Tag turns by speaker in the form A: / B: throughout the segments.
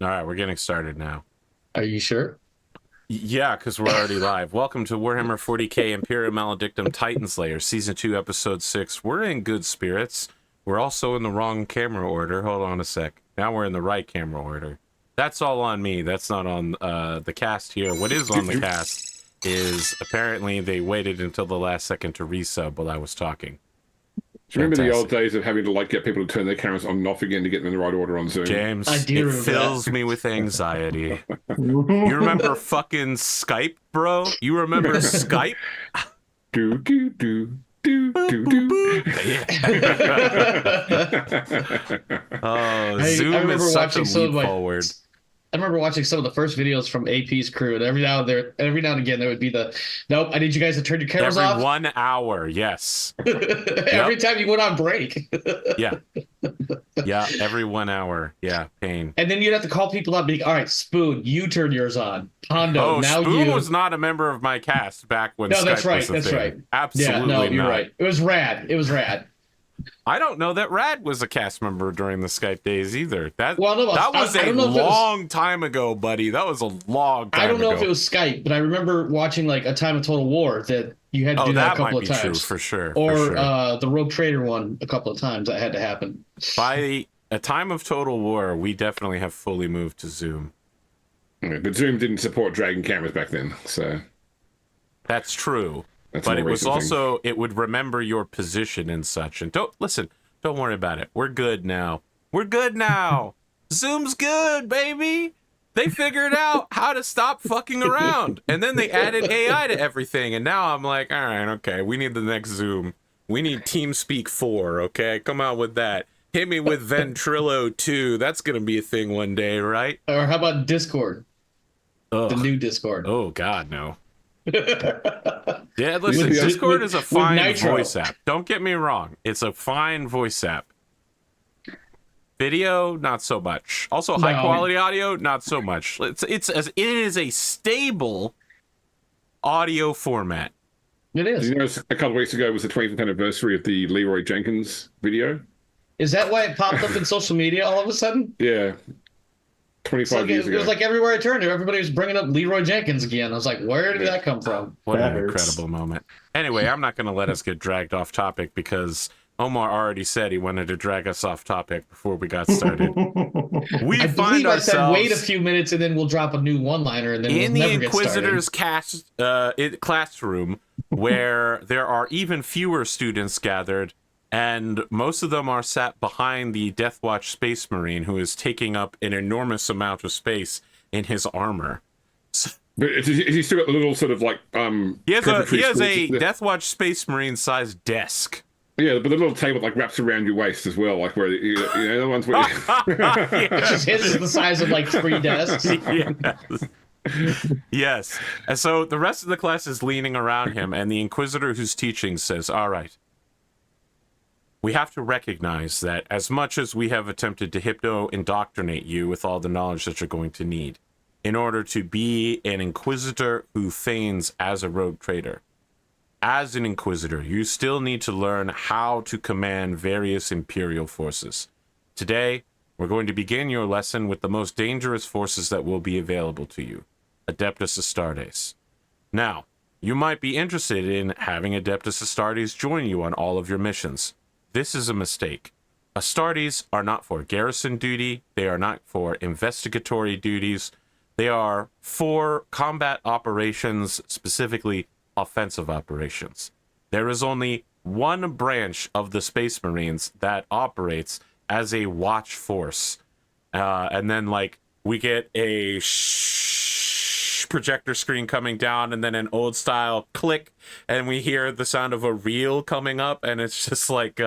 A: All right, we're getting started now.
B: Are you sure?
A: Yeah, because we're already live. Welcome to Warhammer 40K Imperium Maledictum Titanslair, Season 2, Episode 6. We're in good spirits. We're also in the wrong camera order. Hold on a sec. Now we're in the right camera order. That's all on me. That's not on the cast here. What is on the cast is apparently they waited until the last second to resub while I was talking.
C: Do you remember the old days of having to get people to turn their cameras on and off again to get them in the right order on Zoom?
A: James,
B: I do
A: it fills me with anxiety. You remember fucking Skype, bro? You remember Skype?
C: Do, do, do, do, do, do.
A: Oh, Zoom is such a leap forward.
B: I remember watching some of the first videos from AP's crew, and every now and again there would be the, nope, I need you guys to turn your cameras off.
A: Every 1 hour, yes.
B: Every time you went on break.
A: Yeah. Yeah, every 1 hour. Yeah, pain.
B: And then you'd have to call people up and be, all right, Spoon, you turn yours on. Pondo, now
A: Spoon
B: you.
A: was not a member of my cast back when Skype
B: that's right,
A: was a
B: that's
A: thing.
B: right.
A: Absolutely
B: yeah, no, you're
A: not.
B: right. It was rad. It was rad.
A: I don't know that Rad was a cast member during the Skype days either. That was a long time ago, buddy. That was a long time ago.
B: I don't know if it was Skype, but I remember watching like a Time of Total War that you had to do that a couple of times.
A: True, for sure.
B: Or
A: for sure.
B: The Rogue Trader one a couple of times that had to happen.
A: By a Time of Total War, we definitely have fully moved to Zoom.
C: Yeah, but Zoom didn't support Dragon cameras back then, so...
A: That's true. But it was also, it would remember your position and such. And don't worry about it. We're good now. We're good now. Zoom's good, baby. They figured out how to stop fucking around. And then they added AI to everything. And now I'm like, all right, okay, we need the next Zoom. We need TeamSpeak 4, okay? Come out with that. Hit me with Ventrilo 2. That's going to be a thing one day, right?
B: Or how about Discord?
A: Ugh.
B: The new Discord.
A: Oh, God, no. Yeah, listen, Discord is a fine voice app. Don't get me wrong. It's a fine voice app. Video, not so much. Also, high quality audio, not so much. It is a stable audio format.
B: It is.
C: Did you notice a couple of weeks ago was the 20th anniversary of the Leroy Jenkins video?
B: Is that why it popped up in social media all of a sudden?
C: Yeah. 25 years ago.
B: It was like everywhere I turned, everybody was bringing up Leroy Jenkins again. I was like, where did that come from?
A: What an incredible moment. Anyway, I'm not going to let us get dragged off topic because Omar already said he wanted to drag us off topic before we got started.
B: I believe I said wait a few minutes and then we'll drop a new one-liner and then
A: in the Inquisitor's classroom where there are even fewer students gathered. And most of them are sat behind the Deathwatch Space Marine, who is taking up an enormous amount of space in his armor.
C: But is he still got the little sort of like
A: He has a Deathwatch Space Marine sized desk.
C: Yeah, but the little table like wraps around your waist as well, like where you know the ones where.
B: His is the size of like 3 desks.
A: Yes. Yes. And so the rest of the class is leaning around him, and the Inquisitor who's teaching says, "All right. We have to recognize that as much as we have attempted to hypno-indoctrinate you with all the knowledge that you're going to need, in order to be an Inquisitor who feigns as a rogue trader, as an Inquisitor, you still need to learn how to command various Imperial forces. Today, we're going to begin your lesson with the most dangerous forces that will be available to you, Adeptus Astartes. Now, you might be interested in having Adeptus Astartes join you on all of your missions. This is a mistake. Astartes are not for garrison duty. They are not for investigatory duties. They are for combat operations, specifically offensive operations. There is only one branch of the Space Marines that operates as a watch force. And then, like, we get a projector screen coming down and then an old style click and we hear the sound of a reel coming up and it's just like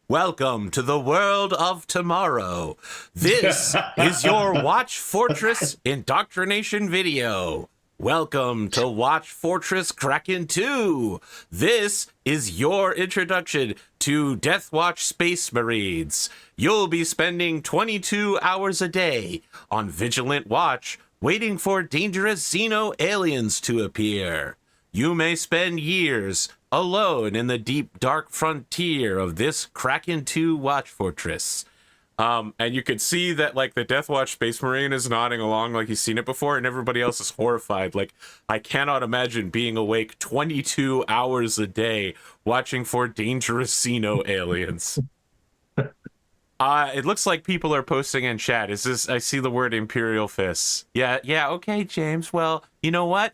A: welcome to the world of tomorrow. This is your Watch Fortress indoctrination video. Welcome to Watch Fortress Kraken 2. This is your introduction to Deathwatch Space Marines. You'll be spending 22 hours a day on vigilant watch waiting for dangerous xeno-aliens to appear. You may spend years alone in the deep, dark frontier of this Kraken 2 Watch Fortress. And you could see that, like, the Deathwatch Space Marine is nodding along like he's seen it before, and everybody else is horrified. Like, I cannot imagine being awake 22 hours a day watching for dangerous Xeno aliens. It looks like people are posting in chat. I see the word Imperial Fists. Yeah, okay, James. Well, you know what?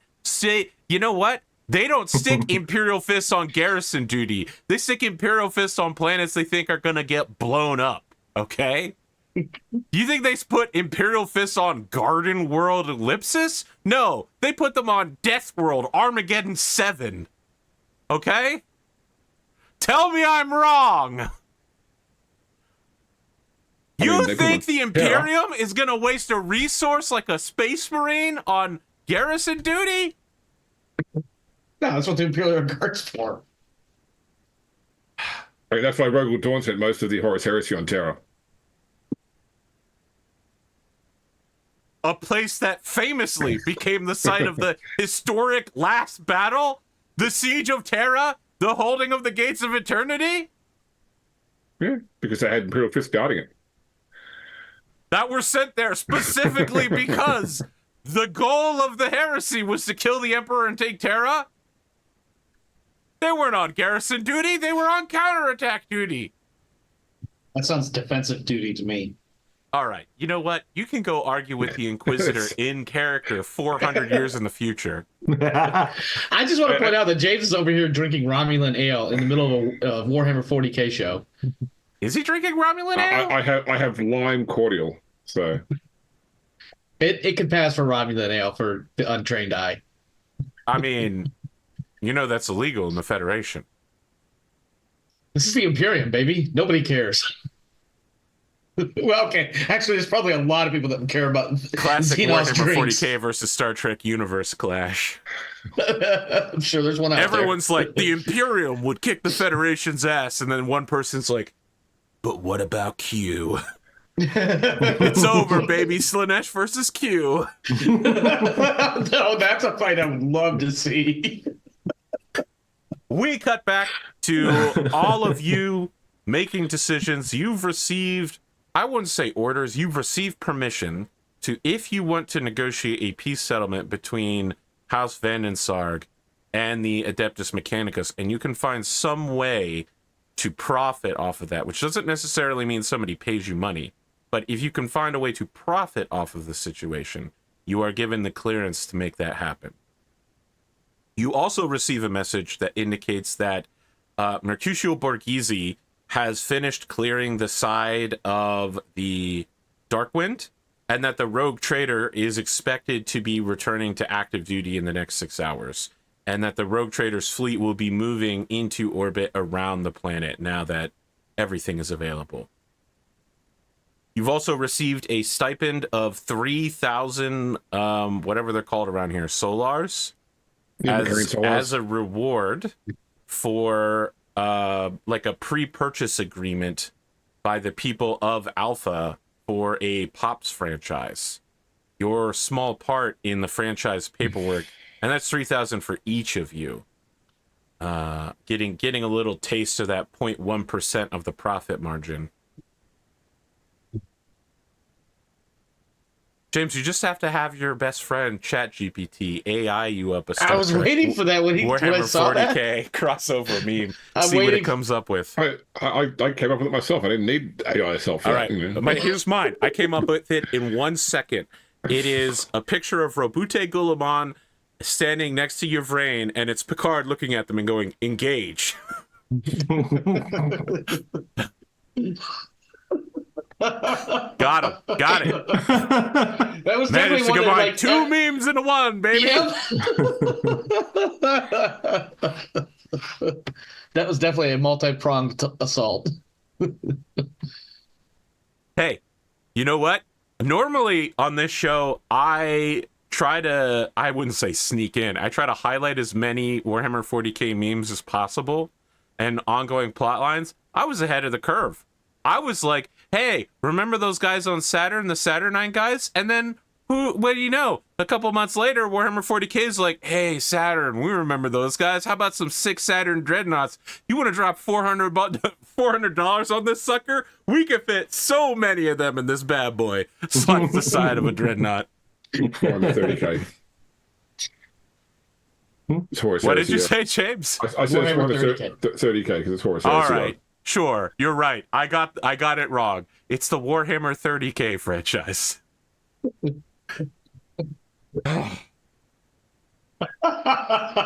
A: They don't stick Imperial Fists on garrison duty. They stick Imperial Fists on planets they think are gonna get blown up. Okay? You think they put Imperial Fists on Garden World Ellipsis? No, they put them on Death World Armageddon 7. Okay? Tell me I'm wrong. You think the Imperium is gonna waste a resource like a Space Marine on garrison duty?
B: No, that's what the Imperial Guard's for.
C: I mean, that's why Rogue Dawn sent most of the Horus Heresy on Terra.
A: A place that famously became the site of the historic last battle, the Siege of Terra, the holding of the Gates of Eternity?
C: Yeah, because they had Imperial Fist guarding it.
A: That were sent there specifically because the goal of the heresy was to kill the Emperor and take Terra? They weren't on garrison duty, they were on counterattack duty.
B: That sounds defensive duty to me.
A: All right, you know what? You can go argue with the Inquisitor in character 400 years in the future.
B: I just want to point out that James is over here drinking Romulan ale in the middle of a Warhammer 40K show.
A: Is he drinking Romulan ale?
C: I have lime cordial, so...
B: It could pass for Romulan ale for the untrained eye.
A: I mean... You know that's illegal in the Federation.
B: This is the Imperium, baby. Nobody cares. Well, okay. Actually, there's probably a lot of people that care about
A: classic
B: Xenos
A: Warhammer
B: drinks.
A: 40K versus Star Trek Universe clash.
B: I'm sure there's one out
A: Everyone's like, the Imperium would kick the Federation's ass, and then one person's like, but what about Q? It's over, baby. Slanesh versus Q.
B: No, that's a fight I would love to see.
A: We cut back to all of you making decisions. You've received, I wouldn't say orders, you've received permission to, if you want to negotiate a peace settlement between House Van den Sarg and the Adeptus Mechanicus, and you can find some way to profit off of that, which doesn't necessarily mean somebody pays you money, but if you can find a way to profit off of the situation, you are given the clearance to make that happen. You also receive a message that indicates that Mercutio Borghese has finished clearing the side of the Darkwind, and that the rogue trader is expected to be returning to active duty in the next 6 hours, and that the rogue trader's fleet will be moving into orbit around the planet now that everything is available. You've also received a stipend of 3,000, whatever they're called around here, solars, as a reward for like a pre-purchase agreement by the people of Alpha for a Pops franchise. Your small part in the franchise paperwork, and that's 3,000 for each of you. Getting a little taste of that 0.1% of the profit margin. James, you just have to have your best friend ChatGPT AI you up a Star
B: I was
A: Trek
B: waiting for that when I saw
A: 40K
B: that.
A: crossover meme. See what it comes up with.
C: I came up with it myself. I didn't need AI itself.
A: All right, here's mine. I came up with it in 1 second. It is a picture of Robute Gulamon standing next to Yvrain, and it's Picard looking at them and going, engage. Got it.
B: That was
A: Managed
B: definitely
A: to
B: one
A: combine
B: that,
A: two memes into one, baby.
B: Yep. That was definitely a multi-pronged assault.
A: Hey, you know what? Normally on this show, I wouldn't say sneak in. I try to highlight as many Warhammer 40K memes as possible and ongoing plot lines. I was ahead of the curve. I was like, hey, remember those guys on Saturn, the Saturnine guys? And then What do you know? A couple months later, Warhammer 40K is like, hey, Saturn, we remember those guys. How about some 6 Saturn dreadnoughts? You want to drop $400 on this sucker? We can fit so many of them in this bad boy. Slaps the side of a dreadnought.
C: Warhammer 30K.
A: What did you say, James?
C: I said Warhammer 30K because it's Horus
A: All right, sure, you're right. I got it wrong. It's the Warhammer 30K franchise. What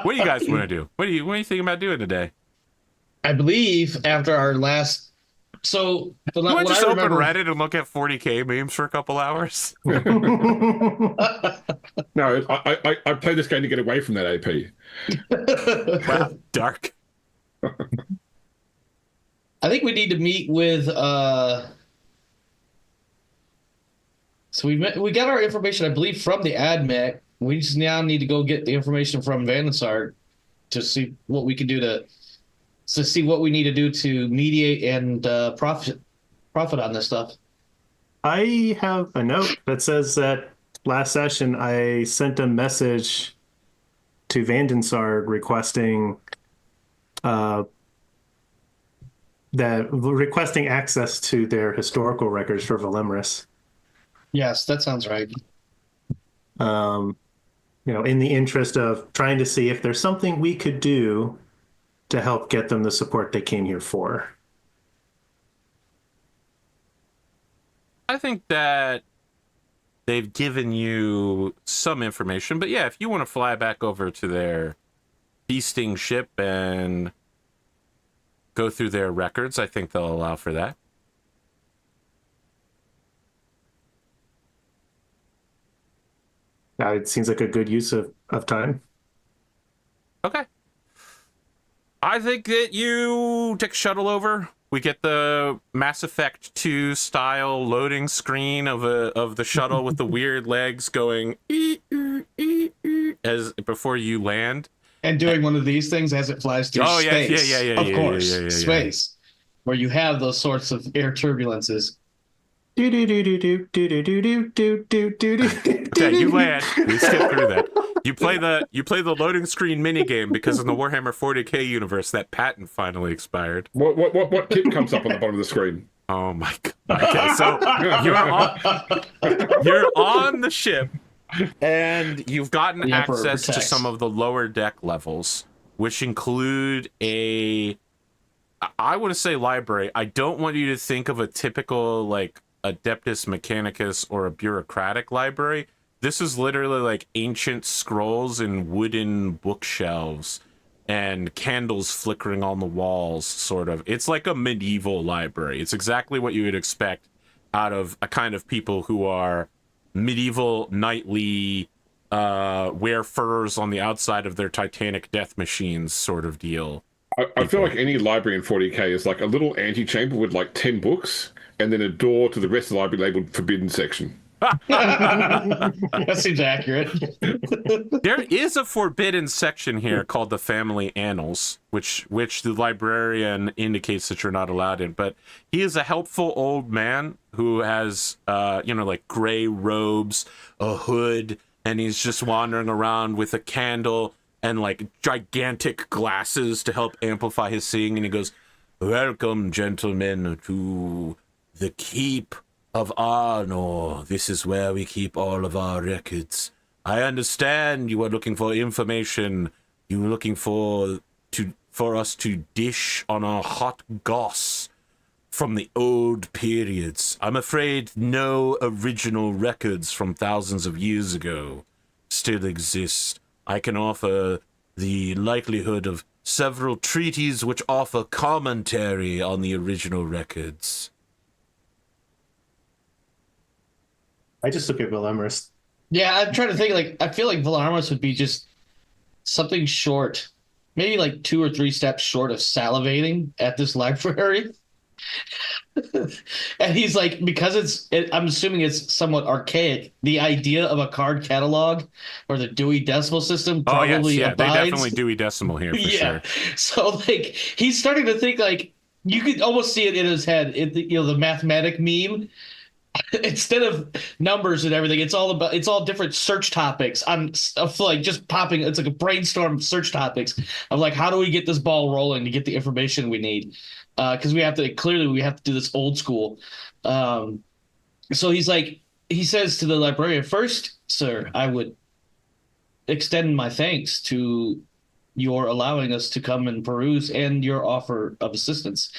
A: do you guys want to do? What are you thinking about doing today?
B: I believe after our last, so
A: you want to just open Reddit and look at 40K memes for a couple hours?
C: No, I played this game to get away from that AP.
A: Wow, dark.
B: I think we need to meet with so we got our information, I believe, from the AdMech. We just now need to go get the information from Vandenssar to see what we can do to see what we need to do to mediate and profit on this stuff.
D: I have a note that says that last session I sent a message to Vandenssar requesting requesting access to their historical records for Velamris.
B: Yes, that sounds right.
D: In the interest of trying to see if there's something we could do to help get them the support they came here for.
A: I think that they've given you some information, but yeah, if you want to fly back over to their feasting ship and go through their records, I think they'll allow for that.
D: It seems like a good use of time.
A: Okay. I think that you take a shuttle over. We get the Mass Effect 2 style loading screen of the shuttle with the weird legs going as before you land.
B: And doing one of these things as it flies through space.
A: Yeah.
B: Of course, space, where you have those sorts of air turbulences.
A: Okay, you land. We skip through that. You play the loading screen minigame because in the Warhammer 40K universe, that patent finally expired.
C: What tip comes up on the bottom of the screen?
A: Oh my god. Okay, so you're on the ship, and you've gotten access to some of the lower deck levels, which include I want to say library. I don't want you to think of a typical like Adeptus Mechanicus or a bureaucratic library. This is literally like ancient scrolls in wooden bookshelves and candles flickering on the walls, sort of. It's like a medieval library. It's exactly what you would expect out of a kind of people who are medieval, knightly, wear furs on the outside of their Titanic death machines sort of deal.
C: I feel like any library in 40K is like a little antechamber with like 10 books and then a door to the rest of the library labeled Forbidden Section.
B: That seems accurate.
A: There is a forbidden section here called the Family Annals, which the librarian indicates that you're not allowed in. But he is a helpful old man who has, like gray robes, a hood, and he's just wandering around with a candle and like gigantic glasses to help amplify his seeing. And he goes, "Welcome, gentlemen, to the Keep of Arnor. This is where we keep all of our records. I understand you are looking for information. You are looking for us to dish on our hot goss from the old periods. I'm afraid no original records from thousands of years ago still exist. I can offer the likelihood of several treaties which offer commentary on the original records."
D: I just look at Velamris.
B: Yeah, I'm trying to think. Like, I feel like Velamris would be just something short, maybe like 2 or 3 steps short of salivating at this library. And he's like, because I'm assuming it's somewhat archaic. The idea of a card catalog or the Dewey Decimal System probably
A: they
B: abides.
A: definitely Dewey Decimal here for sure.
B: So like, he's starting to think like you could almost see it in his head. The mathematic meme. instead of numbers and everything, it's all different search topics. I'm like just popping. It's like a brainstorm of search topics of like, how do we get this ball rolling to get the information we need? Because we have to do this old school. So he says to the librarian, first, sir, I would extend my thanks to your allowing us to come and peruse and your offer of assistance.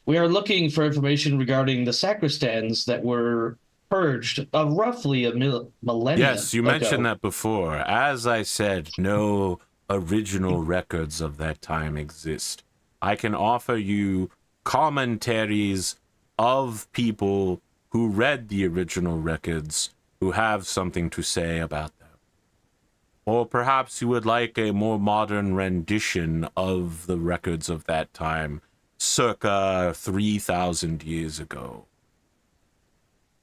B: We are looking for information regarding the sacristans that were purged roughly a millennia
A: Yes, you
B: ago.
A: mentioned that before. As I said, no original records of that time exist. I can offer you commentaries of people who read the original records who have something to say about them. Or perhaps you would like a more modern rendition of the records of that time, circa 3,000 years ago.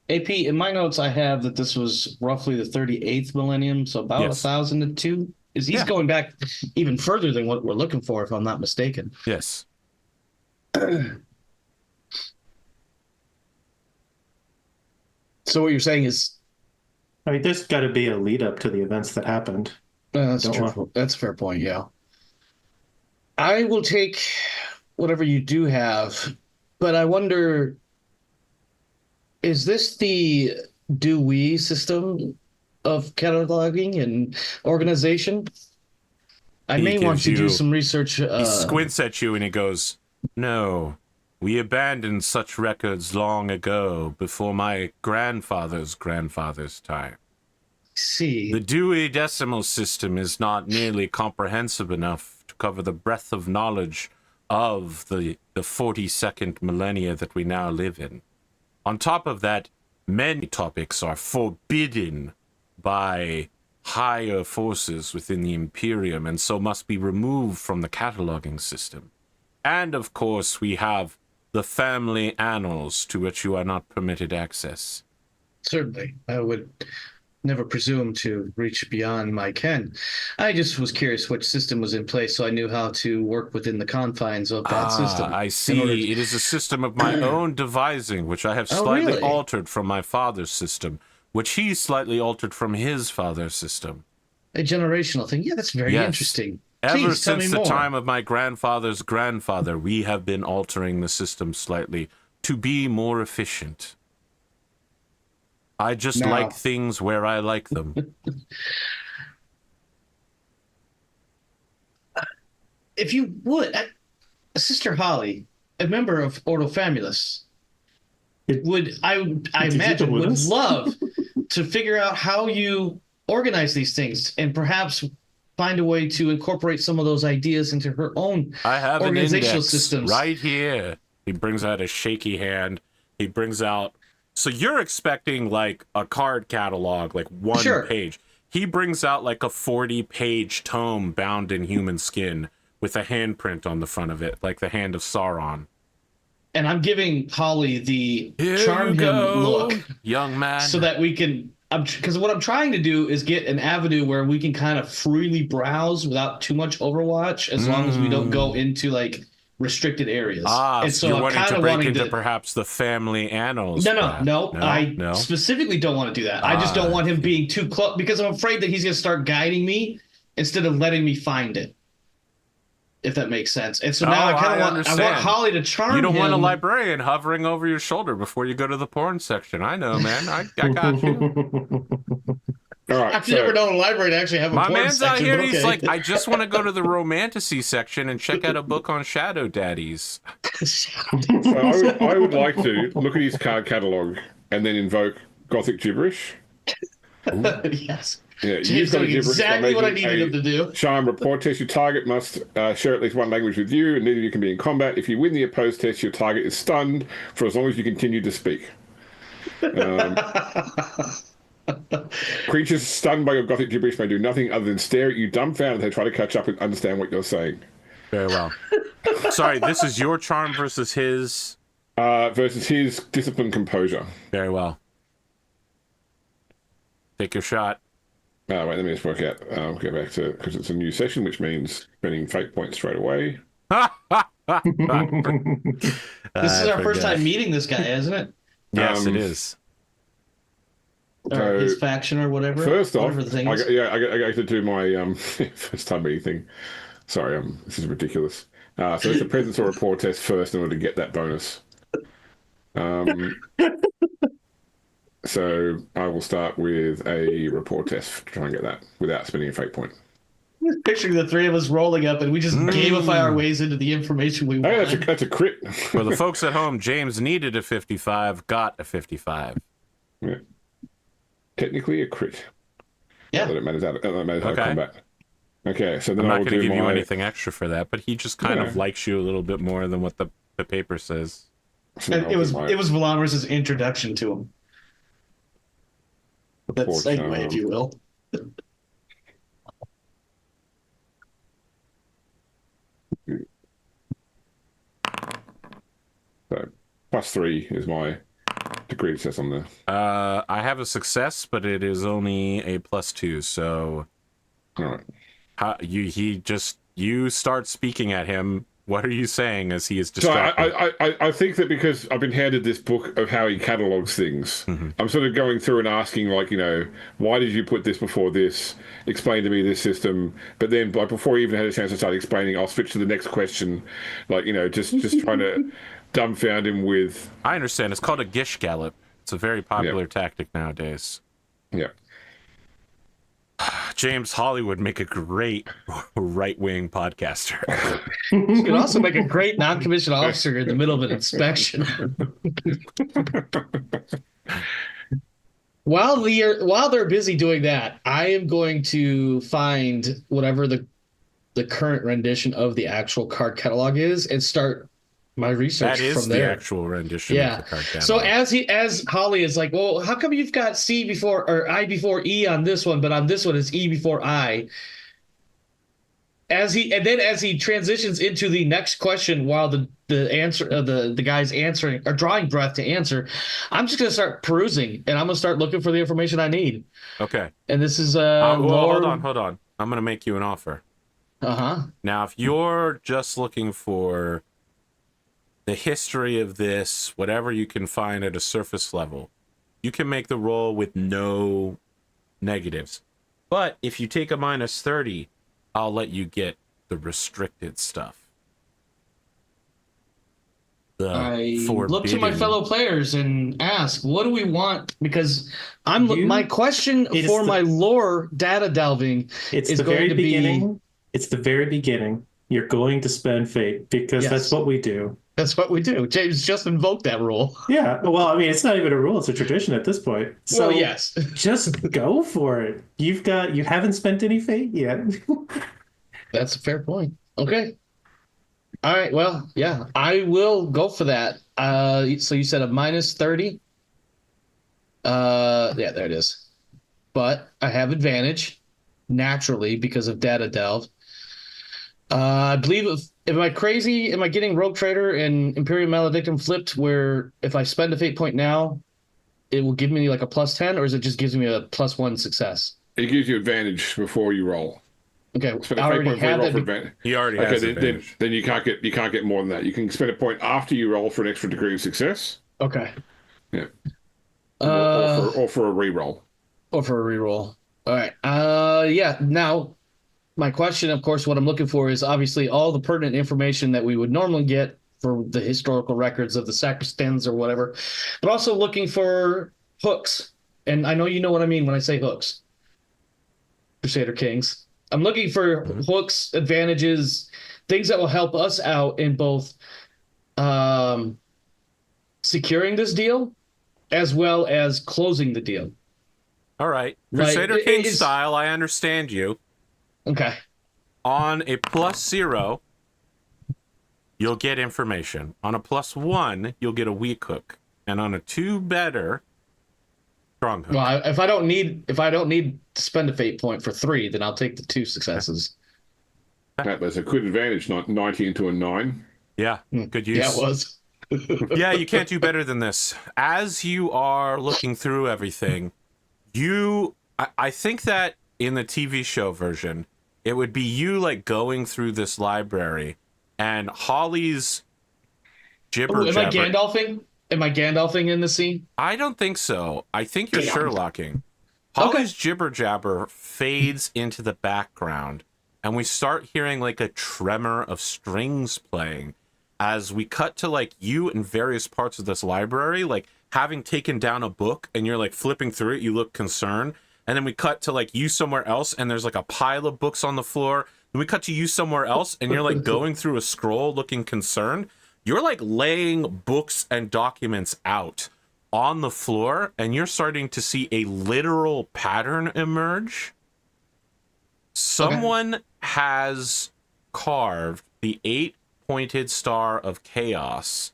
B: AP, in my notes, I have that this was roughly the 38th millennium, so about 1,002. He's going back even further than what we're looking for, if I'm not mistaken.
A: Yes.
B: So what you're saying is,
D: I mean, there's got to be a lead up to the events that happened.
B: that's true. That's a fair point. Yeah, I will take whatever you do have, but I wonder, is this the Dewey system of cataloging and organization? I may want to do some research.
A: He squints at you and he goes, "No, we abandoned such records long ago, before my grandfather's grandfather's time.
B: See,
A: The Dewey Decimal System is not nearly comprehensive enough to cover the breadth of knowledge of the 42nd millennia that we now live in. On top of that, many topics are forbidden by higher forces within the Imperium, and so must be removed from the cataloging system. And of course, we have the family annals, to which you are not permitted access."
B: certainly, I would never presume to reach beyond my ken. I just was curious which system was in place, so I knew how to work within the confines of that system.
A: I see. It is a system of my own devising, which I have slightly
B: really?
A: altered from my father's system, which he slightly altered from his father's system.
B: A generational thing. Yeah, that's very
A: Yes.
B: interesting.
A: Ever
B: Please tell
A: since
B: me
A: the
B: more.
A: time of my grandfather's grandfather, we have been altering the system slightly to be more efficient. I just
B: Now-
A: like things where I like them.
B: If you would, Sister Holly, a member of Ordo Famulus, I imagine
D: with
B: would
D: us?
B: love to figure out how you organize these things and perhaps find a way to incorporate some of those ideas into her own
A: I have an
B: organizational
A: index
B: systems.
A: right here. He brings out a shaky hand. He brings out... So you're expecting like a card catalog, like one
B: Sure.
A: page. He brings out like a 40-page tome bound in human skin with a handprint on the front of it, like the hand of Sauron.
B: And I'm giving Holly the
A: Here
B: charm
A: you
B: him
A: go,
B: look
A: young man.
B: so that we can, because what I'm trying to do is get an avenue where we can kind of freely browse without too much overwatch, as long as we don't go into like restricted areas.
A: and
B: so
A: you're
B: I'm
A: wanting
B: kind
A: to
B: of
A: break
B: wanting
A: into
B: to.
A: perhaps the family annals.
B: No,
A: perhaps.
B: I specifically don't want to do that. I just don't want him being too close because I'm afraid that he's going to start guiding me instead of letting me find it. If that makes sense. And so now I kind of want Holly to charm him.
A: You don't want a librarian hovering over your shoulder before you go to the porn section. I know, man. I got you.
C: All right,
B: I've never known a library to actually have a
A: My
B: porn
A: man's
B: section.
A: out here.
B: But
A: He's
B: okay.
A: like, I just want to go to the romantasy section and check out a book on shadow daddies.
C: So I would like to look at his card catalog and then invoke Gothic gibberish.
B: Yes.
C: Yeah,
B: James doing exactly what I needed him to do.
C: Charm report test. Your target must share at least one language with you, and neither of you can be in combat. If you win the opposed test, your target is stunned for as long as you continue to speak. Creatures stunned by your Gothic gibberish may do nothing other than stare at you dumbfounded as they try to catch up and understand what you're saying.
A: Very well. Sorry, this is your charm versus his.
C: Versus his discipline composure.
A: Very well. Take your shot.
C: Wait, let me just work out. Go back to, because it's a new session, which means spending fate points straight away.
B: This is our first time meeting this guy, isn't it?
A: Yes, it is.
B: or his faction or whatever.
C: First off,
B: whatever the thing
C: I
B: is.
C: got to do my first time meeting thing. Sorry, this is ridiculous. So it's a presence or rapport test first in order to get that bonus. So I will start with a rapport test to try and get that without spending a fate point.
B: Picturing the three of us rolling up and we just gamify our ways into the information we want.
C: Hey, that's a crit.
A: For the folks at home, James needed a 55, got a 55.
C: Yeah. Technically a crit.
B: Yeah.
C: Not that it matters out of combat. Okay, so then
A: I'm
C: I
A: not
C: will
A: going to
C: do
A: give you
C: my...
A: anything extra for that, but he just kind of likes you a little bit more than what the paper says.
C: So
B: And it was Velamris' introduction to him. That segue, if you will.
C: So +3 is my degree success on there.
A: I have a success, but it is only a +2, so...
C: All right.
A: You start speaking at him. What are you saying as he is
C: So
A: distracted?
C: I think that because I've been handed this book of how he catalogs things, I'm sort of going through and asking, like, why did you put this before this? Explain to me this system. But then, like, before he even had a chance to start explaining, I'll switch to the next question. Like, just trying to dumbfound him with...
A: I understand. It's called a gish gallop. It's a very popular tactic nowadays.
C: Yeah.
A: James Holly would make a great right-wing podcaster.
B: You could also make a great non-commissioned officer in the middle of an inspection. While they're busy doing that, I am going to find whatever the current rendition of the actual card catalog is and start my research
A: That is
B: from there.
A: the actual rendition of the card catalog.
B: So as Holly is like, well, how come you've got C before or I before E on this one, but on this one it's E before I? As he transitions into the next question while the answer the guy's answering or drawing breath to answer, I'm just gonna start perusing and I'm gonna start looking for the information I need.
A: Okay.
B: And this is
A: hold on. I'm gonna make you an offer. Now, if you're just looking for the history of this, whatever you can find at a surface level, you can make the roll with no negatives. But if you take a -30, I'll let you get the restricted stuff.
B: I look to my fellow players and ask, what do we want? Because my question for my lore data delving is going to be...
D: It's the very beginning. You're going to spend fate because that's what we do.
B: That's what we do. James just invoked that rule.
D: Yeah. Well, I mean, it's not even a rule. It's a tradition at this point. So
B: well, yes.
D: Just go for it. You haven't spent any fate yet.
B: That's a fair point. Okay. All right. Well, yeah, I will go for that. So you said a -30? Yeah, there it is. But I have advantage naturally because of data delve. I believe am I crazy? Am I getting Rogue Trader and Imperium Maledictum flipped where if I spend a fate point now, it will give me like a +10, or is it just gives me a +1 success?
C: It gives you advantage before you roll.
B: Okay,
C: Spend
B: I already have that.
C: advantage.
A: He already has advantage.
C: Then you can't get more than that. You can spend a point after you roll for an extra degree of success.
B: Okay.
C: Yeah. Or for a reroll.
B: Or for a reroll. All right. Yeah. Now, my question, of course, what I'm looking for is obviously all the pertinent information that we would normally get for the historical records of the sacristans or whatever, but also looking for hooks. And I know you know what I mean when I say hooks. Crusader Kings. I'm looking for hooks, advantages, things that will help us out in both securing this deal as well as closing the deal.
A: All right. Crusader King style, I understand you.
B: Okay.
A: On a +0, you'll get information. On a +1, you'll get a weak hook. And on a 2 better, strong hook.
B: Well, if I don't need to spend a fate point for 3, then I'll take the 2 successes.
C: That was a good advantage, 90 into a 9.
A: Yeah, good use.
B: Yeah, it was.
A: Yeah, you can't do better than this. As you are looking through everything, I think that in the TV show version, it would be you like going through this library and Holly's jibber
B: am I
A: jabber.
B: Gandalfing? Am I Gandalfing in the scene?
A: I don't think so. I think you're
B: Damn.
A: Sherlocking.
B: Okay.
A: Holly's jibber jabber fades into the background, and we start hearing like a tremor of strings playing as we cut to like you in various parts of this library, like having taken down a book, and you're like flipping through it, you look concerned. And then we cut to like you somewhere else, and there's like a pile of books on the floor. Then we cut to you somewhere else, and you're like going through a scroll looking concerned. You're like laying books and documents out on the floor, and you're starting to see a literal pattern emerge. Someone has carved the 8-pointed star of chaos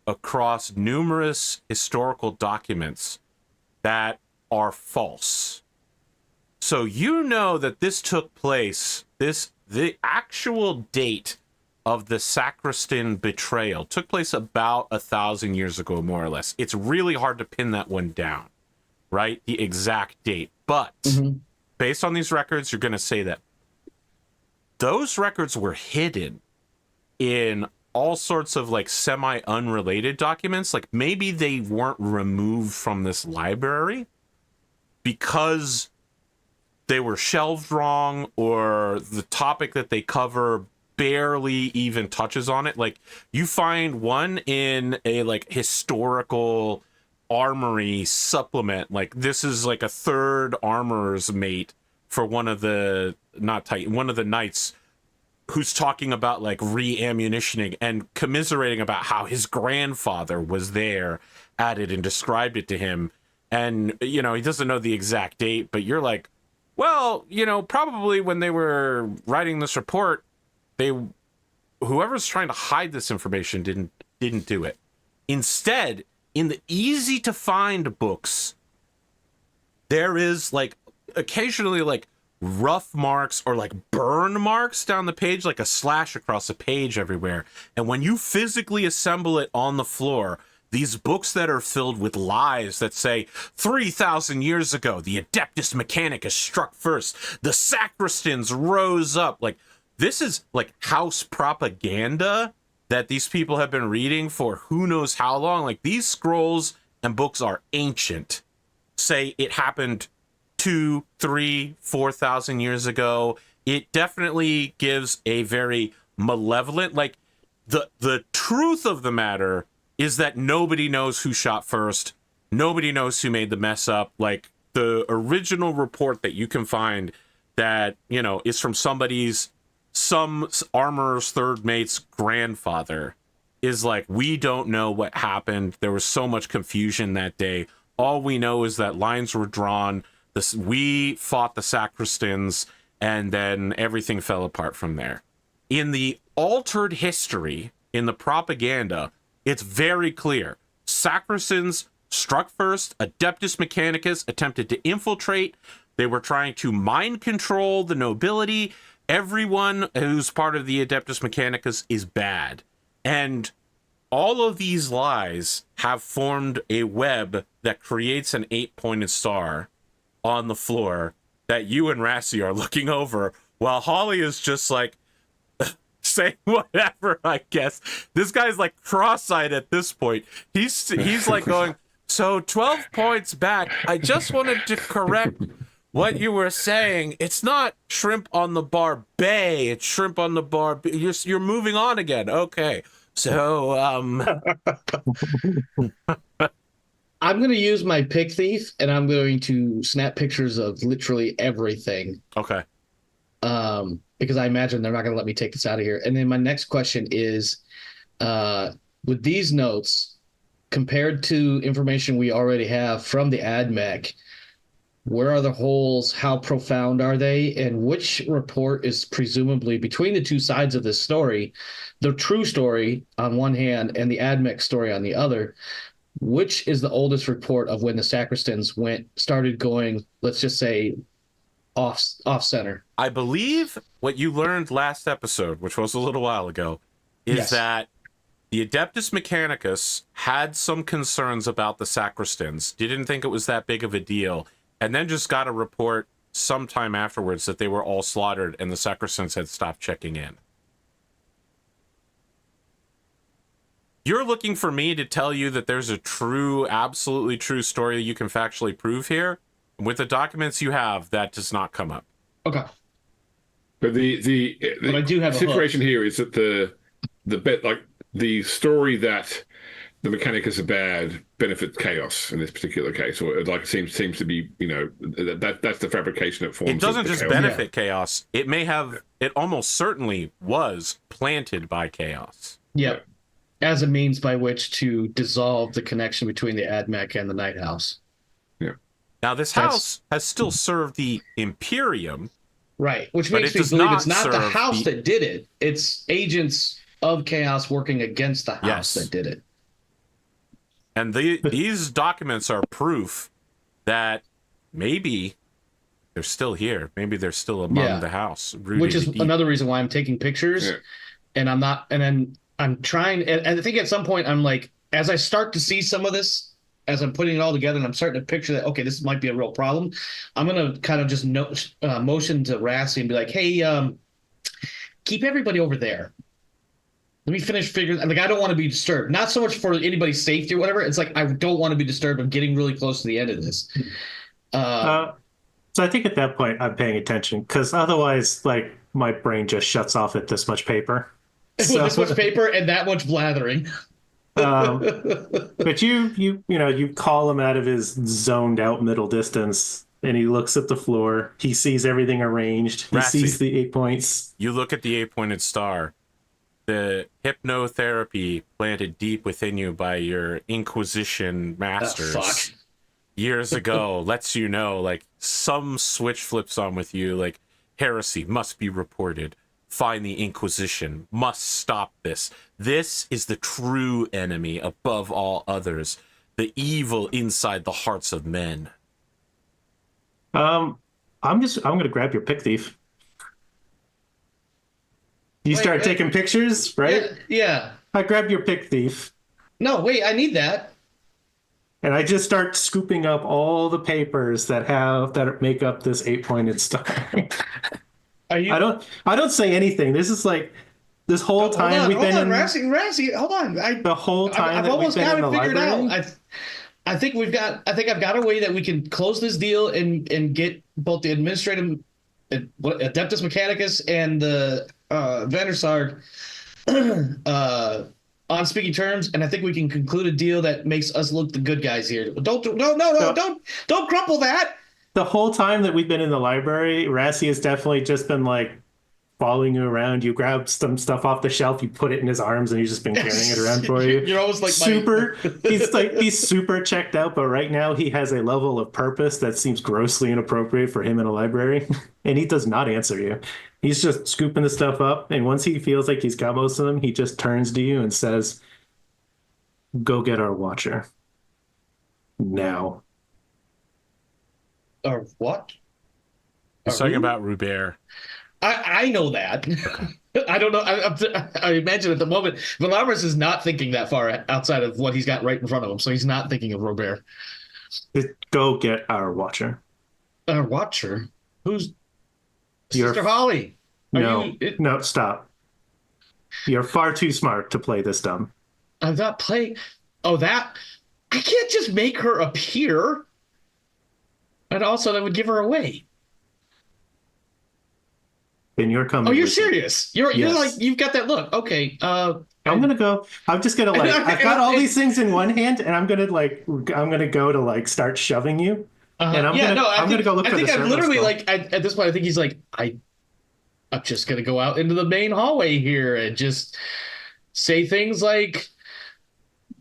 A: across numerous historical documents that are false. So you know that this took place, the actual date of the sacristan betrayal took place about 1,000 years ago, more or less. It's really hard to pin that one down, right? The exact date. But based on these records, you're going to say that those records were hidden in all sorts of like semi-unrelated documents. Like maybe they weren't removed from this library because they were shelved wrong, or the topic that they cover barely even touches on it. Like you find one in a like historical armory supplement, like this is like a third armorer's mate for one of the one of the knights, who's talking about like re-ammunitioning and commiserating about how his grandfather was there at it and described it to him. And you know, he doesn't know the exact date, but you're like, well, you know, probably when they were writing this report, whoever's trying to hide this information didn't do it. Instead, in the easy to find books, there is like occasionally like rough marks or like burn marks down the page, like a slash across the page everywhere. And when you physically assemble it on the floor, these books that are filled with lies that say 3,000 years ago, the Adeptus Mechanicus struck first, the sacristans rose up. Like this is like house propaganda that these people have been reading for who knows how long. Like these scrolls and books are ancient. Say it happened 2, 3, 4,000 years ago. It definitely gives a very malevolent, like the truth of the matter is that nobody knows who shot first. Nobody knows who made the mess up. Like the original report that you can find that, you know, is from some armorer's third mate's grandfather is like, we don't know what happened. There was so much confusion that day. All we know is that lines were drawn. We fought the sacristans, and then everything fell apart from there. In the altered history, in the propaganda, it's very clear. Sacristans struck first. Adeptus Mechanicus attempted to infiltrate. They were trying to mind control the nobility. Everyone who's part of the Adeptus Mechanicus is bad. And all of these lies have formed a web that creates an 8-pointed star on the floor that you and Rassie are looking over, while Holly is just like saying whatever, I guess. This guy's like cross-eyed at this point. He's like going, so 12 points back. I just wanted to correct what you were saying. It's not shrimp on the bar bay, it's shrimp on the bar B. You're moving on again. Okay. So
B: I'm going to use my pick thief, and I'm going to snap pictures of literally everything.
A: Okay.
B: Because I imagine they're not going to let me take this out of here. And then my next question is, with these notes, compared to information we already have from the AdMech, where are the holes? How profound are they? And which report is presumably between the two sides of this story, the true story on one hand and the AdMech story on the other? Which is the oldest report of when the sacristans started going, let's just say, off center?
A: I believe what you learned last episode, which was a little while ago, is that the Adeptus Mechanicus had some concerns about the sacristans, didn't think it was that big of a deal, and then just got a report sometime afterwards that they were all slaughtered and the sacristans had stopped checking in. You're looking for me to tell you that there's a true, absolutely true story that you can factually prove here. With the documents you have, that does not come up.
B: Okay.
C: But
B: But I do have a
C: situation here is that the story that the Mechanicus are bad benefits chaos in this particular case, or like it seems to be, that's the fabrication that forms.
A: It doesn't just
C: chaos.
A: benefit chaos. It may have. It almost certainly was planted by chaos.
B: Yep. As a means by which to dissolve the connection between the AdMech and the Night House.
C: Yeah.
A: Now, this house has still served the Imperium.
B: Right, which
A: But
B: makes
A: it
B: me
A: does
B: believe
A: not
B: it's not the
A: serve
B: house that did it. It's agents of chaos working against the house that did it.
A: And these documents are proof that maybe they're still here. Maybe they're still among the house.
B: Which is another reason why I'm taking pictures.
C: Yeah.
B: And I'm not, and then I'm trying, and I think at some point I'm like, as I start to see some of this, as I'm putting it all together and I'm starting to picture that, okay, this might be a real problem, I'm going to kind of just motion to Rassie and be like, hey, keep everybody over there. Let me finish figuring, like, I don't want to be disturbed. Not so much for anybody's safety or whatever. It's like, I don't want to be disturbed. I'm getting really close to the end of this.
D: So I think at that point I'm paying attention, because otherwise, like, my brain just shuts off at this much paper.
B: With this much paper and that much blathering.
D: But you call him out of his zoned out middle distance, and he looks at the floor. He sees everything arranged. He
A: Rassie,
D: sees the 8 points.
A: You look at the 8-pointed star. The hypnotherapy planted deep within you by your Inquisition masters years ago lets you know, like, some switch flips on with you, like, heresy must be reported. Find the Inquisition. Must stop this. This is the true enemy above all others. The evil inside the hearts of men.
D: I'm gonna grab your pick thief. You start taking pictures, right?
B: Yeah.
D: I grab your pick thief.
B: No, wait, I need that.
D: And I just start scooping up all the papers that make up this 8-pointed star.
B: Are you?
D: I don't say anything. This is like this whole time we've been in
B: Rassie, hold on.
D: The whole time
B: I've almost got it figured
D: library?
B: out. I think I've got a way that we can close this deal and get both the administrative Adeptus Mechanicus and the Vandersarg on speaking terms, and I think we can conclude a deal that makes us look the good guys here. Don't crumple that.
D: The whole time that we've been in the library, Rassie has definitely just been like following you around. You grab some stuff off the shelf, you put it in his arms, and he's just been carrying it around for you.
B: You're almost like
D: he's super checked out, but right now he has a level of purpose that seems grossly inappropriate for him in a library, and he does not answer you. He's just scooping the stuff up, and once he feels like he's got most of them, he just turns to you and says, "Go get our watcher now."
B: Or what?
A: He's talking about Robert.
B: I know that. I don't know. I imagine at the moment, Velamris is not thinking that far outside of what he's got right in front of him, so he's not thinking of Robert.
D: Go get our watcher.
B: Our watcher? Who's
D: Sister
B: Holly?
D: No, stop. You're far too smart to play this dumb.
B: I'm not playing. Oh, that. I can't just make her appear. And also, that would give her away.
D: Then you're coming.
B: Oh, you're serious? You're like, you've got that look. Okay.
D: I'm gonna go. I'm just gonna like. I've got all these things in one hand, and I'm gonna go to like start shoving you. And I'm gonna go look for the servo
B: I'm literally
D: skull.
B: like, at this point, I think he's like, I'm just gonna go out into the main hallway here and just say things like,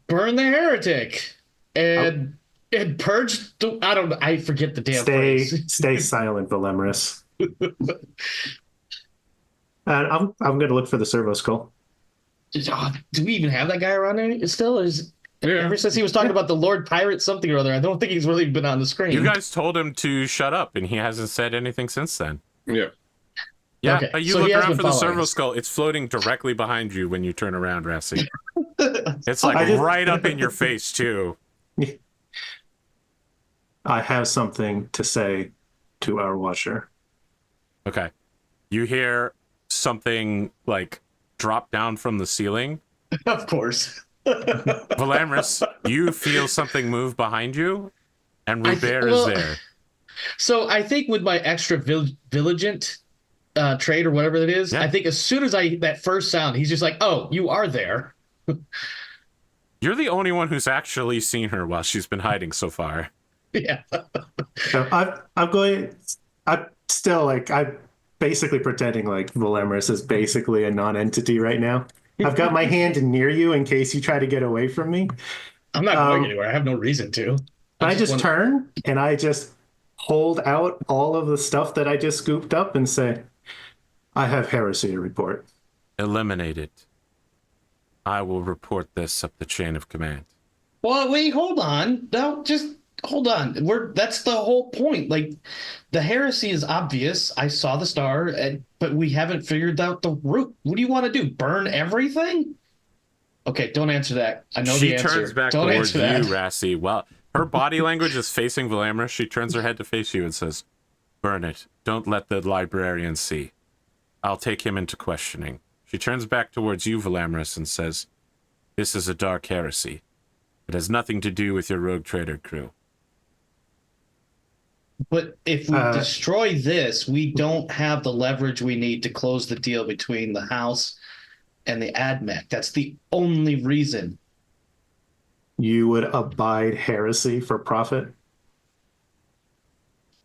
B: "Burn the heretic," and purge. I forget the damn phrase.
D: Stay silent, Velamris. And I'm going to look for the servo skull.
B: Do we even have that guy around there still? Ever since he was talking about the Lord Pirate something or other, I don't think he's really been on the screen.
A: You guys told him to shut up, and he hasn't said anything since then.
C: Yeah.
A: Yeah,
B: Okay,
A: you
B: so
A: look
B: he has
A: around
B: been
A: for the
B: following
A: servo
B: us.
A: skull. It's floating directly behind you when you turn around, Rassie. It's like right up in your face, too.
D: I have something to say to our watcher.
A: Okay. You hear something like drop down from the ceiling.
B: Of course.
A: Velamris, you feel something move behind you, and Robert is there.
B: So I think with my extra vigilant trait or whatever it is, I think as soon as that first sound, he's just like, "Oh, you are there."
A: You're the only one who's actually seen her while she's been hiding so far.
B: Yeah.
D: So I'm basically pretending like Velamris is basically a non-entity right now. I've got my hand near you in case you try to get away from me.
B: I'm not going anywhere. I have no reason to.
D: I just turn and I just hold out all of the stuff that I just scooped up and say, I have heresy to report.
A: Eliminate it. I will report this up the chain of command.
B: Well, wait, hold on. No, just hold on. That's the whole point. Like, the heresy is obvious. I saw the star, but we haven't figured out the route. What do you want to do? Burn everything? Okay, don't answer that. I know the answer.
A: She turns back towards you, Rassie. Well, her body language is facing Velamris. She turns her head to face you and says, "Burn it. Don't let the librarian see. I'll take him into questioning." She turns back towards you, Velamris, and says, "This is a dark heresy. It has nothing to do with your rogue trader crew."
B: But if we destroy this, we don't have the leverage we need to close the deal between the House and the AdMech. That's the only reason.
D: You would abide heresy for profit?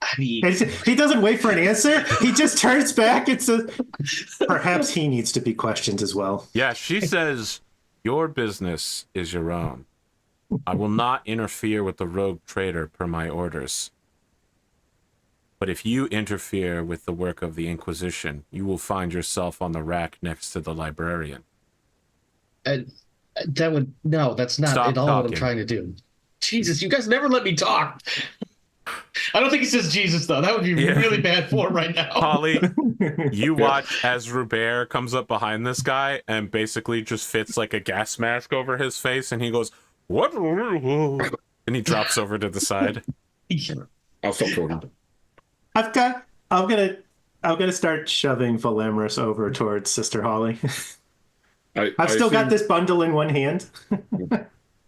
B: I mean,
D: he doesn't wait for an answer. He just turns back and says, perhaps he needs to be questioned as well.
A: Yeah, she says, "Your business is your own. I will not interfere with the rogue trader per my orders. But if you interfere with the work of the Inquisition, you will find yourself on the rack next to the librarian."
B: That's not
A: Stop
B: at all
A: talking.
B: what I'm trying to do. Jesus, you guys never let me talk. I don't think he says Jesus, though. That would be really bad form right now.
A: Holly, you watch as Robert comes up behind this guy and basically just fits like a gas mask over his face, and he goes, "What?" And he drops over to the side.
C: I'll stop talking.
D: I'm gonna start shoving Velamris over towards Sister Holly. I've still got this bundle in one hand.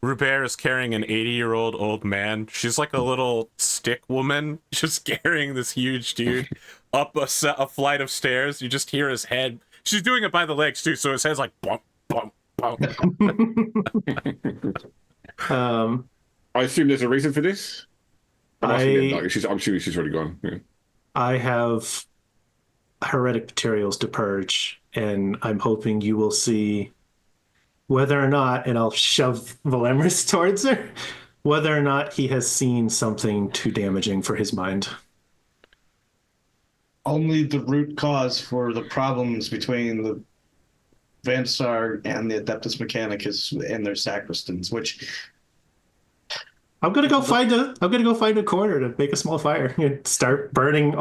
A: Robert is carrying an 80-year-old old man. She's like a little stick woman, just carrying this huge dude up a flight of stairs. You just hear his head. She's doing it by the legs, too, so his head's like bump, bump, bump.
C: I assume there's a reason for this? I'm assuming she's already gone. Yeah.
D: I have heretic materials to purge, and I'm hoping you will see whether or not, and I'll shove Velamris towards her, whether or not he has seen something too damaging for his mind.
B: Only the root cause for the problems between the Vansar and the Adeptus Mechanicus and their sacristans, which
D: I'm gonna go find a corner to make a small fire and start burning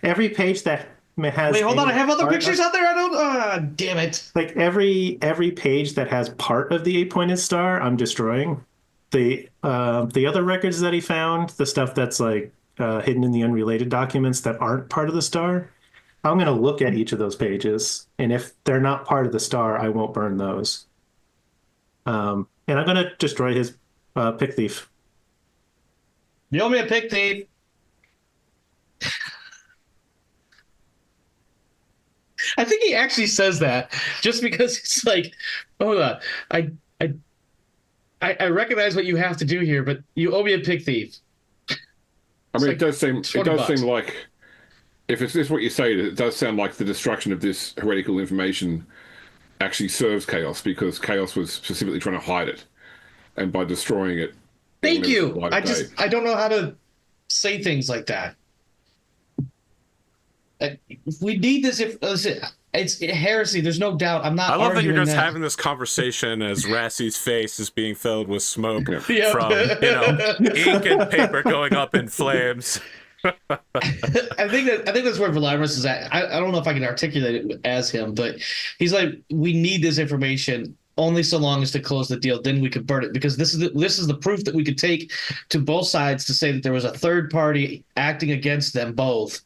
D: every page that has.
B: Wait, hold on! I have other pictures out there. I don't. Damn it!
D: Like every page that has part of the 8-pointed star, I'm destroying. The other records that he found, the stuff that's like hidden in the unrelated documents that aren't part of the star, I'm gonna look at each of those pages, and if they're not part of the star, I won't burn those. And I'm gonna destroy his pick thief.
B: You owe me a pick thief. I think he actually says that just because it's like, hold on, I recognize what you have to do here, but you owe me a pick thief.
C: I mean, it does seem like, if it's this what you say, it does sound like the destruction of this heretical information actually serves Chaos, because Chaos was specifically trying to hide it, and by destroying it.
B: Thank you. I don't know how to say things like that. We need this. It's heresy. There's no doubt. I'm not.
A: I love that you're just
B: that.
A: having this conversation as Rassie's face is being filled with smoke from ink and paper going up in flames.
B: I think that's where Velamris is at. I don't know if I can articulate it as him, but he's like, we need this information only so long as to close the deal. Then we could burn it, because this is the proof that we could take to both sides to say that there was a third party acting against them both.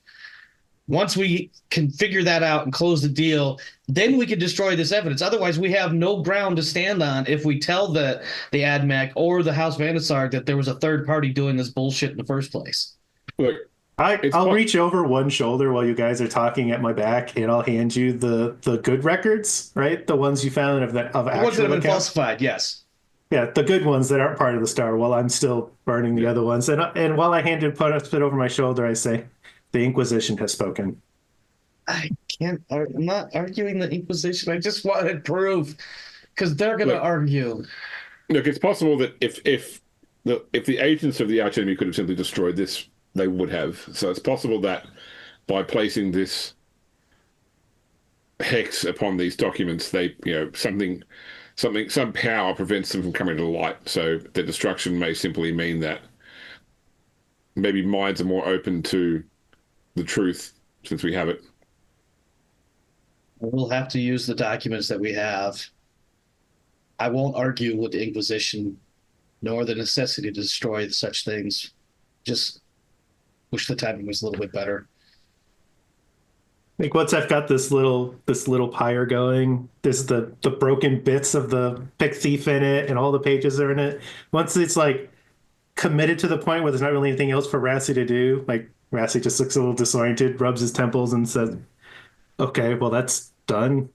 B: Once we can figure that out and close the deal, then we can destroy this evidence. Otherwise, we have no ground to stand on if we tell the AdMech or the House Vanissarg that there was a third party doing this bullshit in the first place.
C: Look,
D: I'll reach over one shoulder while you guys are talking at my back, and I'll hand you the good records, right? The ones you found of actual
B: The ones that have been
D: accounts.
B: falsified, yes.
D: Yeah, the good ones that aren't part of the star, while I'm still burning the other ones. And while I put it over my shoulder, I say, the Inquisition has spoken.
B: I'm not arguing the Inquisition. I just wanted proof because they're going to argue.
C: Look, it's possible that if the agents of the archenemy could have simply destroyed this, they would have. So it's possible that by placing this hex upon these documents, they, some power prevents them from coming to light. So their destruction may simply mean that maybe minds are more open to the truth since we have it.
B: We'll have to use the documents that we have. I won't argue with the Inquisition nor the necessity to destroy such things. Just wish the timing was a little bit better.
D: Like once I've got this little pyre going, there's the broken bits of the pick thief in it, and all the pages are in it. Once it's like committed to the point where there's not really anything else for Rassie to do, like Rassie just looks a little disoriented, rubs his temples, and says, "Okay, well that's done."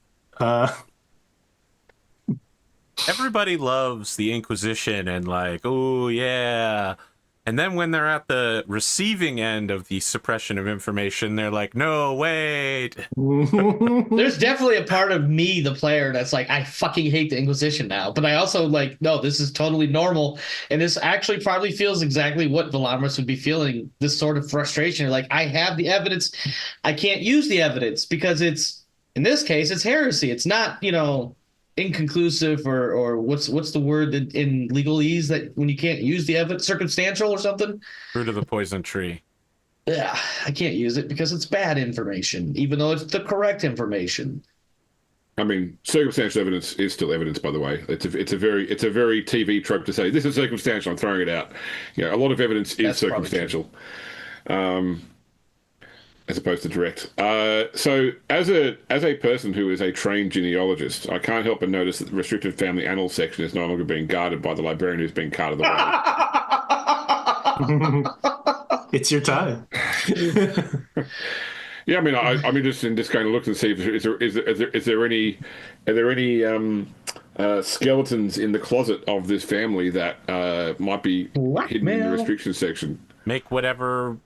A: Everybody loves the Inquisition and like, oh yeah. And then when they're at the receiving end of the suppression of information, they're like, no, wait.
B: There's definitely a part of me, the player, that's like, I fucking hate the Inquisition now. But I also like, no, this is totally normal. And this actually probably feels exactly what Velamris would be feeling, this sort of frustration. Like, I have the evidence. I can't use the evidence because it's, in this case, it's heresy. It's not, inconclusive or what's the word in legalese that when you can't use the evidence, circumstantial or something?
A: Fruit of the poison tree.
B: Yeah, I can't use it because it's bad information, even though it's the correct information.
C: I mean, circumstantial evidence is still evidence, by the way. It's a very TV trope to say this is circumstantial. I'm throwing it out. A lot of evidence is circumstantial, as opposed to direct. So, as a person who is a trained genealogist, I can't help but notice that the restricted family annals section is no longer being guarded by the librarian who's being carted away.
D: It's your time.
C: Yeah, I mean, I'm interested in just going to look and see if is there any skeletons in the closet of this family that might be hidden in the restriction section.
A: Make whatever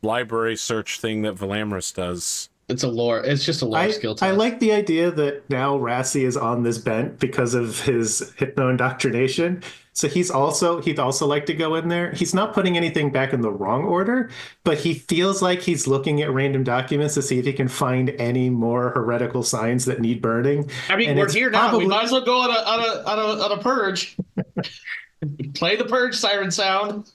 A: library search thing that Velamris does.
B: It's just a lore skill test.
D: I like the idea that now Rassie is on this bent because of his hypno-indoctrination. So he'd also like to go in there. He's not putting anything back in the wrong order, but he feels like he's looking at random documents to see if he can find any more heretical signs that need burning.
B: I mean, we're here now. We might as well go on a purge. Play the purge siren sound.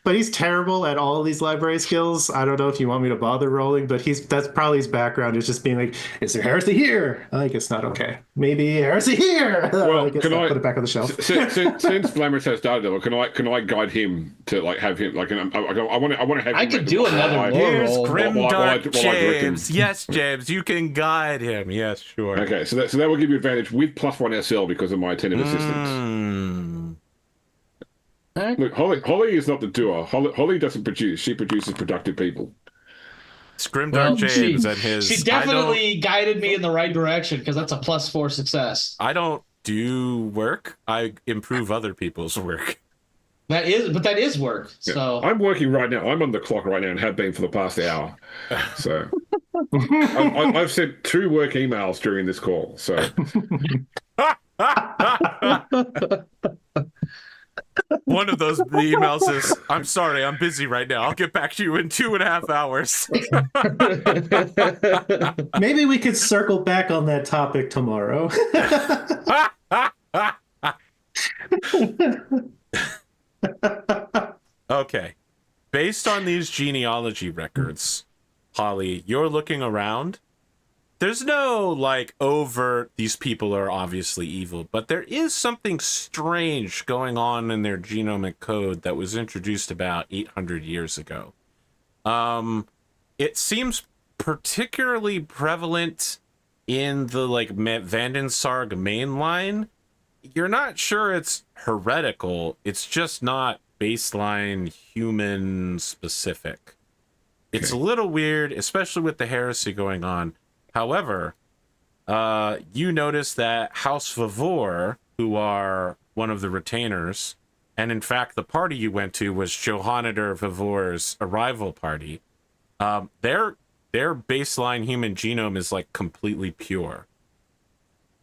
D: But he's terrible at all of these library skills. I don't know if you want me to bother rolling, but that's probably his background, is just being like, is there heresy here? I guess not. Okay. Maybe heresy here.
C: Well,
D: I guess I'll put it back on the shelf.
C: Since Velamris has Daredevil, can I guide him to like have him like I want to have.
B: I could do another lore
A: Here's
B: roll.
A: Grimdark James. Yes, James, you can guide him. Yes, sure.
C: Okay, so that will give you advantage with +1 SL because of my attentive assistance. Look, Holly is not the doer. Holly doesn't produce. She produces productive people.
A: It's Grimdark James and his...
B: She definitely guided me in the right direction because that's a +4 success.
A: I don't do work. I improve other people's work.
B: That is work.
C: Yeah.
B: So
C: I'm working right now. I'm on the clock right now and have been for the past hour. So I've sent 2 work emails during this call. So...
A: One of those emails is, I'm sorry, I'm busy right now. I'll get back to you in 2.5 hours.
D: Maybe we could circle back on that topic tomorrow.
A: Okay. Based on these genealogy records, Holly, you're looking around. There's no, overt, these people are obviously evil, but there is something strange going on in their genomic code that was introduced about 800 years ago. It seems particularly prevalent in the like Vandensarg mainline. You're not sure it's heretical. It's just not baseline human specific. It's a little weird, especially with the heresy going on. However, you notice that House Vavor, who are one of the retainers, and in fact the party you went to was Johanniter Vavor's arrival party, their baseline human genome is like completely pure.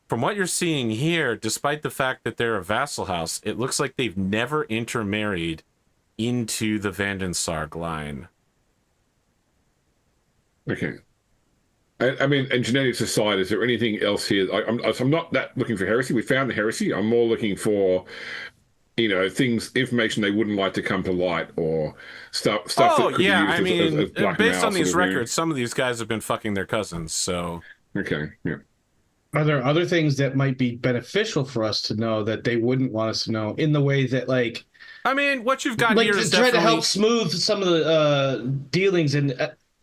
A: From what you're seeing here, despite the fact that they're a vassal house, it looks like they've never intermarried into the Vandensarg line.
C: Okay. I mean, and genetics aside, is there anything else here? I'm not that looking for heresy. We found the heresy. I'm more looking for, information they wouldn't like to come to light, or stuff that could be used as blackmail.
A: Based on these records, some of these guys have been fucking their cousins, so...
C: Okay, yeah.
B: Are there other things that might be beneficial for us to know that they wouldn't want us to know, in the way that, like...
A: I mean, what you've got
B: like,
A: here is
B: try to help smooth some of the dealings, and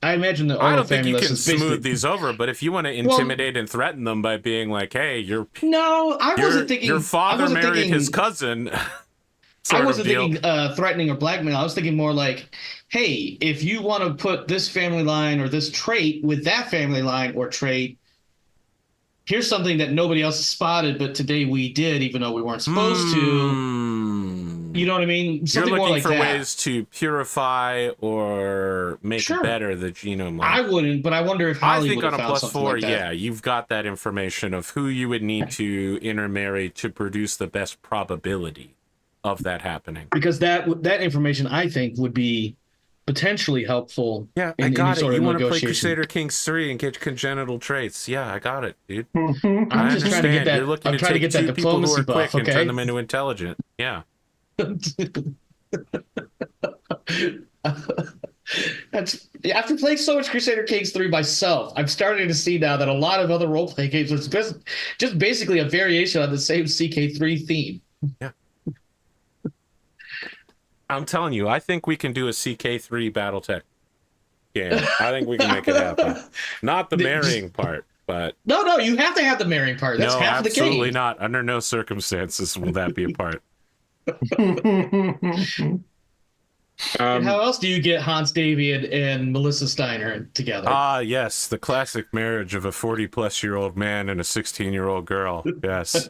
B: I imagine the
A: I don't think you
B: family
A: can
B: list is
A: smooth these over, but if you want to intimidate and threaten them by being like, hey,
B: No, I wasn't thinking...
A: Your father married his cousin...
B: I wasn't thinking threatening or blackmail. I was thinking more like, hey, if you want to put this family line or this trait with that family line or trait, here's something that nobody else has spotted, but today we did, even though we weren't supposed to. You know what I mean? Something
A: You're looking
B: more like
A: for
B: that.
A: ways to purify or make better the genome.
B: I wouldn't, but I wonder if Holly
A: I think on a
B: found
A: +4,
B: like that.
A: you've got that information of who you would need to intermarry to produce the best probability of that happening.
B: Because that information, I think, would be potentially helpful.
A: Yeah, I got it. You want to play Crusader Kings 3 and get congenital traits. Yeah, I got it, dude.
B: I'm just trying to get that.
A: You're looking
B: I'm
A: to
B: trying to
A: take
B: get that
A: two people who
B: diplomacy
A: are
B: buff,
A: quick and
B: okay?
A: turn them into intelligent. Yeah.
B: After playing so much Crusader Kings 3 myself, I'm starting to see now that a lot of other role-playing games are just basically a variation on the same CK3 theme.
A: Yeah. I'm telling you, I think we can do a CK3 Battletech game. I think we can make it happen. Not the marrying part, but...
B: No, you have to have the marrying part. That's half of the game.
A: Absolutely not. Under no circumstances will that be a part.
B: And how else do you get Hans Davy and Melissa Steiner together?
A: Yes, the classic marriage of a 40-plus-year-old man and a 16-year-old girl. Yes.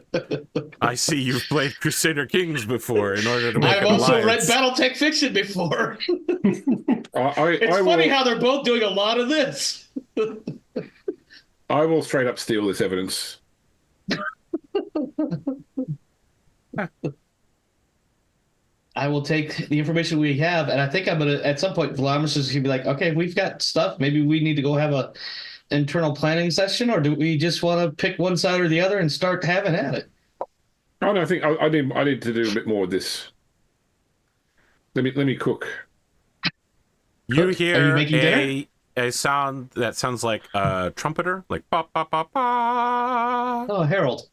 A: I see you've played Crusader Kings before in order to make an alliance.
B: I've also read Battletech fiction before. It's funny how they're both doing a lot of this.
C: I will straight up steal this evidence.
B: I will take the information we have, and I think I'm gonna at some point Velamris is gonna be like, okay, we've got stuff. Maybe we need to go have a internal planning session, or do we just want to pick one side or the other and start having at it?
C: Oh no, I think I need to do a bit more with this. Let me cook.
A: You hear
B: Are you making dinner?
A: a sound that sounds like a trumpeter, like ba ba ba ba.
B: Oh, Harold.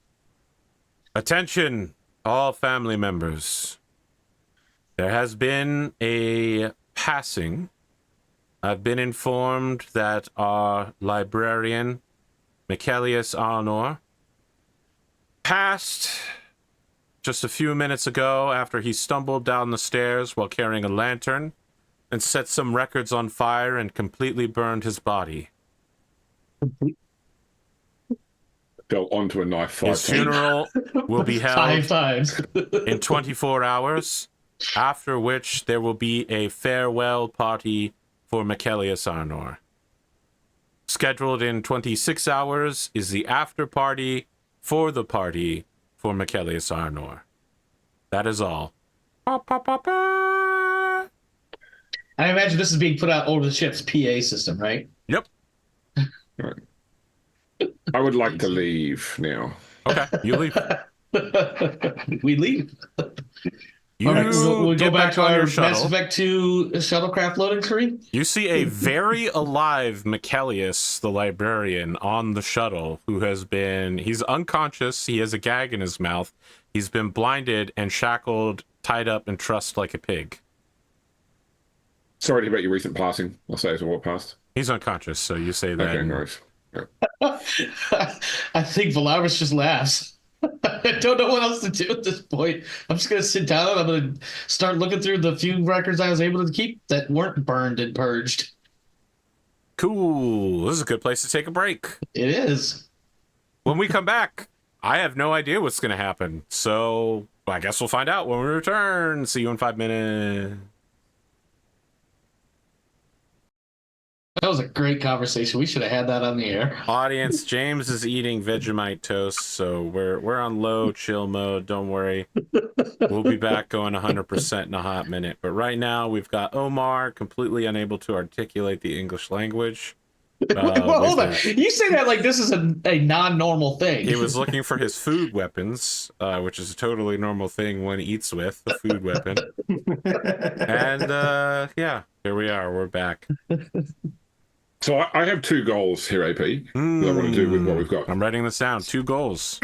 A: Attention, all family members. There has been a passing. I've been informed that our librarian, Michaelius Arnor, passed just a few minutes ago after he stumbled down the stairs while carrying a lantern and set some records on fire and completely burned his body.
C: Fell onto a knife 5
A: His
C: times.
A: funeral will be held
B: 5 times
A: in 24 hours, after which there will be a farewell party for Michaelius Arnor. Scheduled in 26 hours is the after party for the party for Michaelius Arnor. That is all. Ba, ba, ba, ba.
B: I imagine this is being put out over the ship's PA system, right?
A: Yep.
C: Right. I would like to leave now.
A: Okay, you leave.
B: We leave.
A: You
B: All right, we'll go
A: get
B: back to
A: on
B: our
A: your
B: Mass
A: shuttle.
B: Effect 2 shuttlecraft loading screen.
A: You see a very alive Michaelius, the librarian, on the shuttle, who has been... He's unconscious. He has a gag in his mouth. He's been blinded and shackled, tied up, and trussed like a pig.
C: sorry about your recent passing. I'll say as I walk past.
A: He's unconscious, so you say that.
C: Okay, nice. Yeah.
B: I think Velamris just laughs. I don't know what else to do at this point. I'm just going to sit down. I'm going to start looking through the few records I was able to keep that weren't burned and purged.
A: Cool. This is a good place to take a break.
B: It is.
A: When we come back, I have no idea what's going to happen. So I guess we'll find out when we return. See you in 5 minutes.
B: That was a great conversation. We should have had that on the air.
A: Audience, James is eating Vegemite toast, so we're on low chill mode. Don't worry. We'll be back going 100% in a hot minute. But right now, we've got Omar completely unable to articulate the English language.
B: Well, hold on. You say that like this is a non-normal thing.
A: He was looking for his food weapons, which is a totally normal thing one eats with, a food weapon. And yeah, here we are. We're back.
C: So I have 2 goals here, AP, that I want to do with what we've got.
A: I'm writing this down. 2 goals.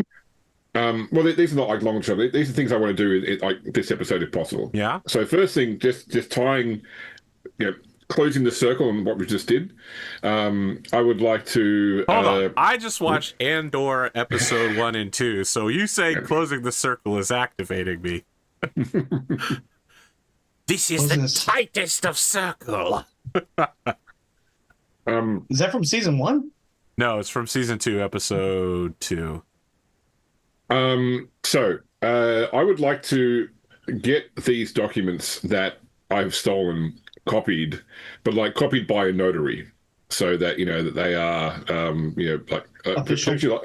C: Well, these are not like long term. These are things I want to do in like this episode if possible.
A: Yeah.
C: So first thing, just tying, closing the circle on what we just did. I would like to.
A: Hold on. I just watched Andor episode 1 and 2. So you say closing the circle is activating me. This is the tightest of circle.
B: Is that from season 1?
A: No, it's from season 2, episode 2.
C: So I would like to get these documents that I've stolen copied, but like copied by a notary, so that that they are potentially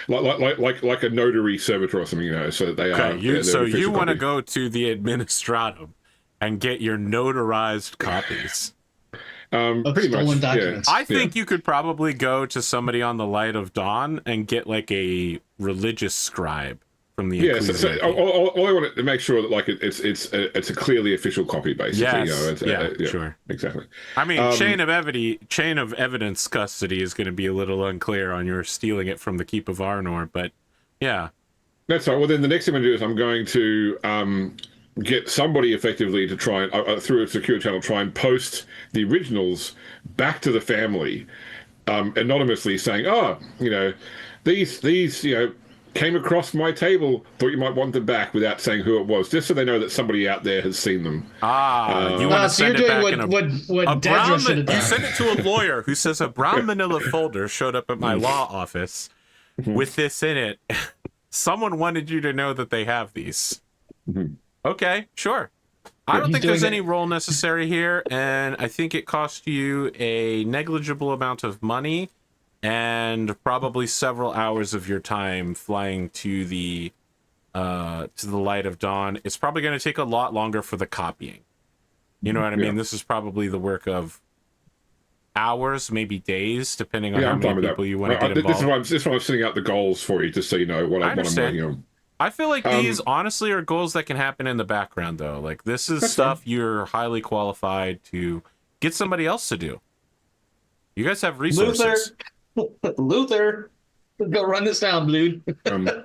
C: like a notary servitor or something, so that they are.
A: So you want to go to the administratum and get your notarized copies.
C: Pretty much,
B: documents.
A: I think you could probably go to somebody on the Light of Dawn and get like a religious scribe from the
C: all I want to make sure that like it's a clearly official copy, basically.
A: Yes. Sure,
C: exactly.
A: I mean, chain of evidence custody is going to be a little unclear on your stealing it from the Keep of Arnor, but yeah,
C: that's right. Well, then the next thing I'm going to do is I'm going to get somebody effectively to try and through a secure channel try and post the originals back to the family anonymously, saying, these came across my table, thought you might want them back, without saying who it was, just so they know that somebody out there has seen them.
A: You want to send it back in a
B: Dedra should have done.
A: You send it to a lawyer who says a brown manila folder showed up at my law office with this in it. Someone wanted you to know that they have these. Okay, sure. I don't think there's any roll necessary here, and I think it cost you a negligible amount of money and probably several hours of your time flying to the Light of Dawn. It's probably going to take a lot longer for the copying. You know what I mean? This is probably the work of hours, maybe days, depending on how many people you want to get involved.
C: This is why I'm setting out the goals for you, just so you know what I'm working on.
A: I feel like these honestly are goals that can happen in the background, though. Like, this is stuff you're highly qualified to get somebody else to do. You guys have resources.
B: Luther, go run this down, dude.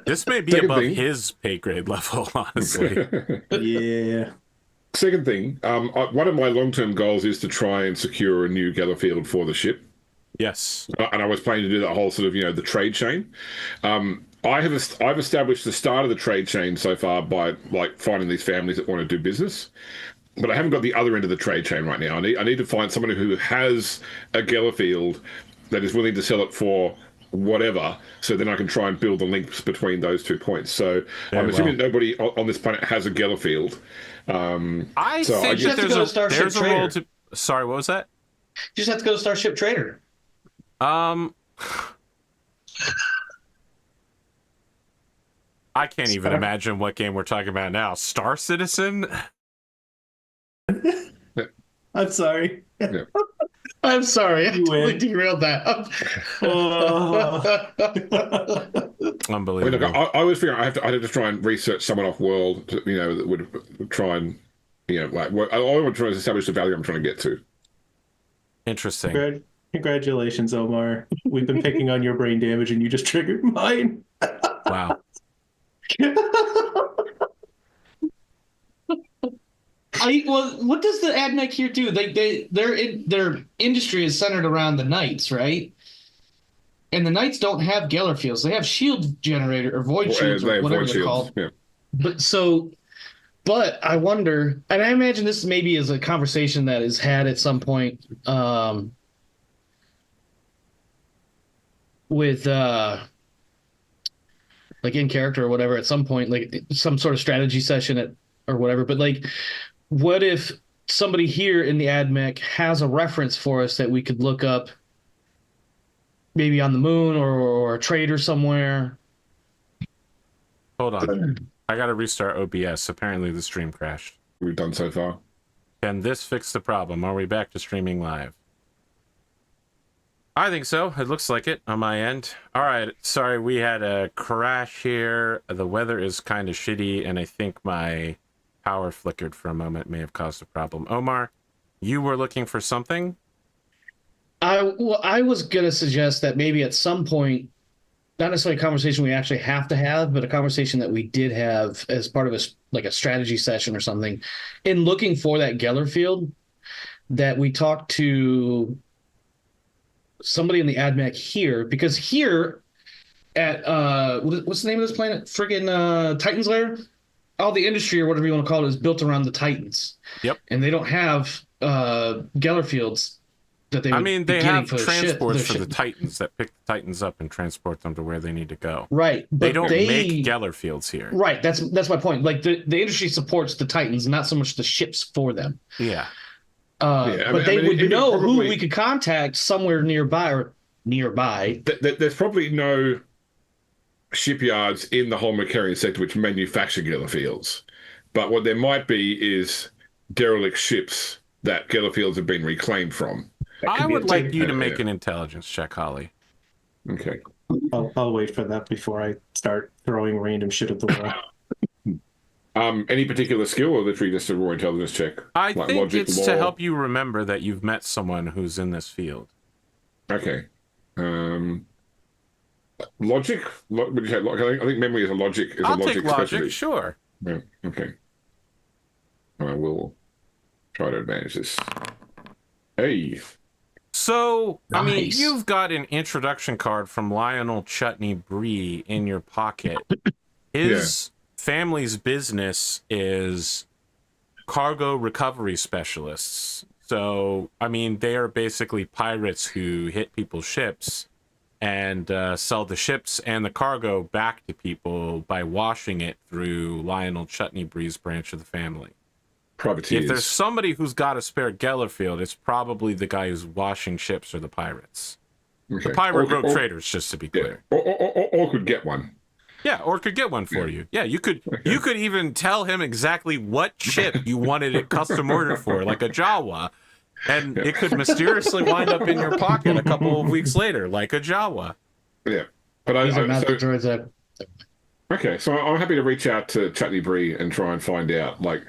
A: This may be above his pay grade level, honestly.
D: Yeah.
C: Second thing, one of my long-term goals is to try and secure a new Gellerfield for the ship.
A: Yes.
C: And I was planning to do that whole sort of, the trade chain. I've established the start of the trade chain so far by like finding these families that want to do business, but I haven't got the other end of the trade chain right now. I need to find someone who has a Gellerfield that is willing to sell it for whatever, so then I can try and build the links between those 2 points. So I'm assuming nobody on this planet has a Gellerfield.
A: I think that there's a role to. Sorry, what was that?
B: You just have to go to Starship Trader.
A: I can't even imagine what game we're talking about now. Star Citizen?
D: I'm sorry.
C: Yeah.
B: I'm sorry. I totally derailed that.
A: Unbelievable.
C: I was figuring I had to try and research someone off world, that would try and, all I want to try is establish the value I'm trying to get to.
A: Interesting.
D: Congratulations, Omar. We've been picking on your brain damage, and you just triggered mine.
A: Wow.
B: Well, what does the AdMech here do? Their industry is centered around the knights, right? And the knights don't have Geller fields. They have shield generator or void shields or whatever they're called.
C: Yeah.
B: But I wonder, and I imagine this maybe is a conversation that is had at some point with like in character or whatever at some point, like some sort of strategy session or whatever. But like, what if somebody here in the AdMech has a reference for us that we could look up maybe on the moon or a trader somewhere?
A: Hold on. I gotta restart OBS. Apparently the stream crashed.
C: We've done so far.
A: Can this fix the problem? Are we back to streaming live? I think so. It looks like it on my end. All right. Sorry, we had a crash here. The weather is kind of shitty, and I think my power flickered for a moment. May have caused a problem. Omar, you were looking for something?
B: I was going to suggest that maybe at some point, not necessarily a conversation we actually have to have, but a conversation that we did have as part of a strategy session or something, in looking for that Geller field, that we talked to somebody in the AdMech here, because here at what's the name of this planet? Friggin' Titanslair? All the industry or whatever you want to call it is built around the Titans.
A: Yep.
B: And they don't have Geller fields that they
A: they have transports for the Titans that pick the Titans up and transport them to where they need to go.
B: Right. But
A: they don't make Geller fields here.
B: Right. That's my point. Like the industry supports the Titans, not so much the ships for them.
A: Yeah.
B: But they would know who we could contact somewhere nearby.
C: There's probably no shipyards in the whole Macarian sector which manufacture Geller fields. But what there might be is derelict ships that Geller fields have been reclaimed from.
A: I would like you to make an intelligence check, Holly.
C: Okay.
D: I'll wait for that before I start throwing random shit at the wall.
C: Any particular skill, or literally just a raw intelligence check?
A: I think logic, it's to help you remember that you've met someone who's in this field.
C: Okay. Logic? Would you say, I think memory is a logic.
A: I'll take logic, sure.
C: Yeah. Okay. I will try to advantage this. Hey.
A: So,
B: nice.
A: I mean, you've got an introduction card from Lionel Chutney Bree in your pocket. His family's business is cargo recovery specialists. So, I mean, they are basically pirates who hit people's ships and sell the ships and the cargo back to people by washing it through Lionel Chutney Bree's branch of the family.
C: Privateers.
A: If there's somebody who's got a spare Geller field, it's probably the guy who's washing ships or the pirates. Okay. The pirate rogue traders, just to be clear.
C: Or could get one.
A: Yeah, or could get one for you. Yeah, you could even tell him exactly what ship you wanted it custom ordered for, like a Jawa, and it could mysteriously wind up in your pocket a couple of weeks later, like a Jawa.
C: Yeah, but okay, so I'm happy to reach out to Chutney Bree and try and find out, like.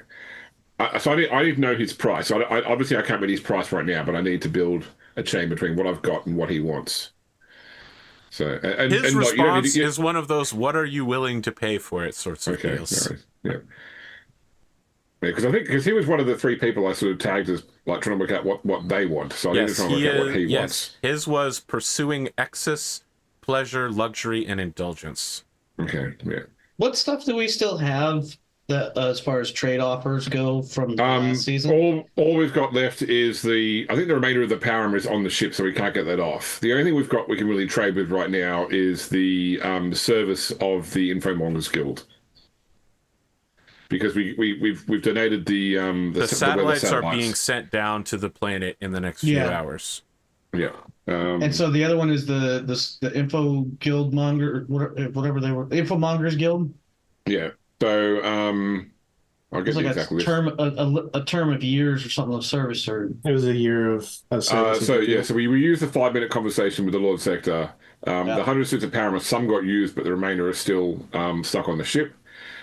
C: So I need to know his price. So obviously I can't read his price right now, but I need to build a chain between what I've got and what he wants. So
A: his response is one of those "What are you willing to pay for it?" sorts of deals.
C: Yeah. Because he was one of the three people I sort of tagged as like trying to work out what they want. So I need to try and work out what he wants.
A: His was pursuing excess, pleasure, luxury, and indulgence.
C: Okay. Yeah.
B: What stuff do we still have? That as far as trade offers go from last season?
C: All we've got left is I think the remainder of the power armor is on the ship, so we can't get that off. The only thing we've got we can really trade with right now is the service of the Infomongers Guild. Because we've donated the
A: satellites are being sent down to the planet in the next few hours.
C: Yeah.
B: And so the other one is the Info Guild Monger, whatever they were, Infomongers Guild?
C: Yeah. So, I'll get
B: like
C: exactly
B: a term of years or something of service, or
D: it was a year of service.
C: So we used the 5-minute conversation with the Lord Sector. The 100 suits of power, some got used, but the remainder are still stuck on the ship.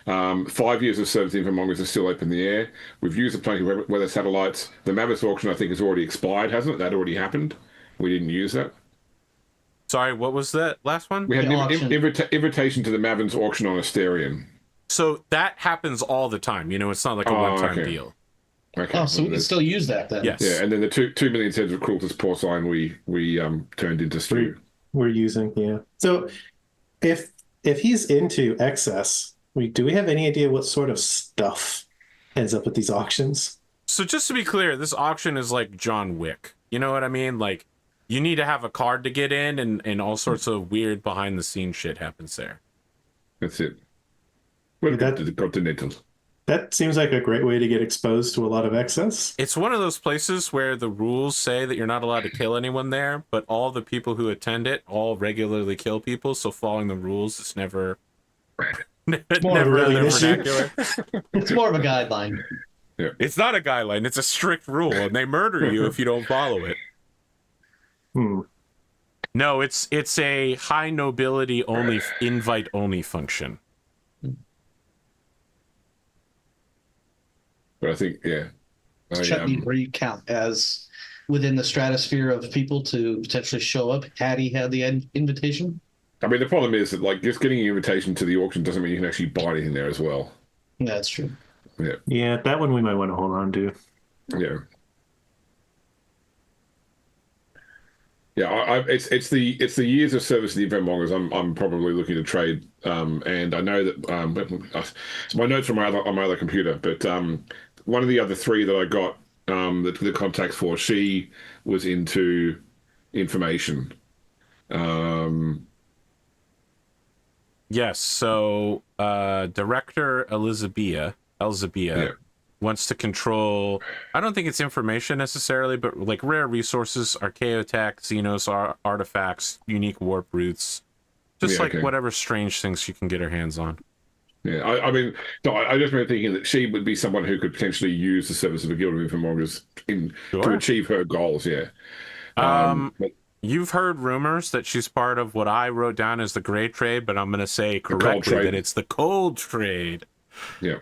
C: 5 years of service Infomongers are still up in the air. We've used the plenty of weather satellites. The Mavis auction, I think, has already expired, hasn't it? That already happened. We didn't use that.
A: Sorry, what was that last one?
C: We had an invitation to the Mavins auction on Asterion.
A: So that happens all the time. You know, it's not like a one-time deal.
C: Okay.
B: Oh, so we can still use that then.
A: Yes.
C: Yeah, and then the 2 million heads of Crueltus porcine we turned into stew.
D: We're using, yeah. So if he's into excess, do we have any idea what sort of stuff ends up at these auctions?
A: So just to be clear, this auction is like John Wick. You know what I mean? Like, you need to have a card to get in, and all sorts of weird behind-the-scenes shit happens there.
C: That's it. Well,
D: Yeah,
C: continental.
D: that seems like a great way to get exposed to a lot of excess.
A: It's one of those places where the rules say that you're not allowed to kill anyone there, but all the people who attend it all regularly kill people, so following the rules is never never
D: really
A: in
D: an
A: their
D: issue.
A: vernacular.
B: It's more of a guideline.
A: It's not a guideline, it's a strict rule, and they murder you if you don't follow it. No, it's a high nobility only invite only function.
C: But I think,
B: Chutney recount as within the stratosphere of people to potentially show up had he had the invitation.
C: I mean, the problem is that, like, just getting an invitation to the auction doesn't mean you can actually buy anything there as well.
B: Yeah, that's true.
D: Yeah, that one we might want to hold on to.
C: Yeah. Yeah, it's the years of service to the event mongers I'm probably looking to trade, and I know that my notes are on my other computer, but one of the other three that I got the contacts for, she was into information.
A: Yes, so Director Elizabeth wants to control, I don't think it's information necessarily, but like rare resources, Archaeotech, Xenos artifacts, unique warp routes, just whatever strange things she can get her hands on.
C: Yeah, I mean, no, I just remember thinking that she would be someone who could potentially use the service of a guild of infomongers to achieve her goals. Yeah. But
A: you've heard rumors that she's part of what I wrote down as the gray trade, but I'm going to say correctly that it's the cold trade.
C: Yeah.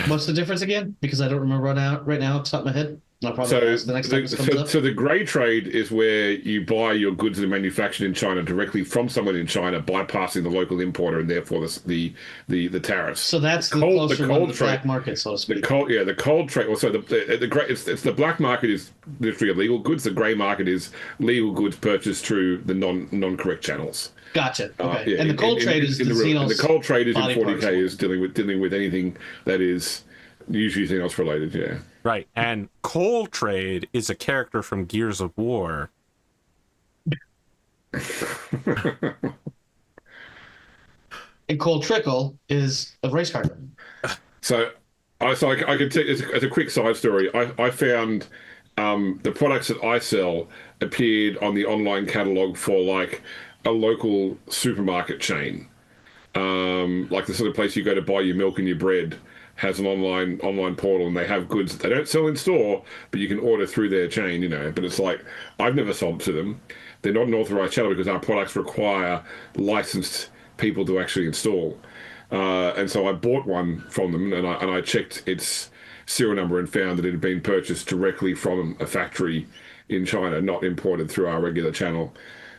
B: What's the difference again? Because I don't remember right now off the top of my head. I'll probably ask the next time this comes up.
C: So the grey trade is where you buy your goods that are manufactured in China directly from someone in China, bypassing the local importer and therefore the tariffs.
B: So that's the closer one to the black market, so to speak.
C: The cold trade. Also, it's the black market is literally illegal goods. The grey market is legal goods purchased through the non-correct channels.
B: Gotcha. Okay. And the cold trade is
C: the cold trade is in 40K is dealing with anything that is usually Xenos related. Yeah.
A: Right, and Cold Trade is a character from Gears of War.
B: And Cold Trickle is a race car.
C: So I can tell you, as a quick side story, I found the products that I sell appeared on the online catalog for like a local supermarket chain, like the sort of place you go to buy your milk and your bread. Has an online portal, and they have goods that they don't sell in store, but you can order through their chain, you know. But it's like, I've never sold to them. They're not an authorized channel because our products require licensed people to actually install. And so I bought one from them, and I checked its serial number and found that it had been purchased directly from a factory in China, not imported through our regular channel.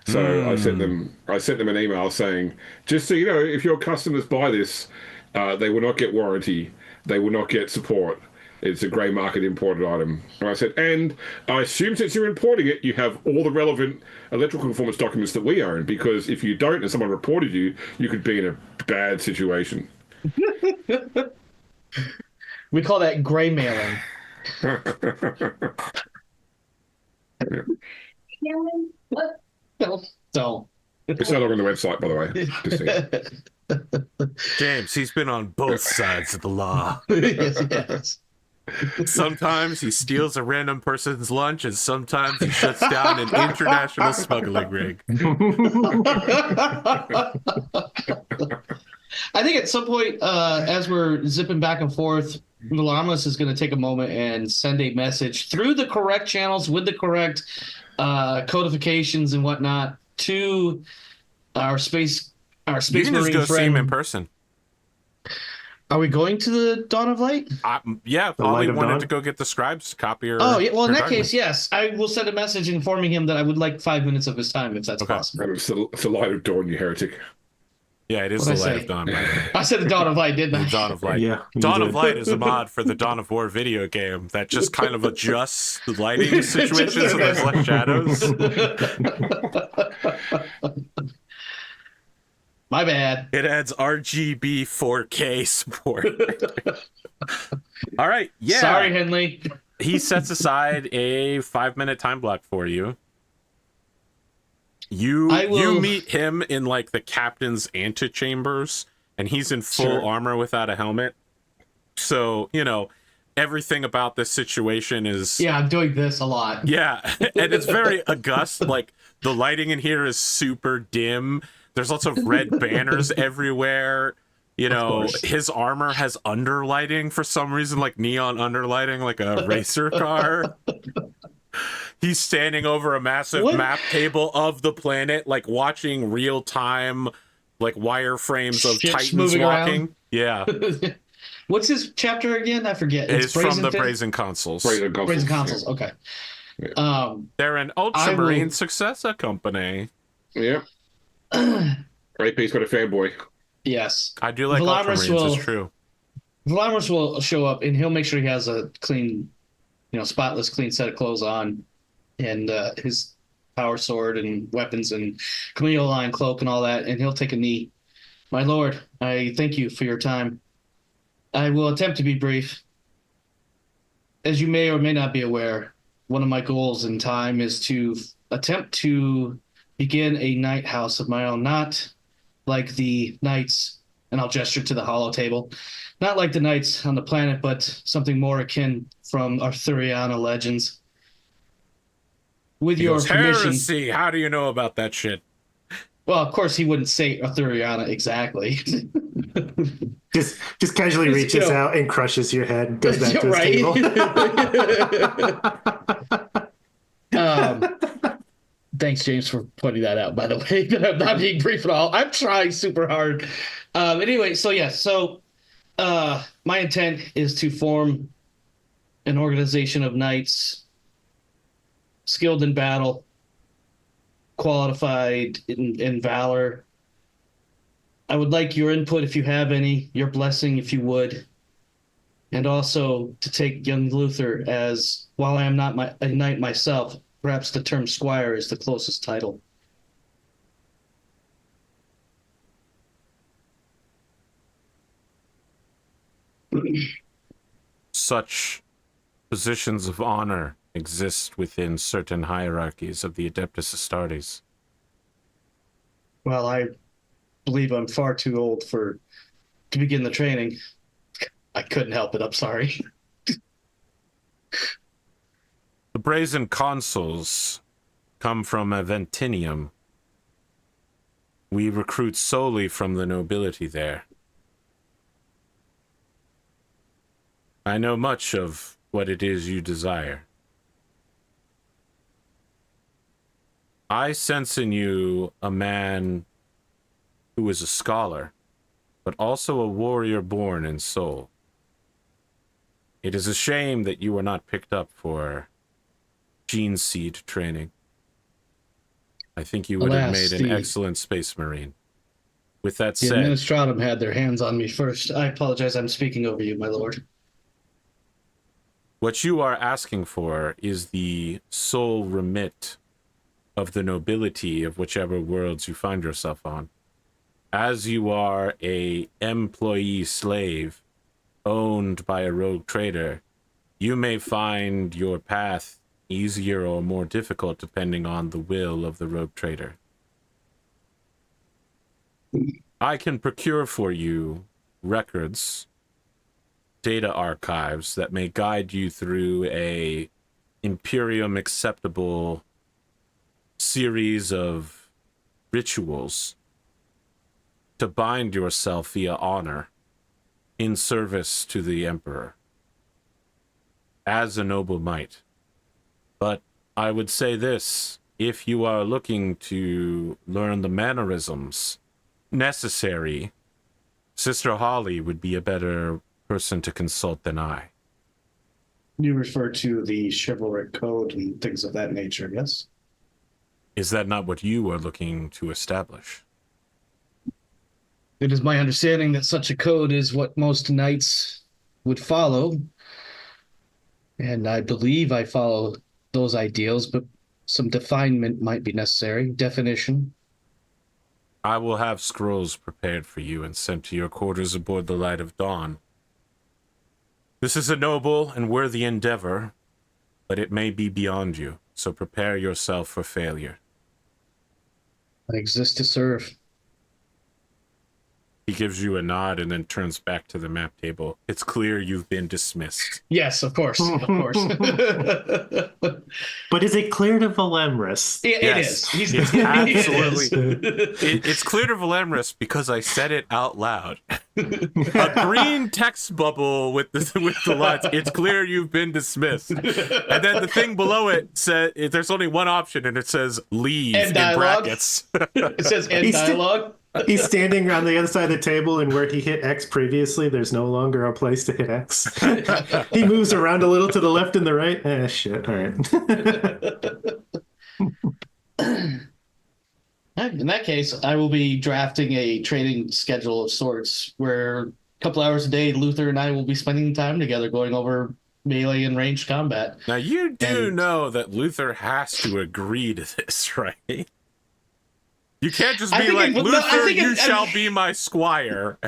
C: So I sent them an email saying, just so you know, if your customers buy this, they will not get warranty. They will not get support. It's a grey market imported item. And I said, and I assume since you're importing it, you have all the relevant electrical conformance documents that we own, because if you don't and someone reported you, you could be in a bad situation.
B: We call that grey mailing. Don't.
C: It's not on the website, by the way. Just saying.
A: James, he's been on both sides of the law.
B: Yes.
A: Sometimes he steals a random person's lunch, and sometimes he shuts down an international smuggling ring.
B: I think at some point, as we're zipping back and forth, Velamris is going to take a moment and send a message through the correct channels with the correct codifications and whatnot to our space
A: You can
B: Marine
A: just go
B: friend.
A: see him in person.
B: Are we going to the Dawn of Light?
A: Yeah, Holly wanted to go get the scribe's copy.
B: Oh, yeah. Well, in that case, yes. I will send a message informing him that I would like 5 minutes of his time, if that's possible.
C: It's the light of dawn, you heretic.
A: Yeah, it is
B: What'd
A: the
B: I
A: light
B: say?
A: of dawn, by the way.
B: I said the Dawn of Light, didn't
A: The
B: I?
A: Dawn of Light.
D: Yeah, you
A: Dawn
D: did.
A: of Light is a mod for the Dawn of War video game that just kind of adjusts the lighting situation so there's less shadows.
B: My bad.
A: It adds RGB 4K support. All right, yeah.
B: Sorry, Henley.
A: He sets aside a 5-minute time block for you. You meet him in like the captain's antechambers, and he's in full armor without a helmet. So, you know, everything about this situation is...
B: Yeah, I'm doing this a lot.
A: Yeah, and it's very august. Like, the lighting in here is super dim. There's lots of red banners everywhere. You know, his armor has underlighting for some reason, like neon underlighting, like a racer car. He's standing over a massive map table of the planet, like watching real-time, like wireframes of
B: Ships
A: Titans walking.
B: around.
A: Yeah.
B: What's his chapter again? I forget.
A: It's from the Brazen Consoles.
B: Brazen Consoles.
C: Yeah.
B: Okay.
C: Yeah.
A: They're an Ultramarine successor company.
C: Yeah. AP's got a fanboy.
B: Yes.
A: I do like
B: Velamris
A: Ultramarines, it's true.
B: Velamris will show up, and he'll make sure he has a clean, spotless, clean set of clothes on, and his power sword and weapons and Quineel line cloak and all that, and he'll take a knee. My lord, I thank you for your time. I will attempt to be brief. As you may or may not be aware, one of my goals in time is to attempt to begin a night house of my own, not like the knights, and I'll gesture to the hollow table, not like the knights on the planet, but something more akin from Arthuriana legends. With your permission...
A: Heresy! How do you know about that shit?
B: Well, of course, he wouldn't say Arthuriana exactly.
D: Just casually reaches out and crushes your head, goes back to his table.
B: Thanks, James, for pointing that out, by the way. I'm not being brief at all. I'm trying super hard. Anyway, so my intent is to form an organization of knights skilled in battle, qualified in valor. I would like your input if you have any, your blessing if you would, and also to take young Luther as, while I am not a knight myself, perhaps the term squire is the closest title.
A: Such positions of honor exist within certain hierarchies of the Adeptus Astartes.
B: Well, I believe I'm far too old to begin the training. I couldn't help it. I'm sorry.
A: The Brazen Consuls come from Aventinium. We recruit solely from the nobility there. I know much of what it is you desire. I sense in you a man who is a scholar, but also a warrior born in soul. It is a shame that you were not picked up for gene seed training. I think you would have made an excellent space marine. With that said...
B: The Administratum had their hands on me first. I apologize, I'm speaking over you, my lord.
A: What you are asking for is the sole remit of the nobility of whichever worlds you find yourself on. As you are a employee slave owned by a rogue trader, you may find your path easier or more difficult depending on the will of the rogue trader. I can procure for you records, data archives that may guide you through a Imperium acceptable series of rituals to bind yourself via honor in service to the Emperor as a noble might. But I would say this, if you are looking to learn the mannerisms necessary, Sister Holly would be a better person to consult than I.
B: You refer to the chivalric code and things of that nature, yes?
A: Is that not what you are looking to establish?
B: It is my understanding that such a code is what most knights would follow. And I believe I follow those ideals, but some definement might be necessary. Definition.
A: I will have scrolls prepared for you and sent to your quarters aboard the Light of Dawn. This is a noble and worthy endeavor, but it may be beyond you, so prepare yourself for failure.
B: I exist to serve.
A: He gives you a nod and then turns back to the map table. It's clear you've been dismissed.
B: Yes, of course. Of course.
D: But is it clear to Velamris?
B: It is.
A: Yes, absolutely. It's clear to Velamris because I said it out loud. A green text bubble with the lines. It's clear you've been dismissed. And then the thing below it said there's only one option, and it says leave in brackets.
B: It says end dialogue.
D: He's standing on the other side of the table, and where he hit X previously, there's no longer a place to hit X. He moves around a little to the left and the right. Shit. All right.
B: In that case, I will be drafting a training schedule of sorts where a couple hours a day, Luther and I will be spending time together going over melee and ranged combat.
A: Now, you do know that Luther has to agree to this, right? You can't just be like, Luther, you shall be my squire.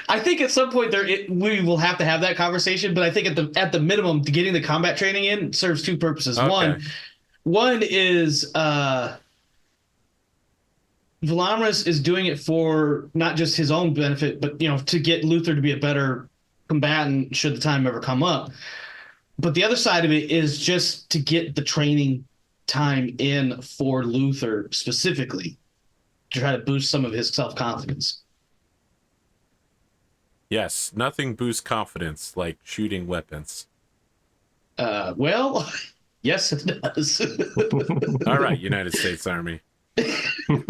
B: I think at some point we will have to have that conversation, but I think at the minimum, getting the combat training in serves two purposes.
A: Okay.
B: One is Velamris is doing it for not just his own benefit, but to get Luther to be a better combatant should the time ever come up. But the other side of it is just to get the training time in for Luther specifically, to try to boost some of his self-confidence.
A: Yes, nothing boosts confidence like shooting weapons.
B: Well, yes, it does.
A: All right, United States Army.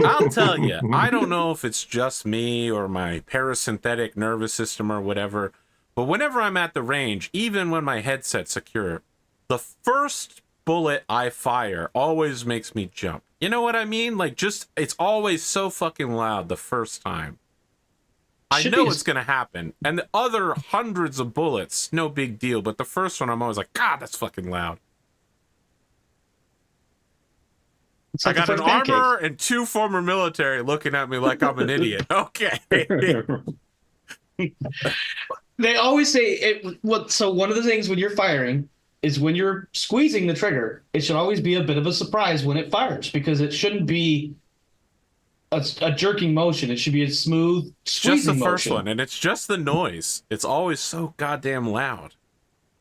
A: I'll tell you, I don't know if it's just me or my parasympathetic nervous system or whatever, but whenever I'm at the range, even when my headset's secure, the first bullet I fire always makes me jump. You know what I mean? Like, it's always so fucking loud the first time. I know it's going to happen. And the other hundreds of bullets, no big deal. But the first one, I'm always like, God, that's fucking loud. I got an armor and two former military looking at me like I'm an idiot. Okay.
B: They always say it. So one of the things when you're firing is when you're squeezing the trigger, it should always be a bit of a surprise when it fires, because it shouldn't be a jerking motion. It should be a smooth squeezing
A: just the
B: motion.
A: first one, and it's just the noise. It's always so goddamn loud.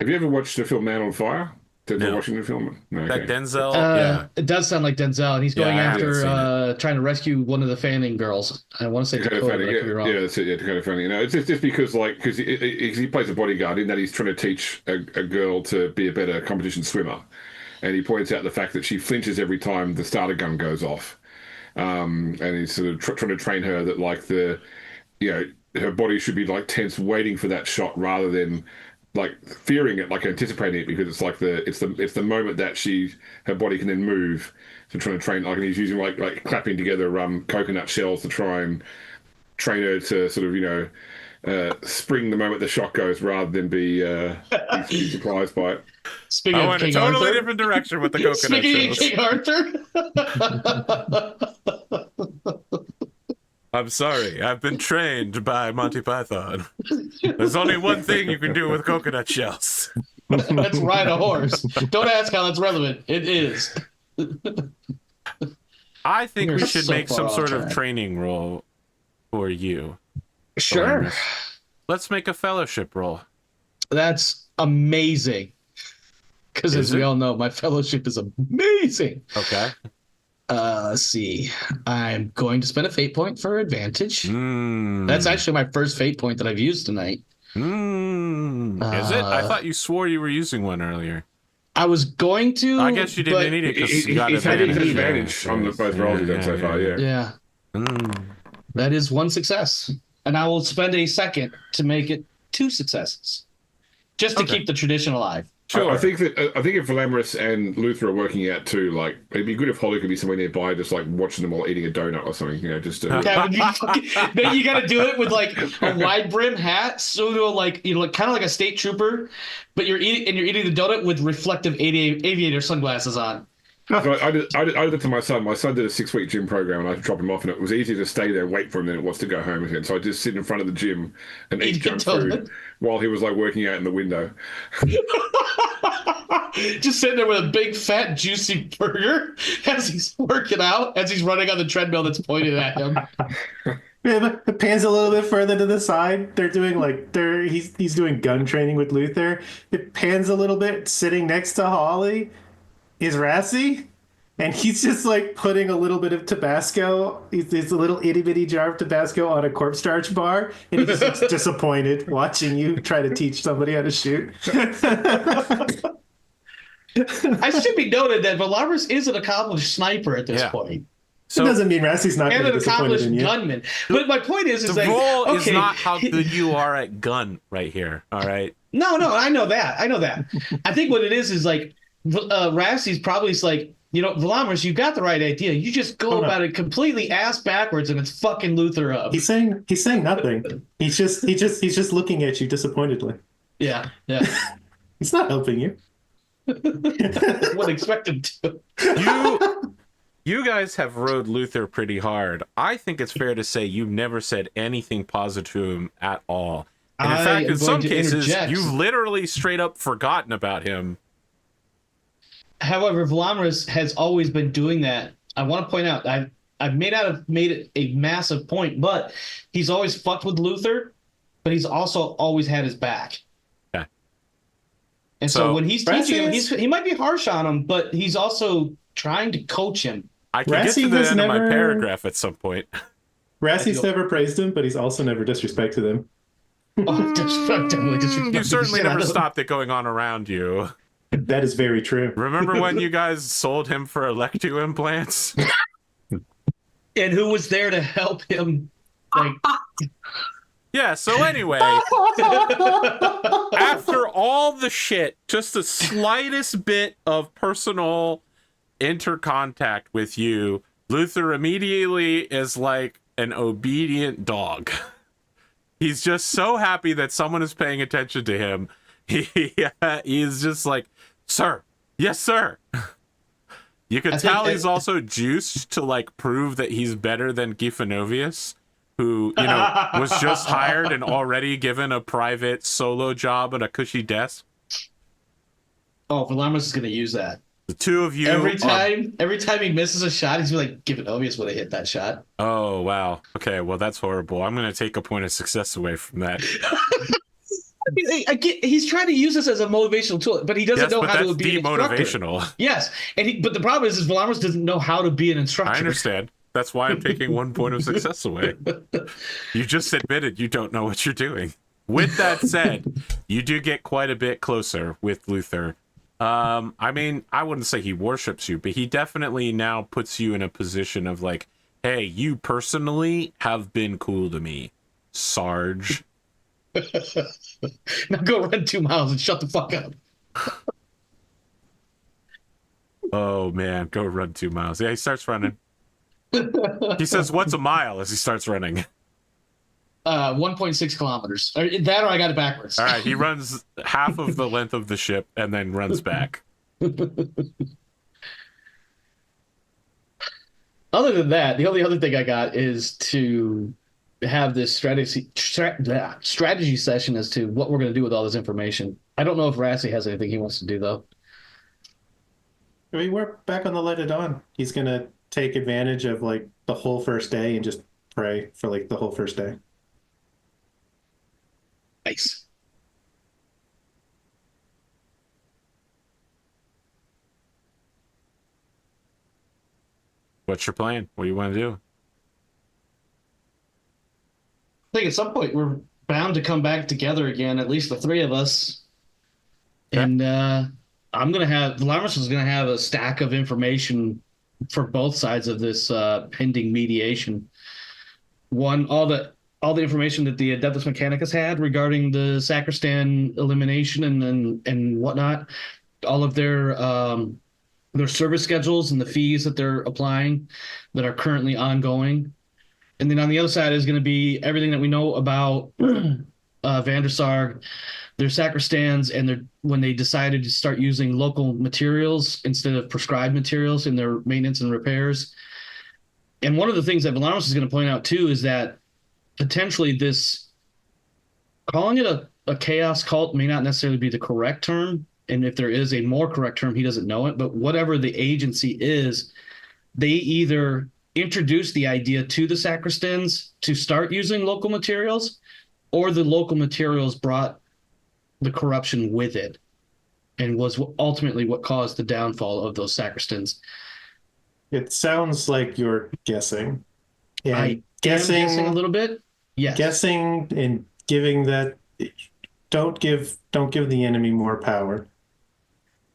C: Have you ever watched the film Man on Fire? Denzel Washington film? No,
A: okay. That Denzel?
B: Yeah. It does sound like Denzel, and he's going after trying to rescue one of the Fanning girls. I want to say Dakota Fanning,
C: yeah, that's it. Yeah, Dakota Fanning. It's just because, because he plays a bodyguard in that he's trying to teach a girl to be a better competition swimmer, and he points out the fact that she flinches every time the starter gun goes off, and he's sort of trying to train her that her body should be tense, waiting for that shot rather than fearing it, anticipating it, because it's the moment that her body can then move. So trying to train, and he's using clapping together coconut shells to try and train her to sort of spring the moment the shot goes rather than be surprised by it.
B: Speaking
A: I
B: of
A: went
B: King
A: a totally
B: Arthur,
A: different direction with the coconut
B: speaking
A: shells.
B: of King Arthur.
A: I'm sorry, I've been trained by Monty Python. There's only one thing you can do with coconut shells.
B: That's ride a horse. Don't ask how that's relevant. It is.
A: I think we should make some sort of training roll for you.
B: Sure.
A: Let's make a fellowship roll.
B: That's amazing. Because as we all know, my fellowship is amazing.
A: Okay.
B: Let's see. I'm going to spend a fate point for advantage. That's actually my first fate point that I've used tonight.
A: Is it? I thought you swore you were using one earlier.
B: I was going to.
A: I guess you didn't need it because you got
C: advantage on the both rolls you've done so far.
B: Yeah. That is one success, and I will spend a second to make it two successes, just to keep the tradition alive.
A: Sure.
C: I think if Velamris and Luther are working out too, like it'd be good if Holly could be somewhere nearby, just like watching them all eating a donut or something. Just to...
B: Kevin, then you got to do it with like a wide brim hat, so to like kind of like a state trooper, but you're eating the donut with reflective aviator sunglasses on.
C: So I did it to my son. My son did a 6-week gym program, and I had to drop him off, and it was easier to stay there and wait for him than it was to go home again. So I just sit in front of the gym and eat junk food while he was like working out in the window.
B: Just sitting there with a big, fat, juicy burger as he's working out, as he's running on the treadmill that's pointed at him.
D: Yeah, it pans a little bit further to the side. They're doing he's doing gun training with Luther. It pans a little bit. Sitting next to Holly is Rassie, and he's just like putting a little bit of Tabasco. It's a little itty bitty jar of Tabasco on a corpse starch bar, and he just looks disappointed watching you try to teach somebody how to shoot.
B: I should be noted that Velamris is an accomplished sniper at this point.
D: So, it doesn't mean Rassie's not going to be disappointed in you.
B: And an accomplished gunman. But my point is
A: the
B: like,
A: role is not how good you are at gun right here. All right.
B: No, I know that. I think what it is like Rassie's probably like, Velamris, you got the right idea. You just go about it completely ass backwards, and it's fucking Luther up.
D: He's saying nothing. He's just looking at you disappointedly.
B: Yeah.
D: He's not helping you.
B: Wouldn't expect him to.
A: You guys have rode Luther pretty hard. I think it's fair to say you've never said anything positive to him at all. And in fact, in some cases, you've literally straight up forgotten about him.
B: However, Velamris has always been doing that. I want to point out, I've made it a massive point, but he's always fucked with Luther, but he's also always had his back.
A: Okay.
B: And so when he's teaching him, he might be harsh on him, but he's also trying to coach him.
A: I can get to the end of my paragraph at some point.
D: Rassie's never praised him, but he's also never disrespected him.
B: Definitely disrespected.
A: You certainly never stopped it going on around you.
D: That is very true.
A: Remember when you guys sold him for electro implants?
B: And who was there to help him?
A: Yeah, so anyway, after all the shit, just the slightest bit of personal intercontact with you, Luther immediately is like an obedient dog. He's just so happy that someone is paying attention to him. He's just like, sir, yes, sir. You can tell he's also juiced to like prove that he's better than Gifanovius, who, was just hired and already given a private solo job at a cushy desk.
B: Oh, Velamris is going to use that.
A: The two of you.
B: Every time he misses a shot, he's like, Gifanovius would have hit that shot.
A: Oh, wow. Okay, well, that's horrible. I'm going to take a point of success away from that.
B: He's trying to use this as a motivational tool, but he doesn't know how to be an instructor.
A: Demotivational.
B: Yes, but the problem is Velamris doesn't know how to be an instructor.
A: I understand. That's why I'm taking 1 point of success away. You just admitted you don't know what you're doing. With that said, you do get quite a bit closer with Luther. I mean, I wouldn't say he worships you, but he definitely now puts you in a position of like, hey, you personally have been cool to me, Sarge.
B: Now go run 2 miles and shut the fuck up.
A: Oh, man, go run 2 miles. Yeah, he starts running. He says, what's a mile as he starts running?
B: 1.6 kilometers. That or I got it backwards.
A: All right, he runs half of the length of the ship and then runs back.
B: Other than that, the only other thing I got is to have this strategy session as to what we're going to do with all this information. I don't know if Rassie has anything he wants to do, though.
D: I mean, we're back on the Light of Dawn. He's going to take advantage of, like, the whole first day and just pray for, like, the whole first day.
B: Nice.
A: What's your plan? What do you want to do?
B: I think at some point we're bound to come back together again, at least the 3 of us. Okay. And Velamris is going to have a stack of information for both sides of this pending mediation. One, all the all the information that the Adeptus Mechanicus had regarding the Sacristan elimination and whatnot, all of their service schedules and the fees that they're applying that are currently ongoing. And then on the other side is going to be everything that we know about Van der Sarg, their sacristans, and when they decided to start using local materials instead of prescribed materials in their maintenance and repairs. And one of the things that Velamris is going to point out too is that potentially this, calling it a chaos cult may not necessarily be the correct term. And if there is a more correct term, he doesn't know it. But whatever the agency is, they either introduce the idea to the sacristans to start using local materials, or the local materials brought the corruption with it and was ultimately what caused the downfall of those sacristans.
D: It sounds like you're guessing. And
B: I guessing a little bit. Yes.
D: Guessing and giving that, don't give the enemy more power.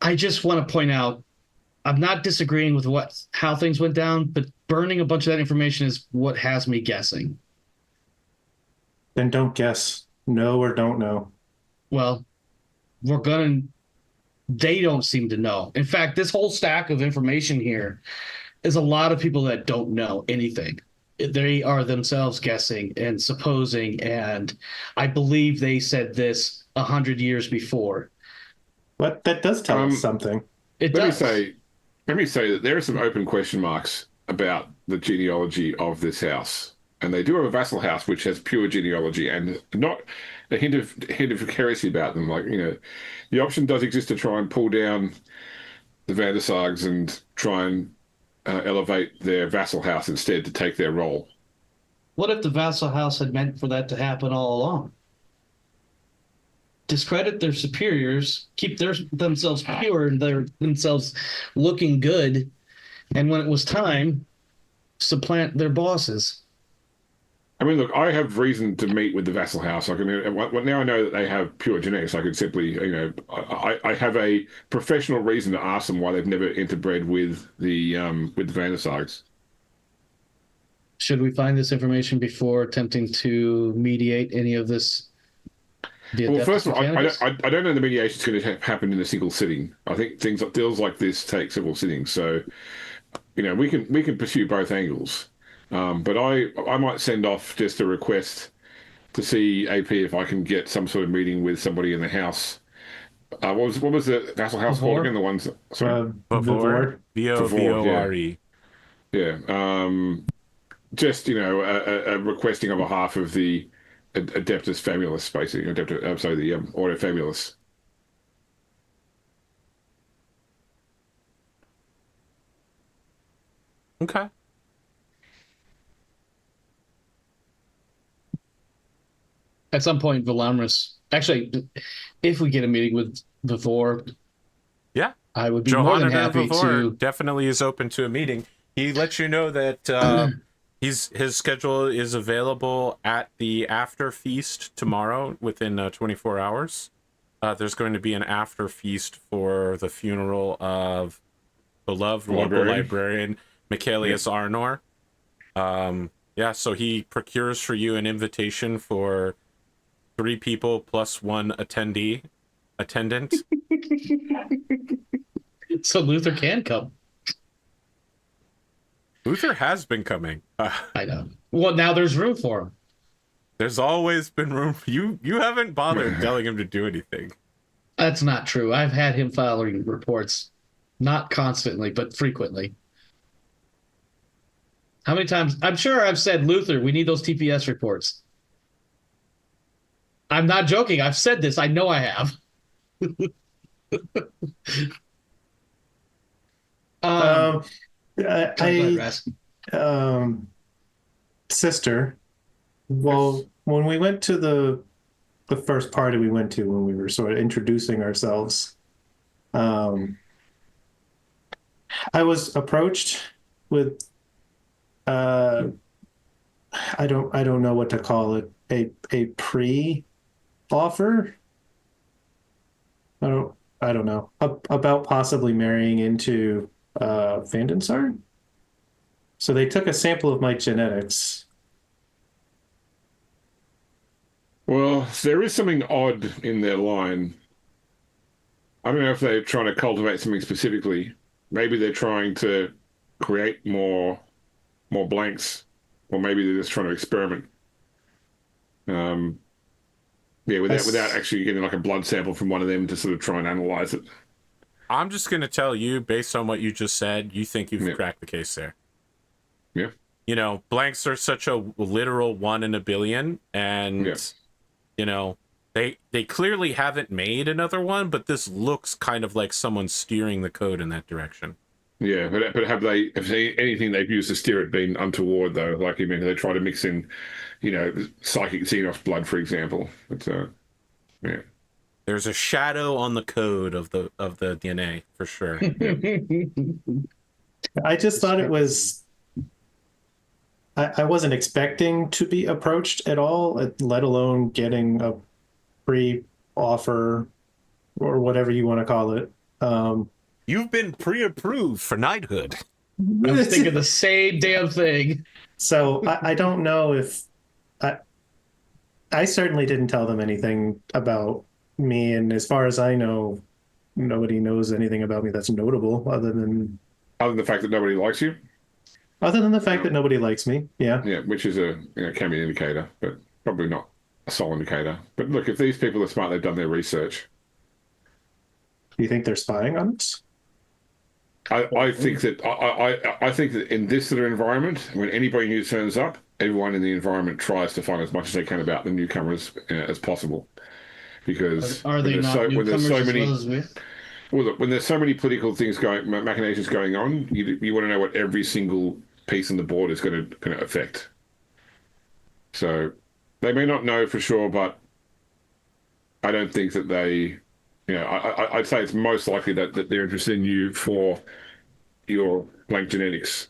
B: I just want to point out, I'm not disagreeing with how things went down, but burning a bunch of that information is what has me guessing.
D: Then don't guess. Know or don't know.
B: Well, they don't seem to know. In fact, this whole stack of information here is a lot of people that don't know anything. They are themselves guessing and supposing, and I believe they said this 100 years before.
D: But that does tell us something.
B: Let
C: me say that there are some open question marks about the genealogy of this house, and they do have a vassal house which has pure genealogy and not a hint of heresy about them. Like, the option does exist to try and pull down the Van der Sargs and try and elevate their vassal house instead to take their role.
B: What if the vassal house had meant for that to happen all along? Discredit their superiors, keep themselves pure and themselves looking good, and when it was time, supplant their bosses.
C: I mean, look, I have reason to meet with the vassal house. Now I know that they have pure genetics. I could simply, I have a professional reason to ask them why they've never interbred with the Van der Sargs.
B: Should we find this information before attempting to mediate any of this?
C: Well, first of all, I don't know the mediation is going to happen in a single sitting. I think deals like this take several sittings. So, we can pursue both angles. But I might send off just a request to see AP if I can get some sort of meeting with somebody in the house. What was the vassal house called again? The ones, sorry,
A: Vavor, V-O-V-O-R-E.
C: Yeah. Just a requesting on behalf of the Adeptus Famulus, basically. The Ordo Famulus.
A: Okay.
B: At some point, Velamris, actually, if we get a meeting with Vavor,
A: yeah,
B: I would be more than happy to.
A: Definitely is open to a meeting. He lets you know that his schedule is available at the after feast tomorrow within 24 hours. There's going to be an after feast for the funeral of beloved local librarian Michaelius Arnor. So he procures for you an invitation for 3 people plus 1 attendant.
B: So Luther can come.
A: Luther has been coming.
B: I know. Well, now there's room for him.
A: There's always been room for you. You haven't bothered telling him to do anything.
B: That's not true. I've had him filing reports, not constantly, but frequently. How many times? I'm sure I've said, Luther, we need those TPS reports. I'm not joking. I've said this. I know I have.
D: Sister, well, when we went to the first party we went to when we were sort of introducing ourselves, I was approached with I don't know what to call it, a pre-offer. I don't know about possibly marrying into Van der Sarg. So they took a sample of my genetics
C: Well, there is something odd in their line. I don't know if they're trying to cultivate something specifically. Maybe they're trying to create more blanks, or maybe they're just trying to experiment. Um, yeah, without actually getting like a blood sample from one of them to sort of try and analyze it.
A: I'm just going to tell you, based on what you just said, you think you've cracked the case there.
C: Yeah.
A: You know, blanks are such a literal 1 in a billion, and, you know, they clearly haven't made another one, but this looks kind of like someone steering the code in that direction.
C: Yeah, but have anything they've used to steer it been untoward, though? Like, you mean, they try to mix in, you know, psychic xenos blood, for example. But, yeah.
A: There's a shadow on the code of the DNA, for sure.
D: I just thought it was... I wasn't expecting to be approached at all, let alone getting a pre-offer or whatever you want to call it.
A: You've been pre-approved for knighthood.
B: I was thinking the same damn thing.
D: So I don't know if... I certainly didn't tell them anything about me, and as far as I know, nobody knows anything about me that's notable other than
C: the fact that nobody likes you?
D: Other than the fact that nobody likes me, yeah.
C: Yeah, which is can be an indicator, but probably not a sole indicator. But look, if these people are smart, they've done their research.
D: Do you think they're spying on us?
C: I think that I think that in this sort of environment, when anybody new turns up, everyone in the environment tries to find as much as they can about the newcomers as possible, because
B: Are they not newcomers as well as we?
C: Well, look, when there's so many political things machinations going on, you want to know what every single piece on the board is going to affect. So they may not know for sure, but I don't think that they, you know, I'd say it's most likely that they're interested in you for your blank genetics.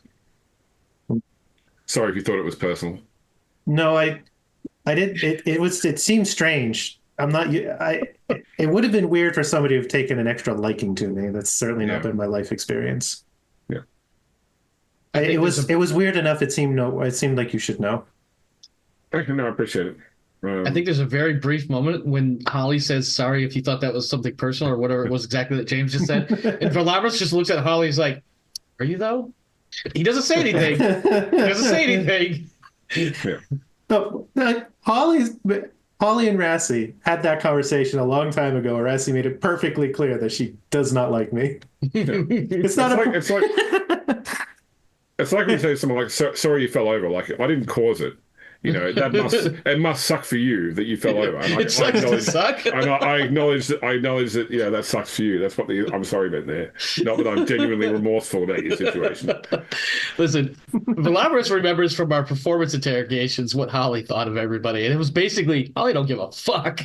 C: Sorry if you thought it was personal.
D: No, I did. It seemed strange. I'm not. It would have been weird for somebody to have taken an extra liking to me. That's certainly not been my life experience.
C: Yeah.
D: It was weird enough. It seemed like you should know.
C: No, I appreciate it.
B: I think there's a very brief moment when Holly says, "Sorry if you thought that was something personal," or whatever it was exactly that James just said. And Velamris just looks at Holly. He's like, "Are you though?" He doesn't say anything.
C: Yeah.
D: No, Holly and Rassie had that conversation a long time ago, where Rassie made it perfectly clear that she does not like me. It's
C: like when you say something like, "Sorry you fell over." Like, I didn't cause it. You know, it must suck for you that you fell over. And
B: it sucks to suck.
C: I acknowledge that. Yeah, that sucks for you. That's what I'm sorry about there. Not that I'm genuinely remorseful about your situation.
B: Listen, Velamris remembers from our performance interrogations what Holly thought of everybody, and it was basically Holly don't give a fuck.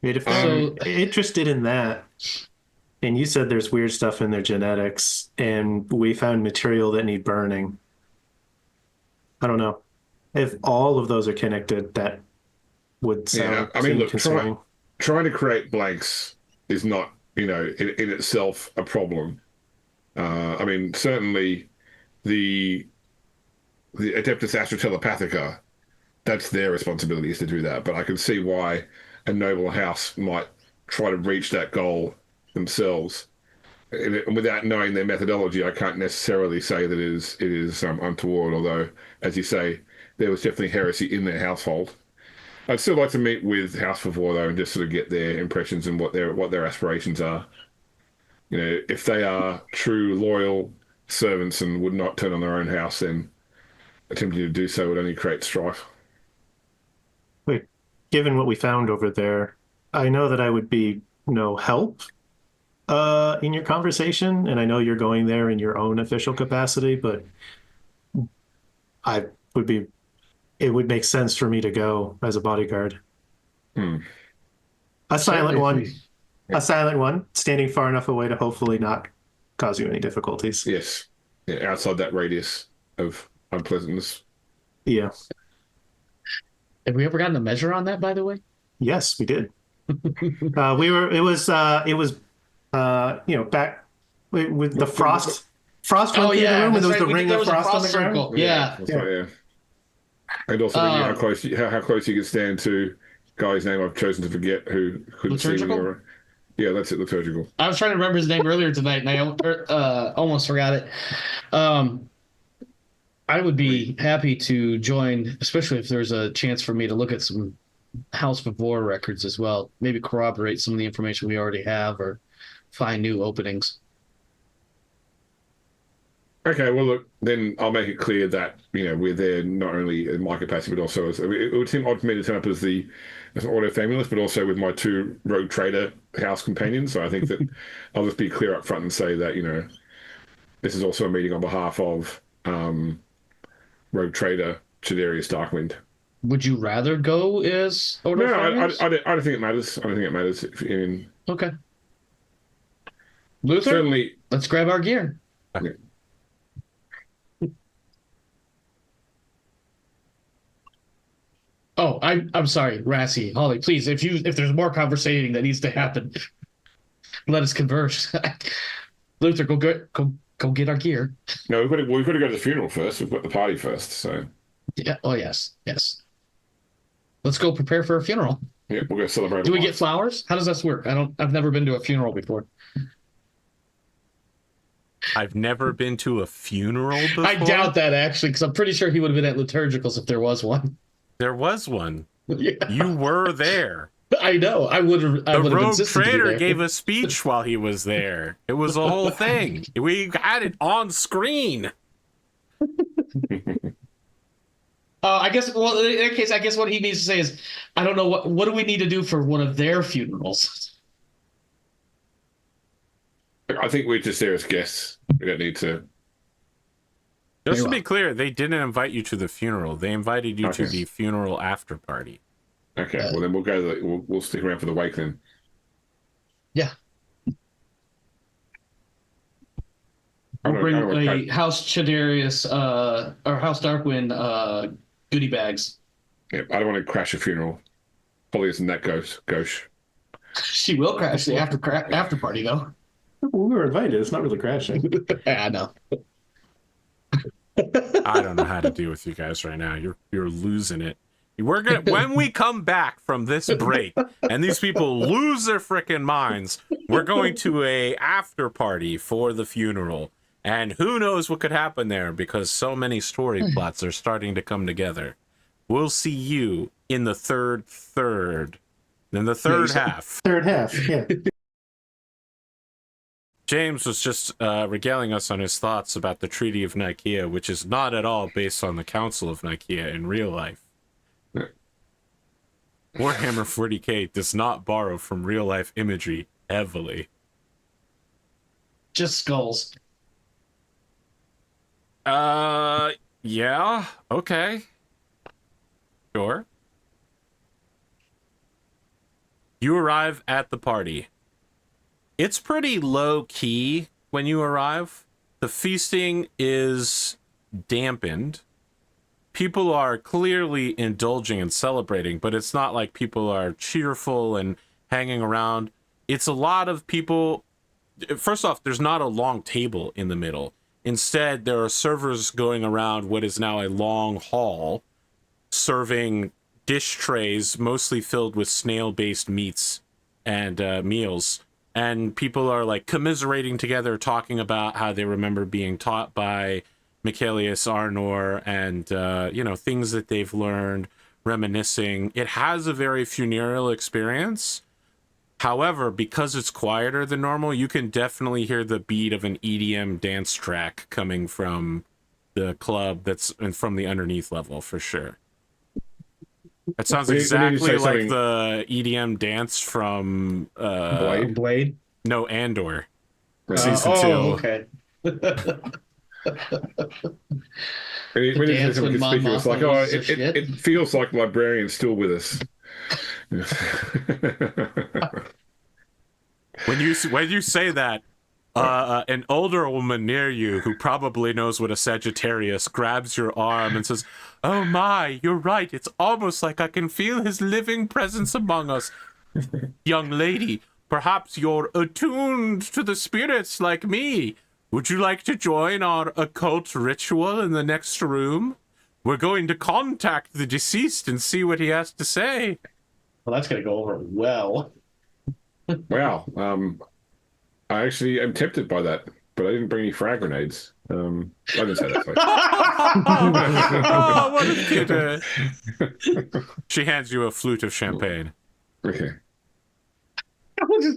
D: If they're interested in that, and you said there's weird stuff in their genetics, and we found material that need burning. I don't know. If all of those are connected, that would sound concerning.
C: Trying to create blanks is not, in itself a problem. I mean, certainly the Adeptus Astra Telepathica, that's their responsibility is to do that. But I can see why a noble house might try to reach that goal themselves, and without knowing their methodology, I can't necessarily say that it is untoward. Although, as you say, there was definitely heresy in their household. I'd still like to meet with House Favor though, and just sort of get their impressions and what their aspirations are. You know, if they are true loyal servants and would not turn on their own house, then attempting to do so would only create strife.
D: Wait, given what we found over there, I know that I would be no help in your conversation, and I know you're going there in your own official capacity, but it would make sense for me to go as a bodyguard. A silent one, standing far enough away to hopefully not cause you any difficulties.
C: Yes. Yeah, outside that radius of unpleasantness.
D: Yeah.
B: Have we ever gotten a measure on that, by the way?
D: Yes, we did. Back with the frost went through the room, and there was the ring of frost on the ground.
B: Yeah.
C: Right, yeah. And also, how close you can stand to guy's name I've chosen to forget who couldn't see me.
B: Liturgical?
C: Yeah, that's it. Liturgical.
B: I was trying to remember his name earlier tonight, and I almost forgot it. I would be happy to join, especially if there's a chance for me to look at some House of War records as well. Maybe corroborate some of the information we already have, or find new openings.
C: Okay, well, look, then I'll make it clear that, we're there not only in my capacity, but also it would seem odd for me to turn up as an auto-famulist, but also with my 2 rogue trader house companions. So I think that I'll just be clear up front and say that, this is also a meeting on behalf of rogue trader Chaderius Darkwind.
B: Would you rather go as auto?
C: No, I don't think it matters. I don't think it matters.
B: Okay. Luther,
C: certainly,
B: let's grab our gear.
C: Yeah.
B: Oh, I'm sorry, Rassie, Holly. Please, if there's more conversating that needs to happen, let us converse. Luther, go get our gear.
C: No, we've got to go to the funeral first. We've got the party first. So
B: yeah. Oh yes. Let's go prepare for a funeral.
C: Yeah, we'll go celebrate.
B: Do we get flowers? How does this work? I've never been to a funeral before.
A: I've never been to a funeral before.
B: I doubt that, actually, because I'm pretty sure he would have been at liturgicals if there was one.
A: There was one.
B: Yeah.
A: You were there.
B: I know. I would have.
A: The rogue trader gave a speech while he was there. It was a whole thing. We had it on screen.
B: I guess. Well, in that case, I guess what he needs to say is, I don't know what do we need to do for one of their funerals.
C: I think we're just there as guests. We don't need to.
A: Just to be clear, they didn't invite you to the funeral. They invited you to the funeral after party.
C: Okay, well then we'll go. We'll stick around for the wake then.
B: Yeah. We'll bring a House Chaderius or House Darkwind goodie bags.
C: Yeah, I don't want to crash a funeral. Holly isn't that gauche.
B: She will crash the after party though.
D: We were invited. It's not really crashing.
B: Yeah, I know.
A: I don't know how to deal with you guys right now. You're losing it. We're gonna when we come back from this break and these people lose their frickin' minds, we're going to a after party for the funeral. And who knows what could happen there because so many story plots are starting to come together. We'll see you in the third. In the third half.
D: Third half, yeah.
A: James was just regaling us on his thoughts about the Treaty of Nicaea, which is not at all based on the Council of Nicaea in real life. Warhammer 40K does not borrow from real-life imagery heavily.
B: Just skulls.
A: Yeah, okay. Sure. You arrive at the party. It's pretty low-key when you arrive. The feasting is dampened. People are clearly indulging and celebrating, but it's not like people are cheerful and hanging around. It's a lot of people. First off, there's not a long table in the middle. Instead, there are servers going around what is now a long hall, serving dish trays mostly filled with snail-based meats and meals. And people are like commiserating together, talking about how they remember being taught by Michaelius Arnor and, things that they've learned, reminiscing. It has a very funereal experience. However, because it's quieter than normal, you can definitely hear the beat of an EDM dance track coming from the club that's from the underneath level for sure. It sounds exactly like the EDM dance from
B: Blade?
A: No, Andor.
C: Right.
A: Season 2.
B: Okay.
C: When you say something conspicuous, like, it feels like librarian's still with us.
A: When you say that, an older woman near you who probably knows what a Sagittarius grabs your arm and says, "Oh my, you're right. It's almost like I can feel his living presence among us. Young lady, perhaps you're attuned to the spirits like me. Would you like to join our occult ritual in the next room? We're going to contact the deceased and see what he has to say.
B: Well, that's going to go over well.
C: Wow. I actually am tempted by that, but I didn't bring any frag grenades. I didn't say that. Sorry.
A: Oh, what a kid. She hands you a flute of champagne.
C: Okay.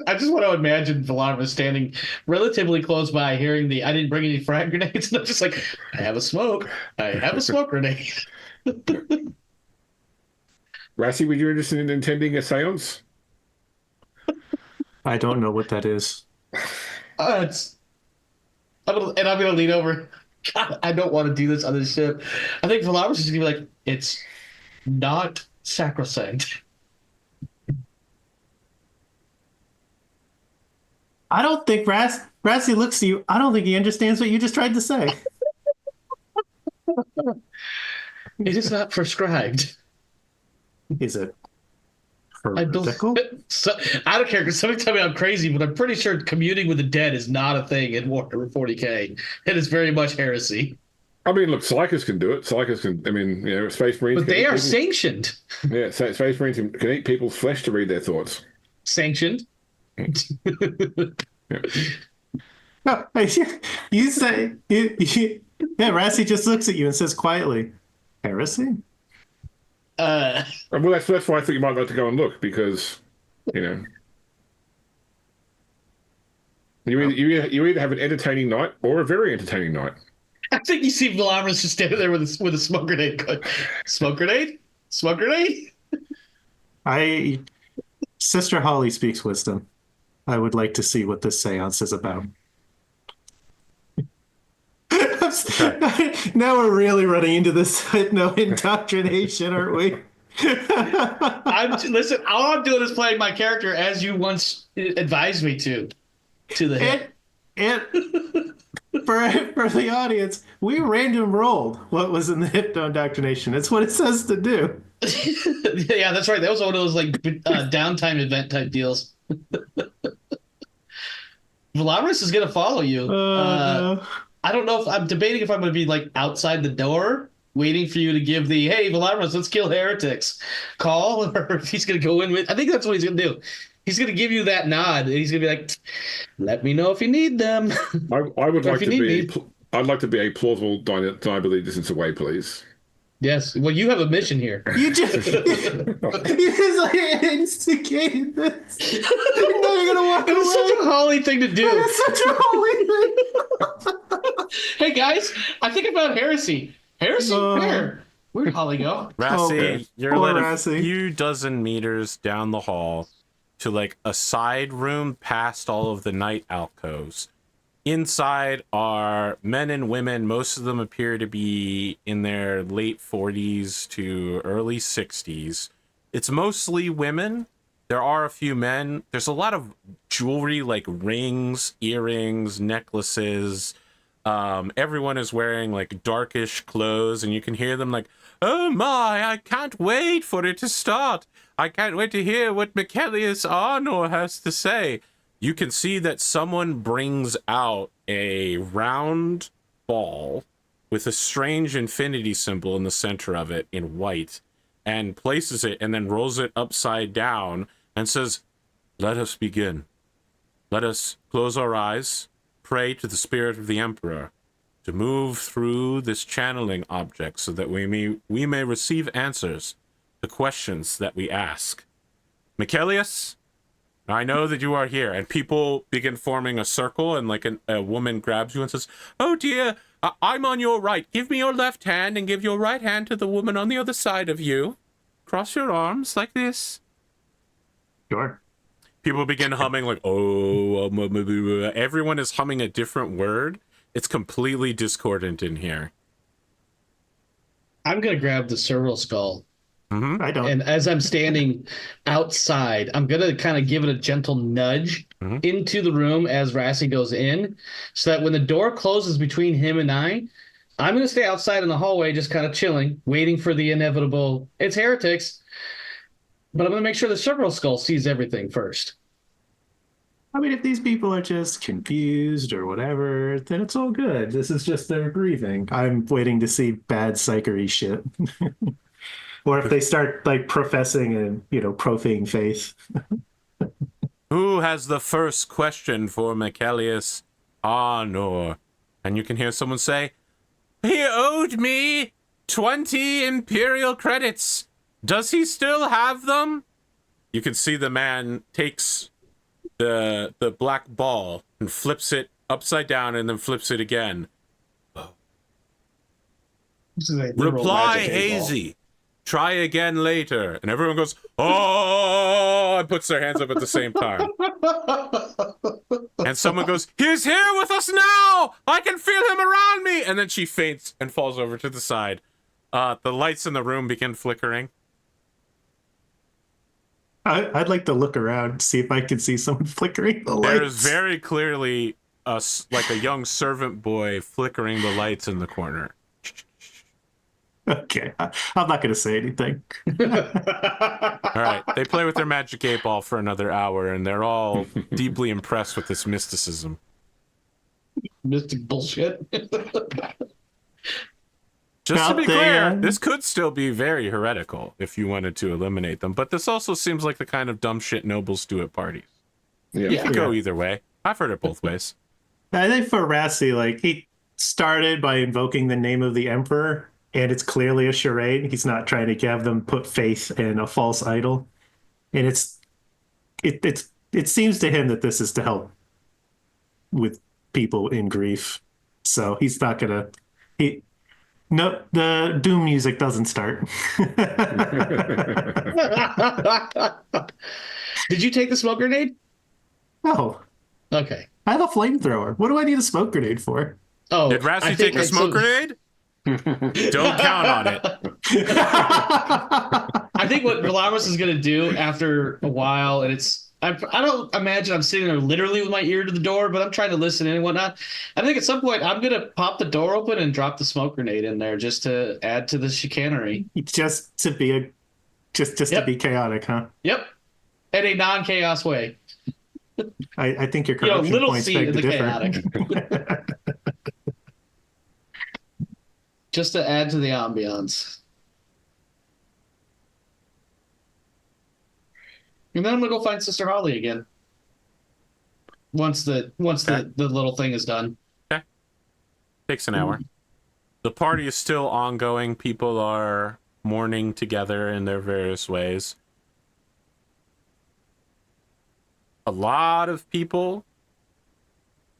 B: I just want to imagine Velamris standing relatively close by, hearing I didn't bring any frag grenades, and I'm just like, I have a smoke grenade.
C: Rassie, were you interested in attending a seance?
D: I don't know what that is.
B: I'm gonna lean over. God, I don't want to do this on this ship. I think Velamris is gonna be like, it's not sacrosanct.
D: I don't think Rassie looks at you. I don't think he understands what you just tried to say.
B: It is not prescribed.
D: Is it
B: I
D: heretical?
B: I don't care, because somebody tell me I'm crazy, but I'm pretty sure communing with the dead is not a thing in Warhammer 40K. It is very much heresy.
C: I mean, look, Psychers can do it. Psychers can, I mean, you know, Space Marines
B: But
C: can
B: they are
C: people.
B: sanctioned.
C: Yeah, Space Marines can eat people's flesh to read their thoughts.
B: Sanctioned.
D: No, you say, yeah, Rassie just looks at you and says quietly, heresy?
C: Well, that's why I thought you might like to go and look, because, you know, you either have an entertaining night or a very entertaining night.
B: I think you see Velamris just standing there with a smoke grenade going, smoke grenade? Smoke grenade?
D: Sister Holly speaks wisdom. I would like to see what this seance is about. Now we're really running into this hypno indoctrination, aren't we?
B: Listen, all I'm doing is playing my character as you once advised me to the hip.
D: And for the audience, we random rolled what was in the hypno indoctrination. It's what it says to do.
B: Yeah, that's right. That was one of those like downtime event type deals. Velamris is going to follow you. I don't know if I'm debating if I'm going to be like outside the door waiting for you to give the, hey, Velamris, let's kill heretics call, or if he's going to go in with, I think that's what he's going to do. He's going to give you that nod, and he's going to be like, let me know if you need them.
C: I would like to be, I'd like to be a plausible deniability distance away, please.
B: Yes. Well, you have a mission here.
D: You just like instigated this. Now you're going to walk away.
B: It was such a Holly thing to do.
D: It's such a Holly thing.
B: Hey, guys, I think I found heresy. Heresy? Where? Where'd Holly go?
A: Rassie, you're led a
D: Rassie.
A: few dozen meters down the hall to like a side room past all of the night alcoves. Inside are men and women. Most of them appear to be in their late 40s to early 60s. It's mostly women. There are a few men. There's a lot of jewelry like rings, earrings, necklaces. Everyone is wearing like darkish clothes, and you can hear them like, oh my, I can't wait for it to start. I can't wait to hear what Michaelius Arnor has to say. You can see that someone brings out a round ball with a strange infinity symbol in the center of it in white, and places it and then rolls it upside down and says, let us begin. Let us close our eyes, pray to the spirit of the Emperor to move through this channeling object so that we may receive answers to questions that we ask. Michaelius, I know that you are here. And people begin forming a circle, and like a woman grabs you and says, oh dear, I'm on your right. Give me your left hand and give your right hand to the woman on the other side of you. Cross your arms like this.
D: Sure.
A: People begin humming like, oh, everyone is humming a different word. It's completely discordant in here.
B: I'm going to grab the serval skull.
A: Mm-hmm.
D: I don't.
B: And as I'm standing outside, I'm going to kind of give it a gentle nudge into the room as Rassie goes in, so that when the door closes between him and I'm going to stay outside in the hallway, just kind of chilling, waiting for the inevitable, it's heretics. But I'm going to make sure the serval skull sees everything first.
D: I mean, if these people are just confused or whatever, then it's all good. This is just their grieving. I'm waiting to see bad psychery shit. Or if they start like professing and, profane faith.
A: Who has the first question for Michaelius Arnor? And you can hear someone say, he owed me 20 Imperial credits. Does he still have them? You can see the man takes the black ball and flips it upside down and then flips it again. Reply hazy. Try again later. And everyone goes, oh, and puts their hands up at the same time. And someone goes, he's here with us now. I can feel him around me. And then she faints and falls over to the side. The lights in the room begin flickering.
D: I'd like to look around, see if I can see someone flickering the lights.
A: There's very clearly a young servant boy flickering the lights in the corner.
D: Okay, I'm not going to say anything.
A: All right, they play with their magic 8-ball for another hour, and they're all deeply impressed with this mysticism.
B: Mystic bullshit.
A: Just to be clear, this could still be very heretical if you wanted to eliminate them, but this also seems like the kind of dumb shit nobles do at parties.
C: Yeah.
A: It could go either way. I've heard it both ways.
D: I think for Rassie, he started by invoking the name of the Emperor, and it's clearly a charade. He's not trying to have them put faith in a false idol. And it seems to him that this is to help with people in grief. So he's not going to... No, the doom music doesn't start.
B: Did you take the smoke grenade?
D: No.
B: Okay.
D: I have a flamethrower. What do I need a smoke grenade for?
B: Oh,
A: did Rassie take the smoke grenade? Don't count on it.
B: I think what Velamris is going to do after a while, and I don't imagine I'm sitting there literally with my ear to the door, but I'm trying to listen in and whatnot. I think at some point I'm going to pop the door open and drop the smoke grenade in there just to add to the chicanery.
D: Just to be to be chaotic, huh?
B: Yep. In a non-chaos way.
D: I think your corruption
B: little
D: points
B: seed
D: beg
B: in
D: to
B: the
D: differ.
B: chaotic. Just to add to the ambiance. And then I'm gonna go find Sister Holly again. Once the little thing is done.
A: Okay. Takes an hour. The party is still ongoing. People are mourning together in their various ways. A lot of people,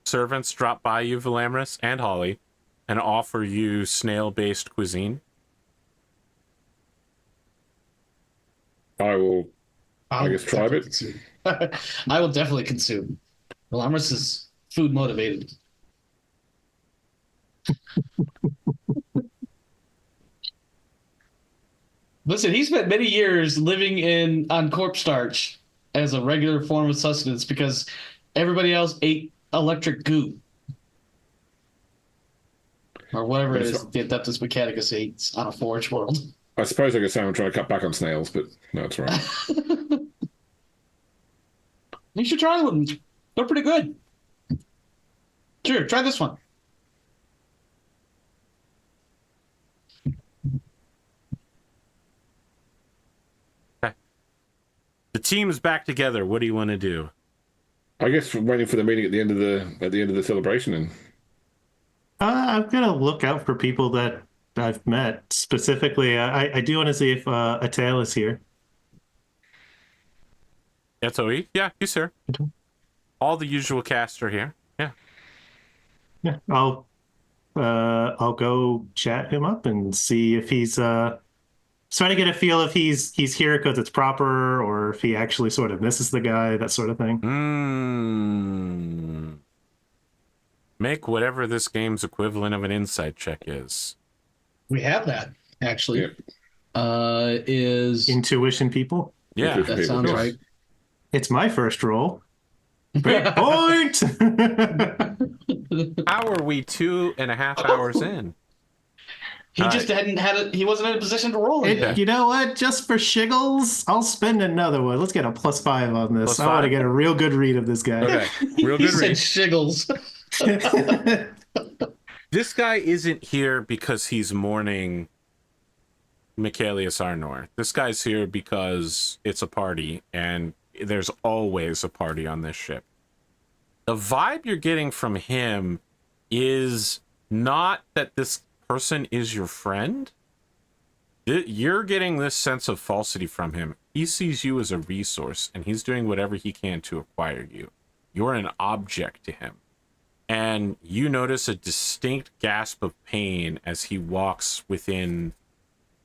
A: servants, drop by you, Velamris and Holly, and offer you snail-based cuisine.
C: I will, I guess, try it.
B: I will definitely consume. Velamris is food motivated. Listen, he spent many years living on corpse starch as a regular form of sustenance because everybody else ate electric goo. Or whatever it is the Adeptus Mechanicus eats on a Forge world.
C: I suppose I could say I'm trying to cut back on snails, but no, it's all right.
B: You should try them. They're pretty good. Sure, try this one.
A: Okay. The team's back together. What do you want to do?
C: I guess we're waiting for the meeting at the end of the celebration. And
D: I'm gonna look out for people that I've met. Specifically, I do want to see if Atal is here.
A: SOE? Yeah, he's here. All the usual cast are here. Yeah.
D: Yeah, I'll go chat him up and see if he's trying to get a feel if he's here because it's proper or if he actually sort of misses the guy, that sort of thing.
A: Make whatever this game's equivalent of an insight check is.
B: We have that, actually.
C: Yep.
B: Is
D: Intuition people?
A: Yeah.
B: that sounds right.
D: It's my first roll. Big point!
A: How are we 2.5 hours in?
B: He just hadn't had it. He wasn't in a position to roll it.
D: You know what? Just for shiggles, I'll spend another one. Let's get a +5 on this. I want to get a real good read of this guy.
A: Okay, real good read.
B: Shiggles.
A: This guy isn't here because he's mourning Michaelius Arnor. This guy's here because it's a party, and there's always a party on this ship. The vibe you're getting from him is not that this person is your friend. You're getting this sense of falsity from him. He sees you as a resource, and he's doing whatever he can to acquire you. You're an object to him. And you notice a distinct gasp of pain as he walks within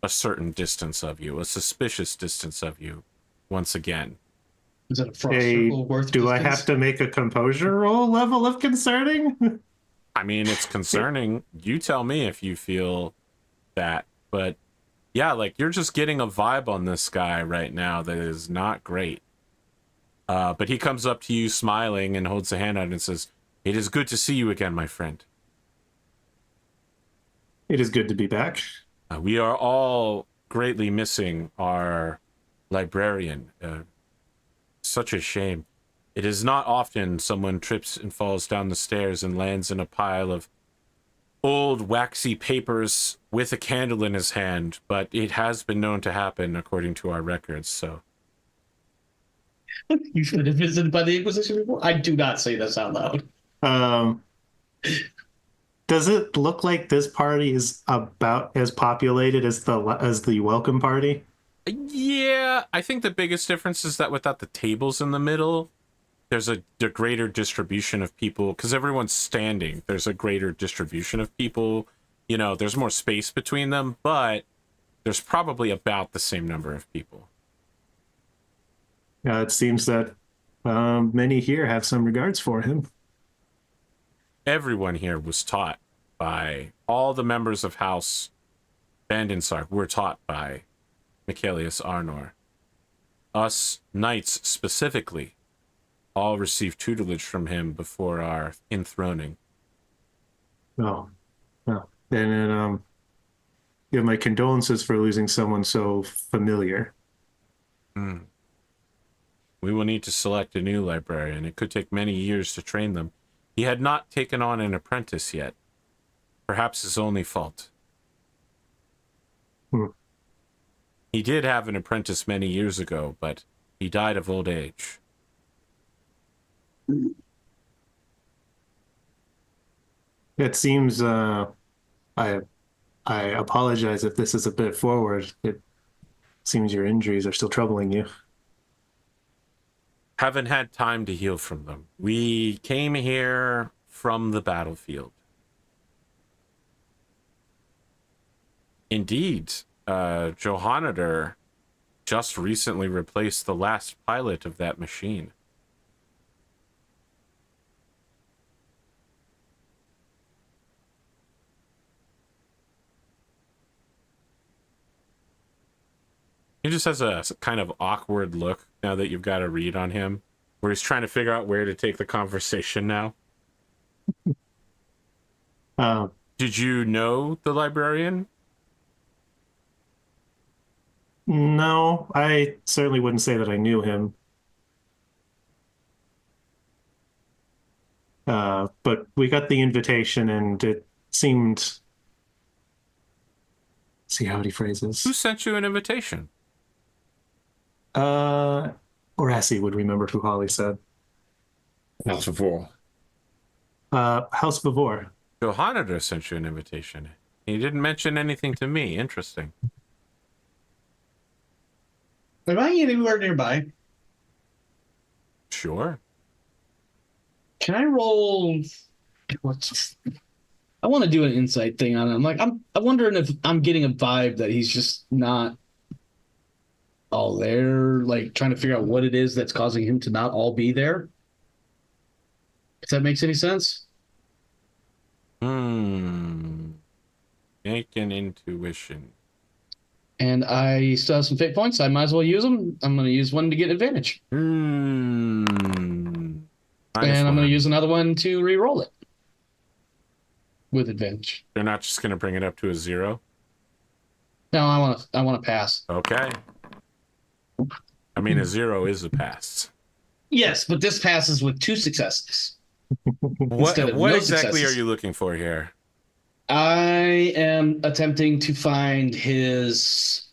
A: a certain distance of you, a suspicious distance of you, once again.
B: Is that a frost circle worth
D: do
B: distance?
D: I have to make a composure roll level of concerning?
A: I mean, it's concerning. You tell me if you feel that. But yeah, like, you're just getting a vibe on this guy right now that is not great. But he comes up to you smiling and holds a hand out and says, "It is good to see you again, my friend.
D: It is good to be back.
A: We are all greatly missing our librarian. Such a shame. It is not often someone trips and falls down the stairs and lands in a pile of old waxy papers with a candle in his hand, but it has been known to happen according to our records, so."
B: You've been visited by the Inquisition before? I do not say this out loud.
D: Does it look like this party is about as populated as the welcome party?
A: Yeah, I think the biggest difference is that without the tables in the middle, there's a greater distribution of people, because everyone's standing. There's a greater distribution of people. You know, there's more space between them, but there's probably about the same number of people.
D: It seems that many here have some regards for him.
A: Everyone here was taught by all the members of House Vandensark were taught by Michaelius Arnor. Us knights specifically all received tutelage from him before our enthroning.
D: Oh. Then you have my condolences for losing someone so familiar.
A: We will need to select a new librarian. It could take many years to train them. He had not taken on an apprentice yet. Perhaps his only fault. He did have an apprentice many years ago, but he died of old age.
D: It seems I apologize if this is a bit forward. It seems your injuries are still troubling you.
A: Haven't had time to heal from them. We came here from the battlefield. Indeed, Johanniter just recently replaced the last pilot of that machine. He just has a kind of awkward look now that you've got a read on him, where he's trying to figure out where to take the conversation now. Did you know the librarian?
D: No, I certainly wouldn't say that I knew him. But we got the invitation, and it seemed... See how he phrases.
A: Who sent you an invitation?
D: Rassie would remember who Holly said.
C: House before.
D: House before.
A: Johanniter sent you an invitation. He didn't mention anything to me. Interesting.
B: Am I anywhere nearby?
A: Sure.
B: Can I roll? I want to do an insight thing on him. I'm wondering if I'm getting a vibe that he's just not all there, like trying to figure out what it is that's causing him to not all be there. If that makes any sense.
A: Make an intuition.
B: And I still have some fate points. I might as well use them. I'm going to use one to get advantage. And I'm going to use another one to re-roll it with advantage.
A: They're not just going to bring it up to a 0?
B: No, I want to pass.
A: Okay. I mean, a 0 is a pass.
B: Yes, but this passes with 2 successes.
A: What exactly are you looking for here?
B: I am attempting to find his.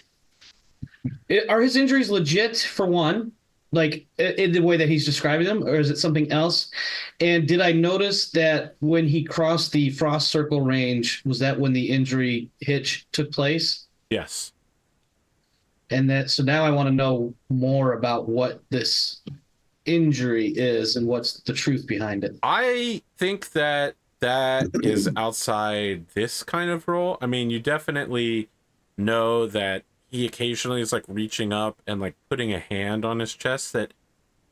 B: Are his injuries legit, for one? Like, in the way that he's describing them, or is it something else? And did I notice that when he crossed the frost circle range, was that when the injury hitch took place?
A: Yes.
B: And so now I want to know more about what this injury is and what's the truth behind it.
A: I think that is outside this kind of role. I mean, you definitely know that he occasionally is like reaching up and like putting a hand on his chest that,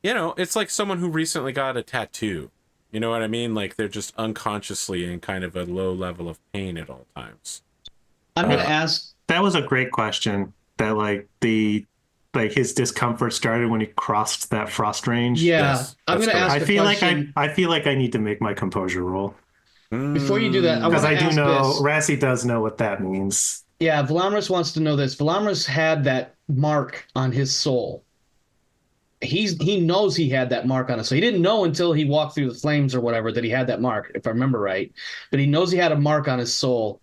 A: you know, it's like someone who recently got a tattoo. You know what I mean? Like they're just unconsciously in kind of a low level of pain at all times.
B: I'm going to ask.
D: That was a great question. That like his discomfort started when he crossed that frost range.
B: Yeah,
A: Yes,
B: I'm going to ask.
D: I feel like I need to make my composure roll.
B: Before you do that,
D: Because I do know
B: this.
D: Rassie does know what that means.
B: Yeah, Velamris wants to know this. Velamris had that mark on his soul. He knows he had that mark on his soul. He didn't know until he walked through the flames or whatever that he had that mark, if I remember right. But he knows he had a mark on his soul.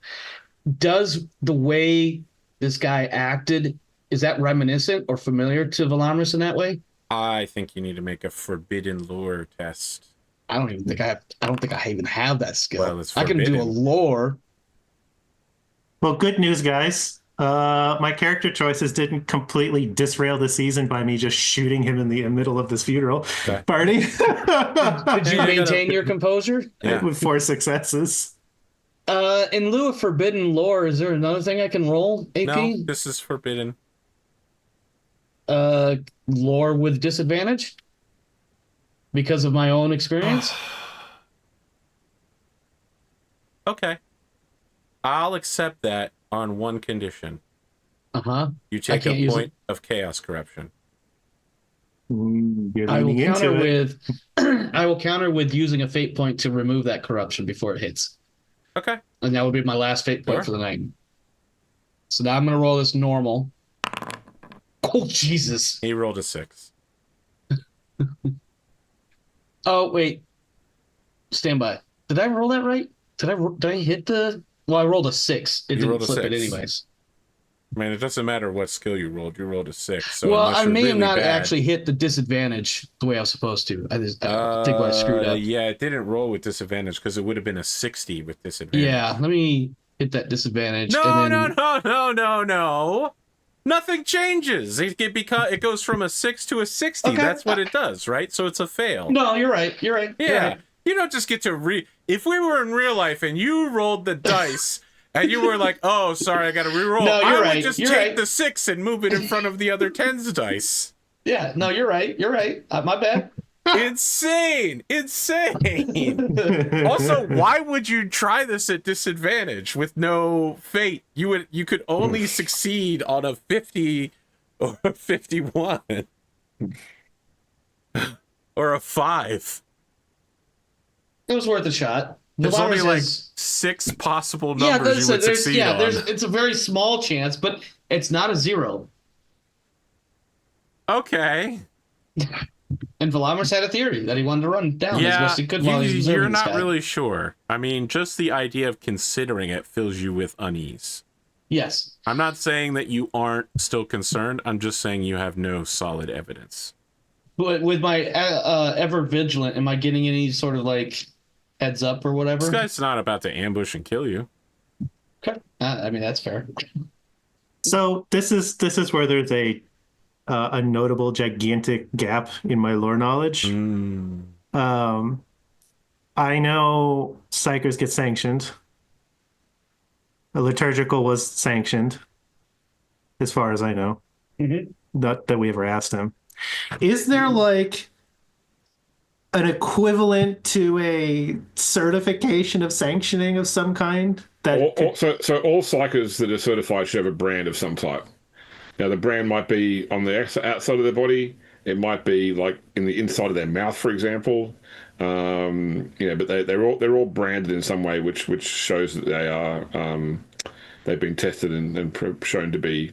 B: Does the way this guy acted, is that reminiscent or familiar to Velamris in that way?
A: I think you need to make a forbidden lore test.
B: I don't think I even have that skill.
A: Well, it's
B: I can do a lore.
D: Well, good news, guys. My character choices didn't completely disrail the season by me just shooting him in the middle of this funeral party.
B: Did you maintain your composure?
A: Yeah.
D: With 4 successes.
B: In lieu of forbidden lore, is there another thing I can roll, AP?
A: No, this is forbidden.
B: Lore with disadvantage? Because of my own experience?
A: Okay. I'll accept that on one condition.
B: Uh-huh.
A: You take a point of chaos corruption.
B: I will counter with using a fate point to remove that corruption before it hits.
A: Okay.
B: And that would be my last fate point for the night. So now I'm going to roll this normal. Oh, Jesus.
A: He rolled a 6.
B: Oh, wait. Stand by. Did I roll that right? Did I hit the... Well, I rolled a 6. It didn't flip it anyways.
A: I mean, it doesn't matter what skill you rolled. You rolled a 6. So
B: well, I may have not actually hit the disadvantage the way I was supposed to. I think I screwed up.
A: Yeah, it didn't roll with disadvantage because it would have been a 60 with disadvantage.
B: Yeah, let me hit that disadvantage.
A: No. Nothing changes. It goes from a 6 to a 60. Okay. That's what it does, right? So it's a fail.
B: No, you're right.
A: Yeah. You're right. You don't just get to If we were in real life and you rolled the dice and you were like, "Oh, sorry, I got to reroll,"
B: no,
A: I would just take the 6 and move it in front of the other 10's dice.
B: Yeah. No, you're right. You're right. My bad.
A: Insane. Also, why would you try this at disadvantage with no fate? You could only succeed on a 50 or a 51 or a 5.
B: It was worth a shot.
A: There's only like 6 possible numbers you would succeed on.
B: It's a very small chance, but it's not a 0.
A: Okay.
B: And Velamris had a theory that he wanted to run down as best he could while he was
A: you're not really sure. I mean, just the idea of considering it fills you with unease.
B: Yes.
A: I'm not saying that you aren't still concerned. I'm just saying you have no solid evidence.
B: But with my ever vigilant, am I getting any sort of like heads up or whatever?
A: This guy's not about to ambush and kill you.
B: Okay. I mean, that's fair.
D: So this is where there's a notable gigantic gap in my lore knowledge. I know Psychers get sanctioned. A liturgical was sanctioned, as far as I know. Not that we ever asked him. Is there like an equivalent to a certification of sanctioning of some kind?
C: So all psychers that are certified should have a brand of some type. Now, the brand might be on the outside of their body. It might be like in the inside of their mouth, for example. But they're all branded in some way, which shows that they are they've been tested and shown to be,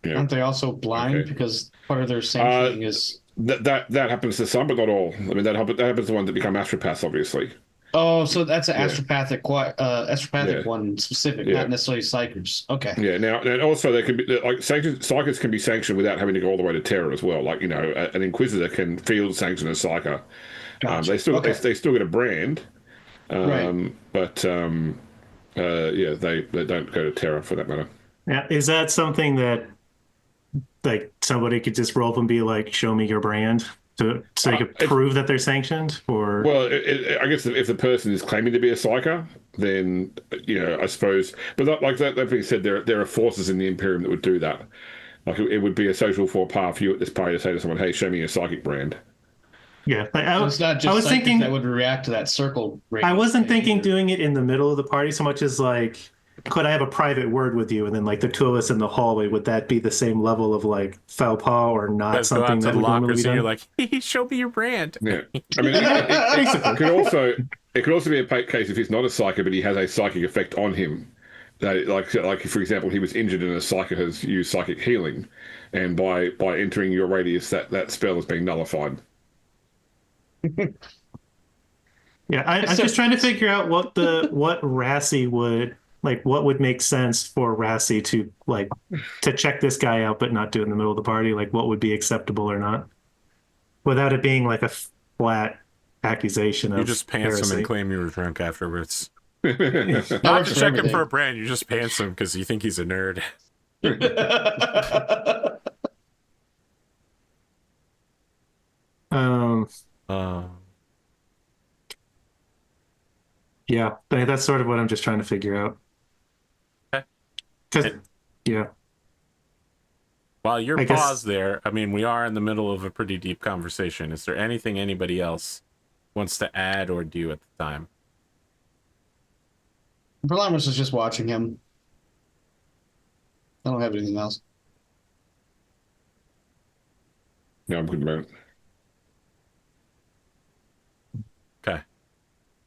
C: you know,
B: Aren't they also blind
C: okay.
B: because part of their sanctioning is?
C: That happens to some, but not all. I mean, that happens to ones that become astropaths, obviously.
B: Oh, so that's an
C: Yeah.
B: astropathic
C: Yeah.
B: one specific,
C: Yeah.
B: not necessarily psychers. Okay.
C: Yeah. Now, and also they can be like psychers can be sanctioned without having to go all the way to terror as well. Like, you know, an inquisitor can field sanction a psyker.
B: Gotcha.
C: They still
B: Okay.
C: they still get a brand,
B: Right.
C: but yeah, they don't go to terror for that matter.
D: Now, is that something that like somebody could just roll up and be like, "Show me your brand," so they could prove that they're sanctioned? Or
C: well, I guess if the person is claiming to be a psyker, then you know, I suppose. But that being said, there are forces in the Imperium that would do that. Like it would be a social faux pas for you at this party to say to someone, "Hey, show me your psychic brand."
D: yeah, like,
B: It's not
D: I
B: just
D: was
B: psychics
D: thinking
B: that would react to that circle.
D: I wasn't thinking
B: either.
D: doing it in the middle of the party so much as like, could I have a private word with you, and then like the two of us in the hallway? Would that be the same level of like faux pas or not?
A: Let's go
D: something
A: out to
D: that
A: the
D: would normally
A: lockers
D: be
A: and you're
D: done?
A: like, hey, show me your brand.
C: Yeah, I mean, it could also be a case if he's not a psyker, but he has a psychic effect on him. That like if, for example, he was injured and a psyker has used psychic healing, and by entering your radius, that spell is being nullified.
D: Yeah, I'm just trying to figure out what Rassie would like. What would make sense for Rassie to like to check this guy out, but not do it in the middle of the party? Like, what would be acceptable or not, without it being like a flat accusation of
A: You just pants
D: heresy.
A: him and claim you were drunk afterwards.
C: Yeah.
A: Not to check him for a brand, you just pants him because you think he's a nerd.
D: Um.
A: Uh,
D: Yeah, I mean, that's sort of what I'm just trying to figure out.
A: Okay.
D: 'Cause- yeah.
A: While you're
D: I guess-
A: paused there, I mean, we are in the middle of a pretty deep conversation. Is there anything anybody else wants to add or do at the time?
B: Velamris is just watching him. I don't have anything else.
C: No, I'm good about it.
A: Okay.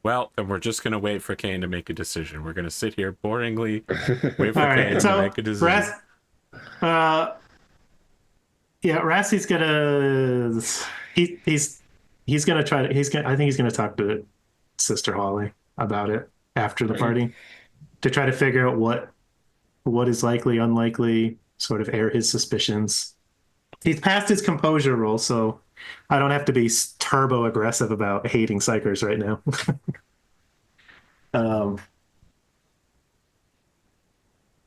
A: Well, then we're just going to wait for Kain to make a decision. We're going to sit here boringly, wait for
D: All
A: Kain
D: right.
A: to
D: So
A: make a decision.
D: Yeah, Rassie's gonna he's gonna try to I think he's gonna talk to Sister Holly about it after the party to try to figure out what is likely, unlikely, sort of air his suspicions. He's passed his composure roll, so I don't have to be turbo aggressive about hating psychers right now.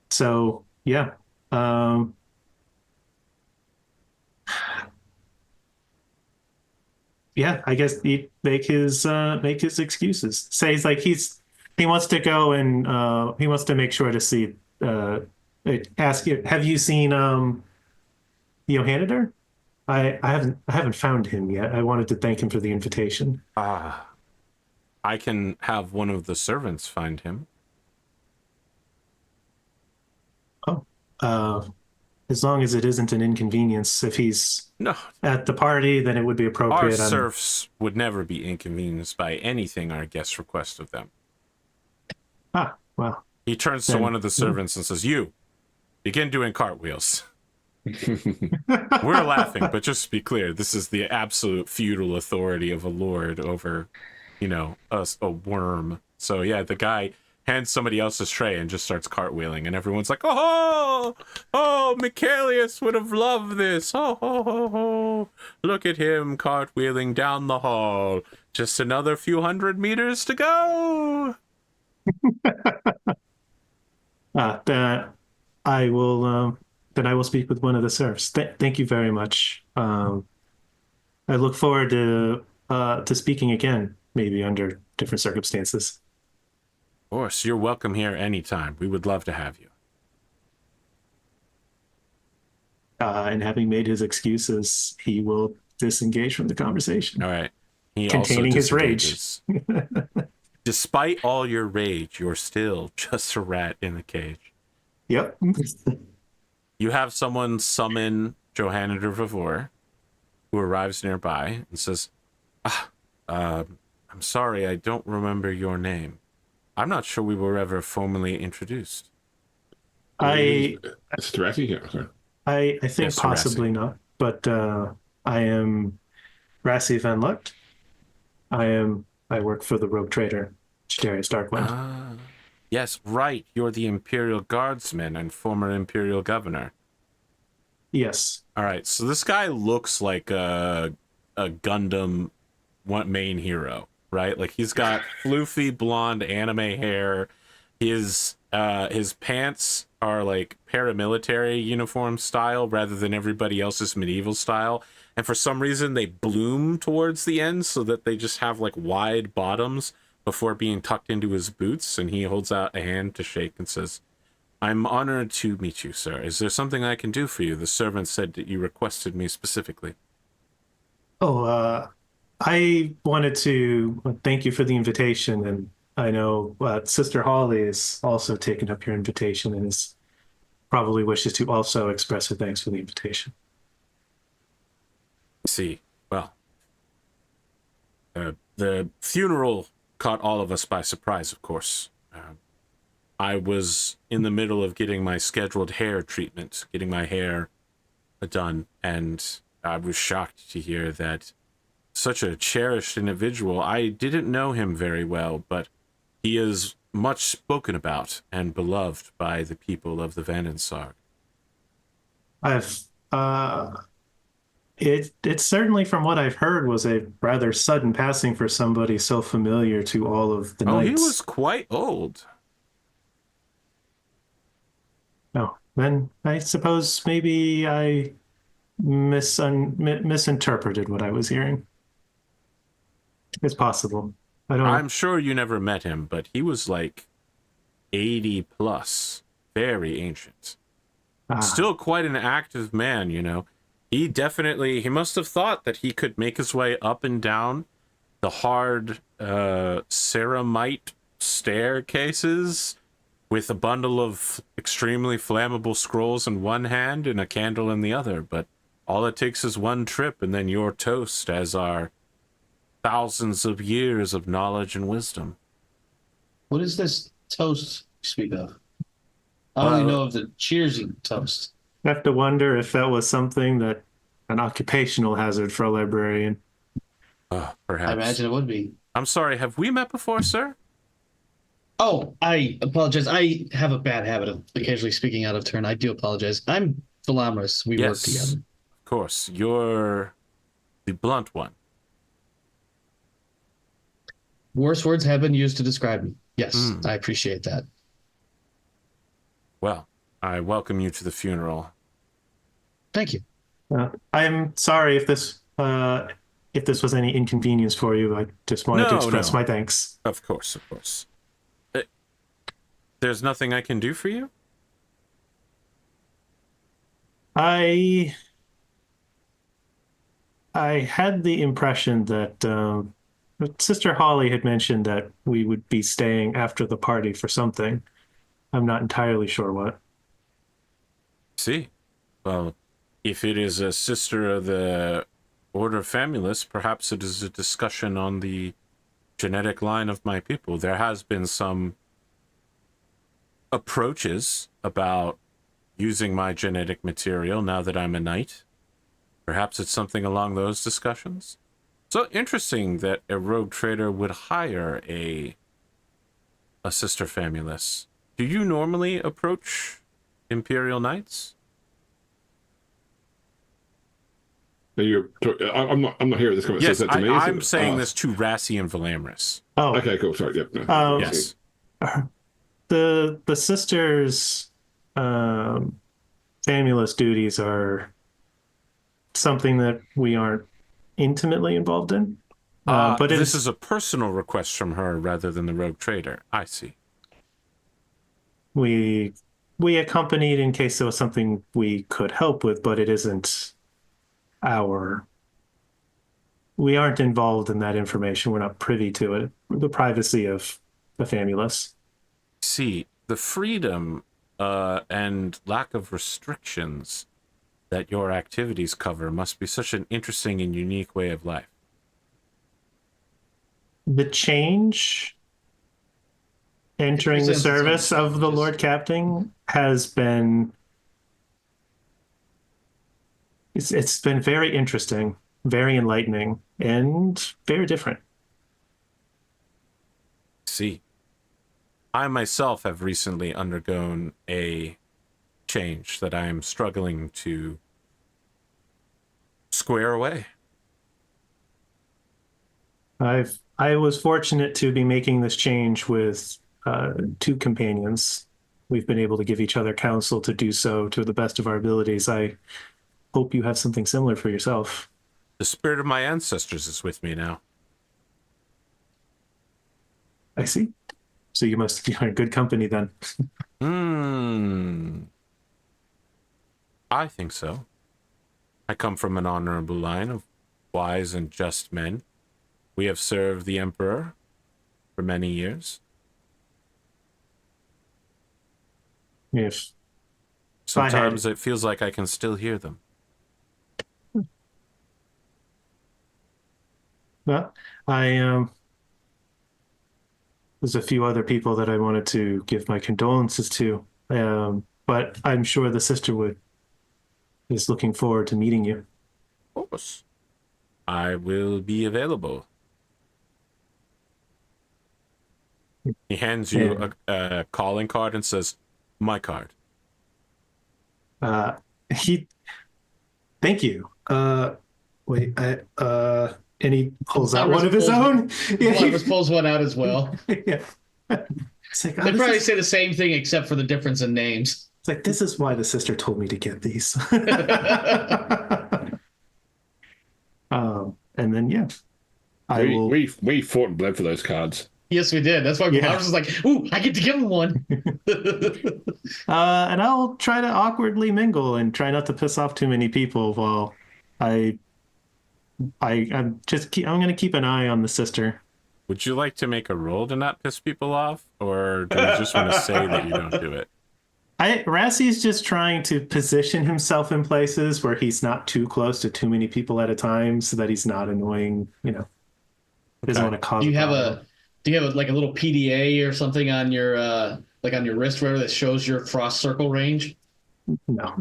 D: So yeah. Yeah, I guess he make his excuses. Say he's like he wants to go and he wants to make sure to see ask you, have you seen Johanniter? I haven't found him yet. I wanted to thank him for the invitation.
A: I can have one of the servants find him.
D: As long as it isn't an inconvenience. If he's
A: No,
D: at the party, then it would be
A: our
D: appropriate.
A: serfs would never be inconvenienced by anything our guests request of them.
D: Well,
A: He turns to one of the servants and says, "You, begin doing cartwheels." We're laughing, but just to be clear, this is the absolute feudal authority of a lord over, you know, a worm. So yeah, the guy hands somebody else's tray and just starts cartwheeling, and everyone's like, "Oh, Michaelius would have loved this. Oh, look at him cartwheeling down the hall. Just another few hundred meters to go."
D: I will. Then I will speak with one of the serfs. Thank you very much. I look forward to speaking again, maybe under different circumstances.
A: Of course, you're welcome here anytime. We would love to have you.
D: And having made his excuses, he will disengage from the conversation.
A: All right. He
D: Containing
A: also
D: his rage.
A: Despite all your rage, you're still just a rat in the cage.
D: Yep.
A: You have someone summon Johanniter Vavor, who arrives nearby and says, I'm sorry, I don't remember your name. I'm not sure we were ever formally introduced.
D: I
C: It's Rassie? Yeah, sorry.
D: I think
A: Yes,
D: possibly
A: Rassie.
D: not, but I am Rassie van Lucht. I work for the rogue trader, Chaderius Darkwind.
A: Ah, yes, right. You're the Imperial Guardsman and former Imperial Governor.
D: Yes.
A: All right, so this guy looks like a Gundam main hero, right? Like he's got floofy blonde anime hair. His pants are like paramilitary uniform style rather than everybody else's medieval style. And for some reason they bloom towards the end so that they just have like wide bottoms before being tucked into his boots, and he holds out a hand to shake and says, "I'm honored to meet you, sir. Is there something I can do for you? The servant said that you requested me specifically."
D: Oh, I wanted to thank you for the invitation, and I know Sister Holly is also taken up your invitation and is probably wishes to also express her thanks for the invitation.
A: See, well, the funeral caught all of us by surprise, of course. I was in the middle of getting my scheduled hair treatment, getting my hair done, and I was shocked to hear that such a cherished individual. I didn't know him very well, but he is much spoken about and beloved by the people of the Vanensarg.
D: I've it certainly from what I've heard was a rather sudden passing for somebody so familiar to all of the
A: Oh, he
D: knights.
A: was quite old.
D: Oh, then I suppose maybe I misinterpreted what I was hearing. It's possible. I don't.
A: I'm sure you never met him, but he was like 80 plus, very ancient. Still quite an active man, you know. He must have thought that he could make his way up and down the hard ceramite staircases with a bundle of extremely flammable scrolls in one hand and a candle in the other. But all it takes is one trip, and then you're toast, as are thousands of years of knowledge and wisdom.
B: What is this toast you speak of? I only know of the cheersy toast.
D: I have to wonder if that was something that an occupational hazard for a librarian.
A: Perhaps.
B: I imagine it would be.
A: I'm sorry, have we met before, sir?
B: Oh, I apologize. I have a bad habit of occasionally speaking out of turn. I do apologize. I'm Velamris. We work together.
A: Of course. You're the blunt one.
B: Worse words have been used to describe me. Yes, I appreciate that.
A: Well, I welcome you to the funeral.
B: Thank you.
D: I'm sorry if this was any inconvenience for you. I just wanted to express my thanks.
A: Of course, of course. There's nothing I can do for you?
D: I had the impression that Sister Holly had mentioned that we would be staying after the party for something. I'm not entirely sure what.
A: See. Well, if it is a sister of the Order Famulus, perhaps it is a discussion on the genetic line of my people. There has been some approaches about using my genetic material now that I'm a knight. Perhaps it's something along those discussions. So interesting that a rogue trader would hire a sister famulus. Do you normally approach Imperial Knights?
C: I'm not here at this comment.
A: Yes,
C: Says that to me,
A: I'm saying this to Rassie and Velamris.
D: Oh,
C: okay, cool. Sorry. Yep. No,
A: Yes.
D: The sisters' famulus duties are something that we aren't intimately involved in. But
A: this is a personal request from her rather than the rogue trader. I see.
D: We accompanied in case there was something we could help with, but it isn't we aren't involved in that information. We're not privy to it. The privacy of the famulus.
A: See, the freedom and lack of restrictions that your activities cover must be such an interesting and unique way of life.
D: The change entering the
B: Presents its
D: service
B: own
D: of the
B: challenges.
D: Lord Captain has been it's been very interesting, very enlightening, and very different.
A: See, I myself have recently undergone a change that I am struggling to square away.
D: I was fortunate to be making this change with two companions. We've been able to give each other counsel to do so to the best of our abilities. I hope you have something similar for yourself.
A: The spirit of my ancestors is with me now.
D: I see. So you must be in good company then.
A: I think so. I come from an honorable line of wise and just men. We have served the Emperor for many years.
D: If
A: Sometimes it feels like I can still hear them.
D: Well, there's a few other people that I wanted to give my condolences to, but I'm sure the sisterhood is looking forward to meeting you.
A: Of course. I will be available. He hands you a calling card and says, "My card."
D: Thank you. Wait, and he pulls out
B: Cyrus
D: one of his
B: pulls-
D: own.
B: Cyrus pulls one out as well.
D: Yeah. It's like,
B: They probably say the same thing except for the difference in names.
D: it's like, this is why the sister told me to get these. And then, yeah,
C: we fought and bled for those cards.
B: Yes, we did. That's why
D: Yeah.
B: I was just like, "Ooh, I get to give him one."
D: and I'll try to awkwardly mingle and try not to piss off too many people while I'm going to keep an eye on the sister.
A: Would you like to make a roll to not piss people off? Or do you just want to say that you don't do it?
D: Rassie's just trying to position himself in places where he's not too close to too many people at a time so that he's not annoying, doesn't want to cause
B: Do you have
D: problem.
B: do you have like a little PDA or something on your like on your wrist, whatever, that shows your frost circle range?
D: No.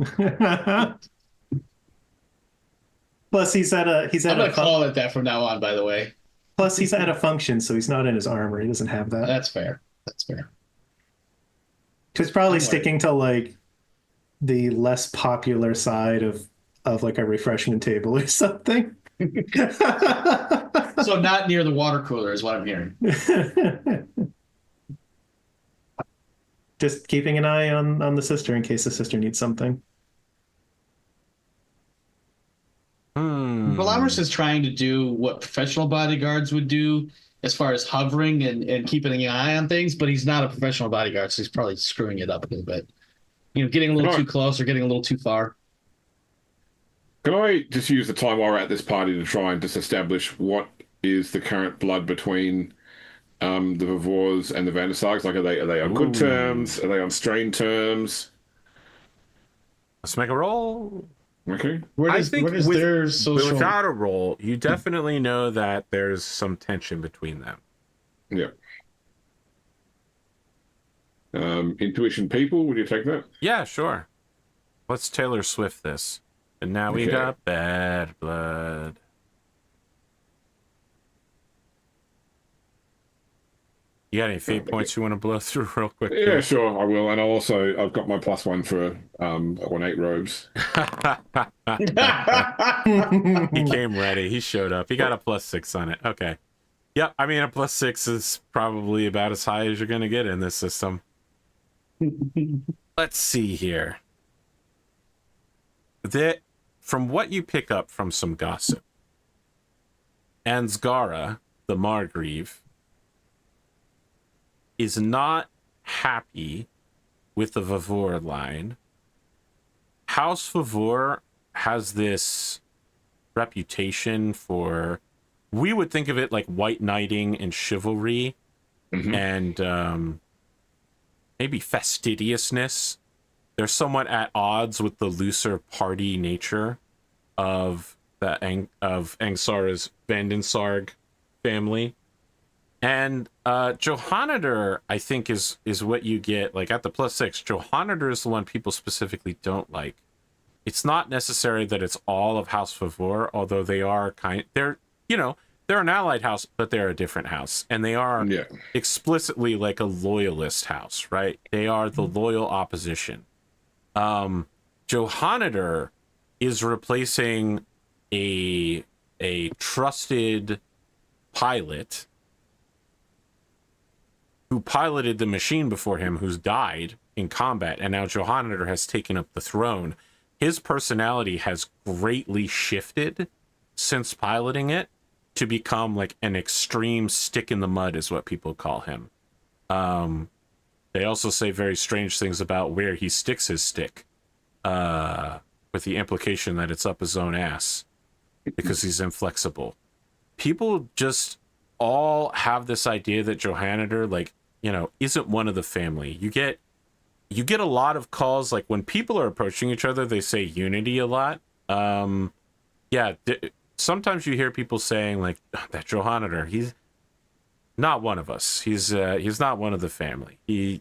D: Plus he's at
B: I'm gonna call it that from now on, by the way.
D: Plus he's at a function, so he's not in his armor. He doesn't have that.
B: That's fair. That's fair.
D: He's probably
B: Don't worry.
D: sticking to like the less popular side of like a refreshment table or something.
B: So not near the water cooler is what I'm hearing.
D: Just keeping an eye on the sister in case the sister needs something.
B: Velamris is trying to do what professional bodyguards would do as far as hovering and keeping an eye on things, but he's not a professional bodyguard, so he's probably screwing it up a little bit. Getting a little too close or getting a little too far.
C: Can I just use the time while we're at this party to try and just establish what is the current blood between the Vavors and the Van der Sargs? Like, are they on good terms? Are they on strained terms?
A: Let's make a roll.
C: Okay.
B: Where
A: I
B: does
A: think
B: their social...
A: without a roll, you definitely know that there's some tension between them.
C: Yeah. Intuition people, would you take that?
A: Yeah, sure. Let's Taylor Swift this. And now we
C: Okay.
A: got bad blood. You got any fate points you want to blow through real quick?
C: Yeah, sure, I will. And I've got my +1 for ornate robes.
A: He came ready. He showed up. He got a +6 on it. Okay. Yep. I mean, a +6 is probably about as high as you're going to get in this system. Let's see here. From what you pick up from some gossip, Ansgara, the Margrave, is not happy with the Vavor line. House Vavor has this reputation for, we would think of it like white knighting and chivalry, and maybe fastidiousness. They're somewhat at odds with the looser party nature of Angsara's Vandensarg family. And Johanader, I think, is what you get like at the +6. Johanader is the one people specifically don't like. It's not necessary that it's all of House Favor, although they're they're an allied house, but they're a different house, and they are explicitly like a loyalist house, right? They are the loyal opposition. Johanader is replacing a trusted pilot who piloted the machine before him, who's died in combat, and now Johanader has taken up the throne. His personality has greatly shifted since piloting it to become like an extreme stick in the mud, is what people call him. They also say very strange things about where he sticks his stick, with the implication that it's up his own ass because he's inflexible. People just all have this idea that Johanader, like, isn't one of the family. You get a lot of calls, like when people are approaching each other, they say unity a lot. Sometimes you hear people saying like, that Johanader, he's not one of us. He's not one of the family. We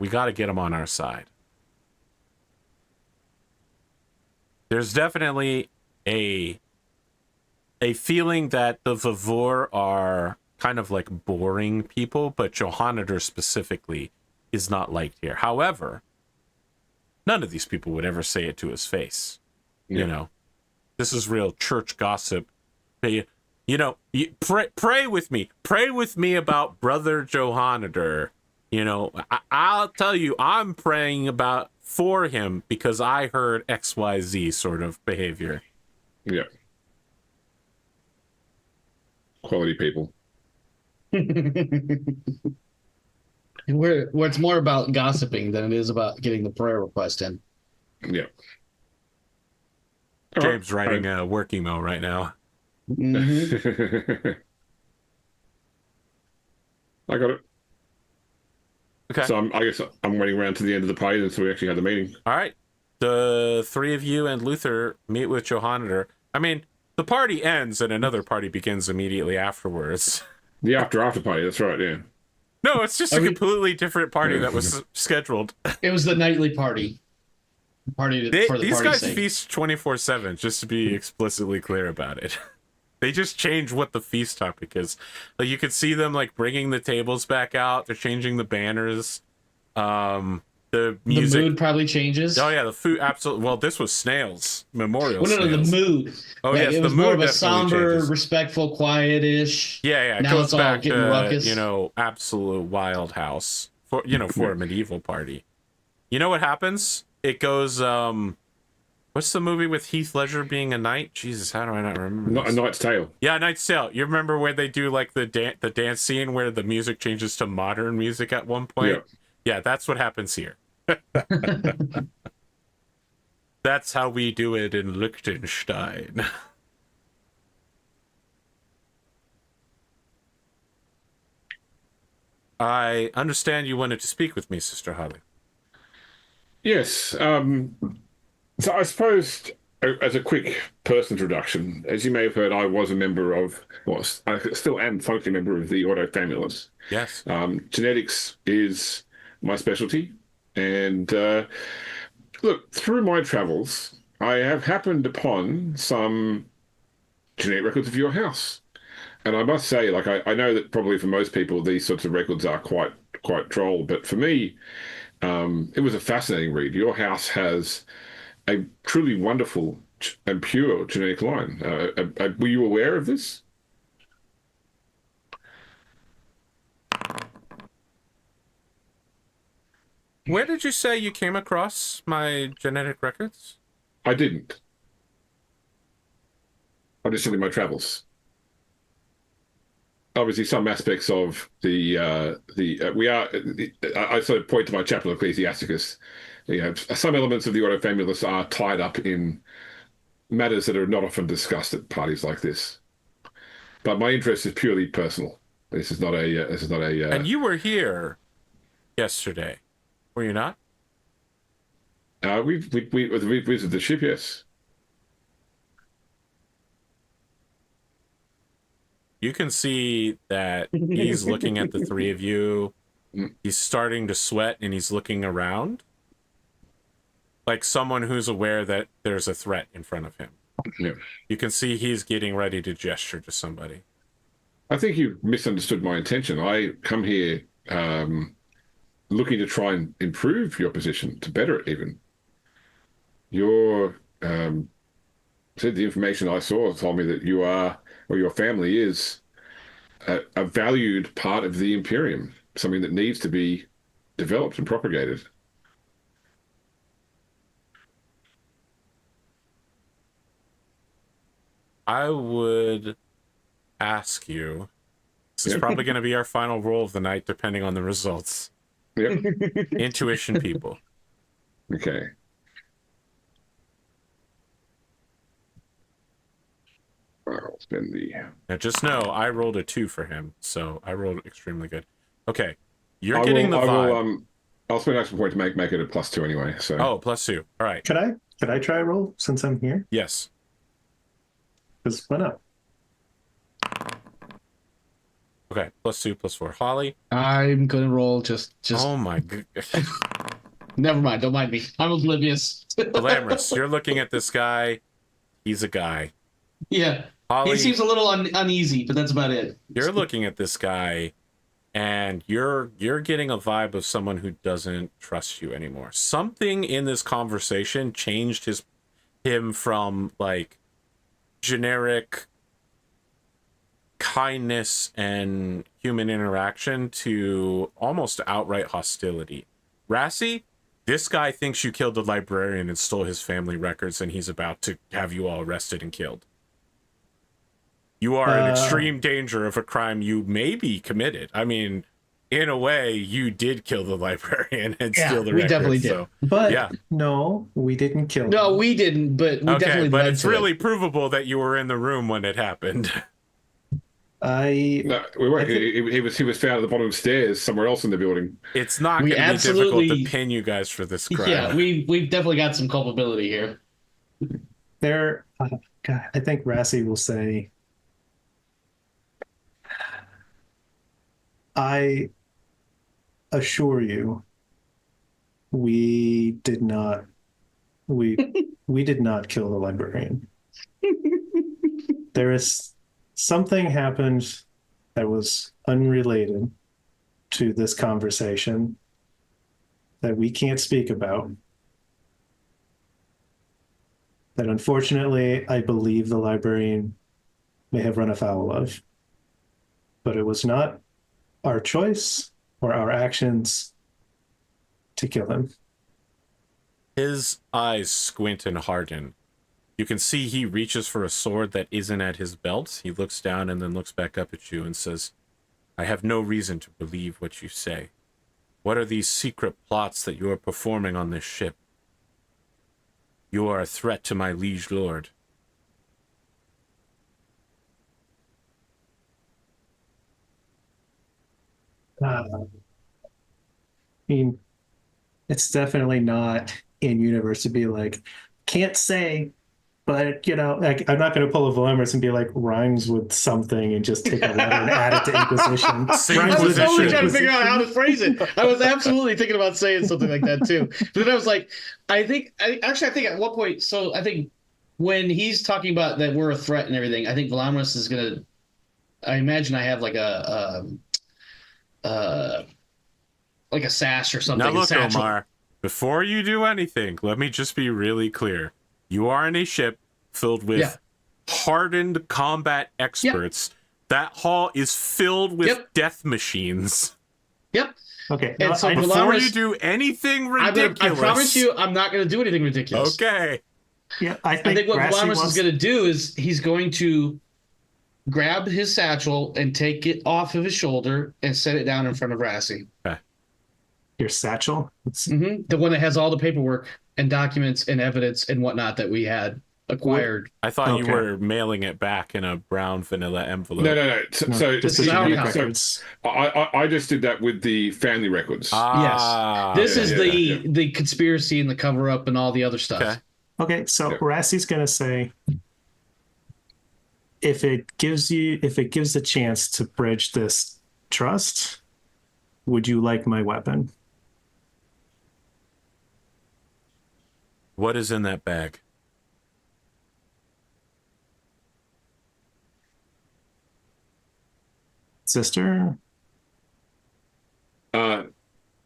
A: got to get him on our side. There's definitely a feeling that the Vavor are kind of like boring people, but Johanader specifically is not liked here. However, none of these people would ever say it to his face. This is real church gossip. Pray with me. Pray with me about Brother Johanader. I'll tell you, I'm praying for him because I heard XYZ sort of behavior.
C: Yeah. Quality people.
B: Where it's more about gossiping than it is about getting the prayer request in.
C: Yeah.
A: James writing a work email right now.
B: Mm-hmm.
C: I got it.
A: Okay.
C: So I guess I'm waiting around to the end of the party until we actually have the meeting.
A: All right. The three of you and Luther meet with Johanader. I mean, the party ends and another party begins immediately afterwards.
C: The after party, that's right, yeah.
A: No, it's just a completely different party that was scheduled.
B: It was the nightly party.
A: These guys feast 24/7, just to be explicitly clear about it. They just change what the feast topic is. Like, you could see them like bringing the tables back out. They're changing the banners. The music,
B: the mood probably changes.
A: Oh yeah, the food absolutely. Well, this was Snails Memorial.
B: Well, no, the mood.
A: Oh yes,
B: it was
A: the mood
B: more of a somber,
A: changes.
B: Respectful, quiet-ish.
A: Yeah, it
B: now
A: goes
B: it's
A: back
B: all getting
A: to
B: ruckus.
A: Absolute wild house for a medieval party. You know what happens? It goes. What's the movie with Heath Ledger being a knight? Jesus, how do I not remember?
C: A Knight's Tale.
A: Yeah, Knight's Tale. You remember where they do like the dance scene where the music changes to modern music at one point? Yeah, that's what happens here. That's how we do it in Liechtenstein. I understand you wanted to speak with me, Sister Holly.
C: Yes. So I suppose, as a quick personal introduction, as you may have heard, I was a member of, I still am functionally a member of the Ordo Famulus.
A: Yes.
C: Genetics is my specialty. And look, through my travels, I have happened upon some genetic records of your house. And I must say, like, I know that probably for most people, these sorts of records are quite droll. But for me, it was a fascinating read. Your house has a truly wonderful and pure genetic line. Were you aware of this?
A: Where did you say you came across my genetic records?
C: I didn't. I just did in my travels. Obviously, some aspects of I sort of point to my chapter of Ecclesiasticus. Some elements of the Ordo Famulus are tied up in matters that are not often discussed at parties like this. But my interest is purely personal. This is not a.
A: And you were here yesterday, were you not?
C: We visited the ship, yes.
A: you can see that he's looking at the three of you. He's starting to sweat and he's looking around. Like someone who's aware that there's a threat in front of him.
C: Yeah.
A: You can see he's getting ready to gesture to somebody.
C: I think you misunderstood my intention. I come here looking to try and improve your position, to better it even. Your said the information I saw told me that you are, or your family is, a valued part of the Imperium, something that needs to be developed and propagated.
A: I would ask you, this is probably going to be our final roll of the night, depending on the results.
C: Yep.
A: Intuition people.
C: Okay. I'll spend the...
A: Now just know, I rolled a 2 for him, so I rolled extremely good. Okay, you're getting the vibe.
C: I'll spend an extra point to make it a +2 anyway. So.
A: Oh, +2. All right.
D: Could I try a roll since I'm here?
A: Yes.
D: Because why not?
A: Okay, +2, +4. Holly?
B: I'm gonna roll just.
A: Oh my god.
B: Never mind. Don't mind me. I'm oblivious.
A: Velamris, you're looking at this guy. He's a guy.
B: Yeah.
A: Holly,
B: He seems a little uneasy, but that's about it.
A: you're looking at this guy, and you're getting a vibe of someone who doesn't trust you anymore. Something in this conversation changed him from like generic kindness and human interaction to almost outright hostility. Rassie, this guy thinks you killed the librarian and stole his family records, and he's about to have you all arrested and killed. You are in extreme danger of a crime you maybe committed. I mean, in a way, you did kill the librarian and steal the records.
B: We definitely did.
A: So,
D: But
A: yeah.
D: no, we didn't kill him.
B: No, we didn't, but we definitely
A: but
B: led
A: it's
B: to
A: really
B: it.
A: provable that you were in the room when it happened.
C: No, we weren't. He was found at the bottom of the stairs somewhere else in the building.
A: It's not
B: We
A: going to be difficult to
B: absolutely-
A: pin you guys for this crime.
B: Yeah, we've definitely got some culpability here.
D: God, I think Rassie will say, I assure you, we did not kill the librarian. There is something happened that was unrelated to this conversation that we can't speak about. That unfortunately, I believe the librarian may have run afoul of. But it was not our choice or our actions to kill him.
A: His eyes squint and harden. You can see he reaches for a sword that isn't at his belt. He looks down and then looks back up at you and says, I have no reason to believe what you say. What are these secret plots that you are performing on this ship? You are a threat to my liege lord.
D: I mean, it's definitely not in universe to be like, can't say, but like I'm not going to pull a Velamris and be like rhymes with something and just take a letter and add it to Inquisition.
A: Same
B: I was
A: Inquisition.
B: totally trying to figure out how to phrase it. I was absolutely thinking about saying something like that too. But then I was like, I think at one point, so I think when he's talking about that we're a threat and everything, I think Velamris is going to, I imagine I have like a sash or something.
A: Now look,
B: satchel.
A: Omar, before you do anything, let me just be really clear. You are in a ship filled with hardened combat experts. That hall is filled with death machines.
B: Yep.
D: Okay.
B: And so
A: Before
B: Velamris,
A: you do anything
B: I
A: ridiculous,
B: promise you, I'm not going to do anything ridiculous.
A: Okay.
D: Yeah,
B: I think what
D: Rassie
B: Velamris is going to do is he's going to grab his satchel and take it off of his shoulder and set it down in front of Rassie.
D: Your satchel?
B: The one that has all the paperwork and documents and evidence and whatnot that we had acquired.
A: I thought you
D: Okay.
A: were mailing it back in a brown vanilla envelope.
C: No. So
B: This is our
D: records.
C: I just did that with the family records.
A: Ah,
B: This is
C: yeah.
B: the conspiracy and the cover up and all the other stuff.
A: Okay.
D: Okay, so
C: Yeah.
D: Rassie's going to say, if it gives a chance to bridge this trust, would you like my weapon?
A: What is in that bag?
D: Sister?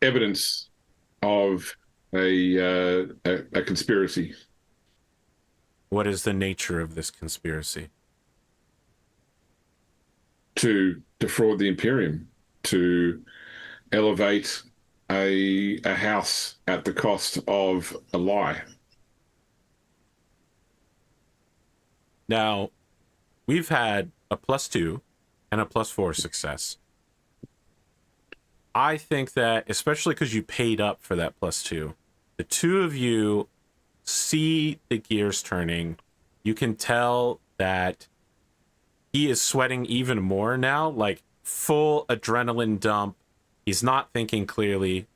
C: Evidence of a conspiracy.
A: What is the nature of this conspiracy?
C: To defraud the Imperium, to elevate a house at the cost of a lie.
A: Now, we've had a +2 and a +4 success. I think that, especially because you paid up for that +2, the two of you see the gears turning. You can tell that he is sweating even more now, like full adrenaline dump. He's not thinking clearly.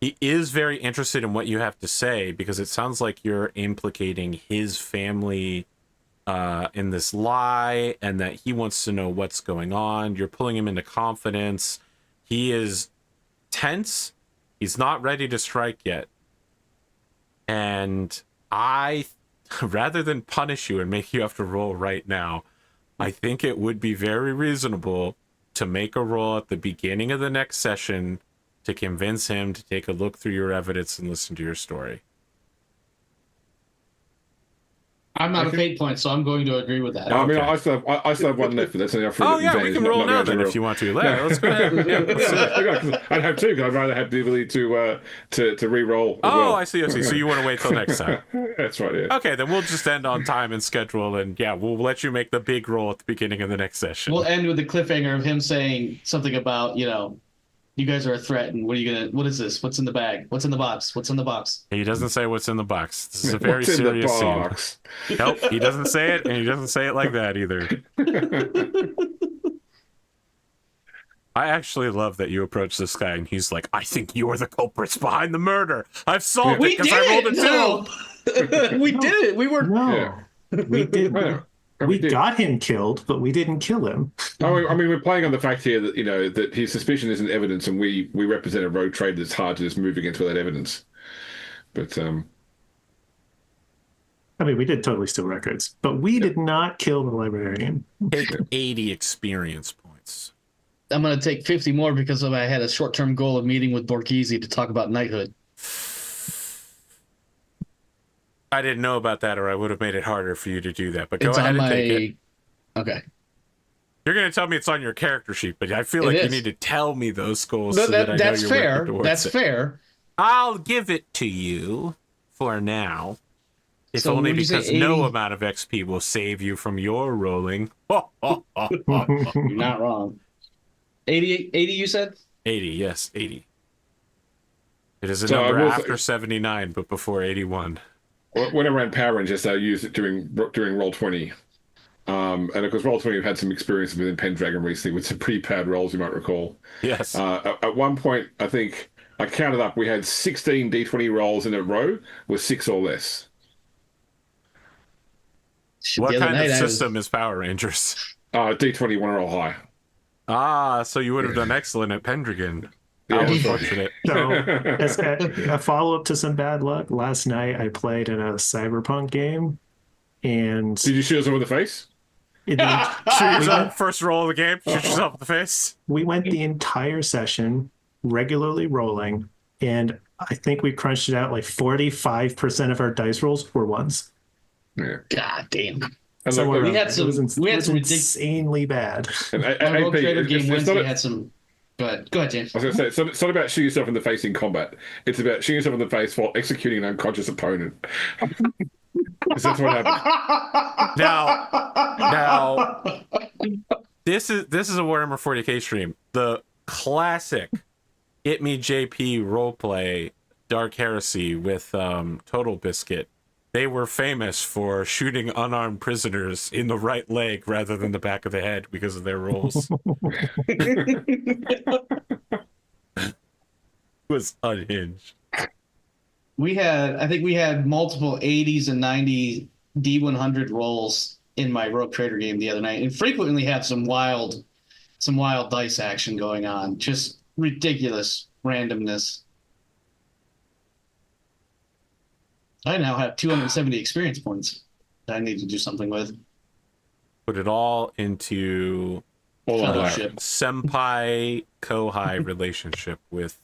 A: He is very interested in what you have to say because it sounds like you're implicating his family in this lie and that he wants to know what's going on. You're pulling him into confidence. He is tense. He's not ready to strike yet. And rather than punish you and make you have to roll right now, I think it would be very reasonable to make a roll at the beginning of the next session to convince him to take a look through your evidence and listen to your story.
B: I'm not a fate point, so I'm going to agree with that.
C: I mean,
A: Okay.
C: I still have one left, but that's enough for
A: Oh, yeah, we
C: advantage,
A: can
C: not-
A: roll
C: not
A: now
C: going
A: then
C: to
A: if you want to. Let's go ahead. Yeah, let's do it.
C: I'd have two, because I'd rather have the ability to re-roll as
A: Oh,
C: well.
A: I see. So you want to wait till next time.
C: That's right, yeah.
A: Okay, then we'll just end on time and schedule, and yeah, we'll let you make the big roll at the beginning of the next session.
B: We'll end with the cliffhanger of him saying something about, you guys are a threat, and what is this? What's in the bag? What's in the box? What's in the box?
A: He doesn't say what's in the box. This is a very
C: What's in the
A: serious scene.
C: box?
A: Nope, he doesn't say it, and he doesn't say it like that either. I actually love that you approach this guy, and he's like, I think you're the culprits behind the murder. I've solved it because I rolled a 2.
B: No. We did it. We were.
D: No, we did. We
C: did.
D: got him killed, but we didn't kill him.
C: I mean, we're playing on the fact here that that his suspicion isn't evidence, and we represent a rogue trader that's hard to just move against without evidence. But
D: I mean, we did totally steal records, but we did not kill the librarian.
A: Take 80 experience points.
B: I'm going to take 50 more because I had a short-term goal of meeting with Borghese to talk about knighthood.
A: I didn't know about that, or I would have made it harder for you to do that. But go
B: It's
A: ahead
B: on
A: and take it.
B: Okay.
A: You're going to tell me it's on your character sheet, but I feel like you need to tell me those goals. So that I know
B: That's
A: you're
B: fair.
A: working towards
B: That's
A: it.
B: fair.
A: I'll give it to you for now. If
B: So
A: only
B: would you say
A: because no
B: 80?
A: amount of XP will save you from your rolling. 80,
B: You're not wrong. 80 you said?
A: yes, 80. It is a
C: So I
A: number
C: will
A: after
C: say-
A: 79, but before 81.
C: when I ran Power Rangers, I used it during Roll20. And of course, Roll20 have had some experience within Pendragon recently with some pretty bad rolls, you might recall.
A: Yes.
C: At one point, I think I counted up, we had 16 D20 rolls in a row with 6 or less.
A: What
B: The other
A: kind of
B: night I was-
A: system is Power Rangers?
C: D20 want to roll high.
A: So you would have done excellent at Pendragon.
C: Yeah,
A: How
C: that's right.
A: unfortunate.
D: So, as a follow-up to some bad luck, last night I played in a cyberpunk game, and
C: Did you shoot someone in the face?
A: Shoot yourself, first roll of the game, shoot yourself in the face.
D: we went the entire session regularly rolling, and I think we crunched it out like 45% of our dice rolls were ones.
C: Yeah.
B: God damn.
C: And
D: So
C: look,
B: we had some-
D: it was
B: we had some
D: insanely bad.
C: and
B: On Rogue
C: AP,
B: Trader
C: it's
B: Game
C: not
B: Wednesday
C: a-
B: had some. Go ahead, James.
C: I was going to say, it's not about shooting yourself in the face in combat. It's about shooting yourself in the face while executing an unconscious opponent. Because that's what happened.
A: Now, this is a Warhammer 40K stream. The classic It Me JP roleplay Dark Heresy with Total Biscuit. They were famous for shooting unarmed prisoners in the right leg rather than the back of the head because of their rolls. It was unhinged.
B: I think we had multiple 80s and 90 D100 rolls in my Rogue Trader game the other night, and frequently have some wild dice action going on. Just ridiculous randomness. I now have 270 experience points that I need to do something with.
A: Put it all into
B: Fellowship.
A: senpai kohai relationship with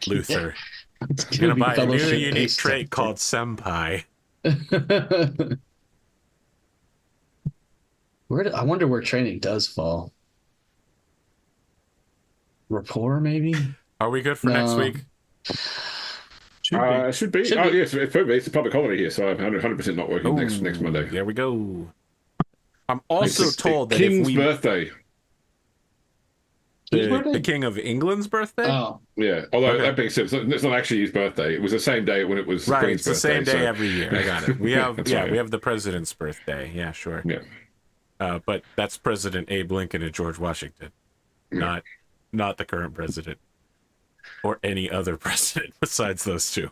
A: Luther.
B: It's
A: I'm gonna
B: be
A: buy a new
B: fellowship
A: unique
B: based
A: trait
B: stuff.
A: called senpai.
B: I wonder where training does fall. Rapport, maybe?
A: Are we good for next week?
C: Should be.
B: Should
C: Oh,
B: be.
C: yes, it's a public holiday here, so I'm 100% not working next Monday.
A: There we go. I'm also
C: It's
A: told that
C: King's
A: if we
C: birthday.
B: Whose birthday?
A: the King of England's birthday.
B: Oh,
C: Yeah, although
A: Okay.
C: that being said, it's not actually his birthday. It was the same day when it was the
A: Right,
C: Queen's
A: it's the
C: birthday.
A: same day
C: so-
A: every year. I got it. We have
C: That's right.
A: we have the president's birthday. Yeah, sure.
C: Yeah.
A: But that's President Abe Lincoln and George Washington, not the current president or any other president besides those two.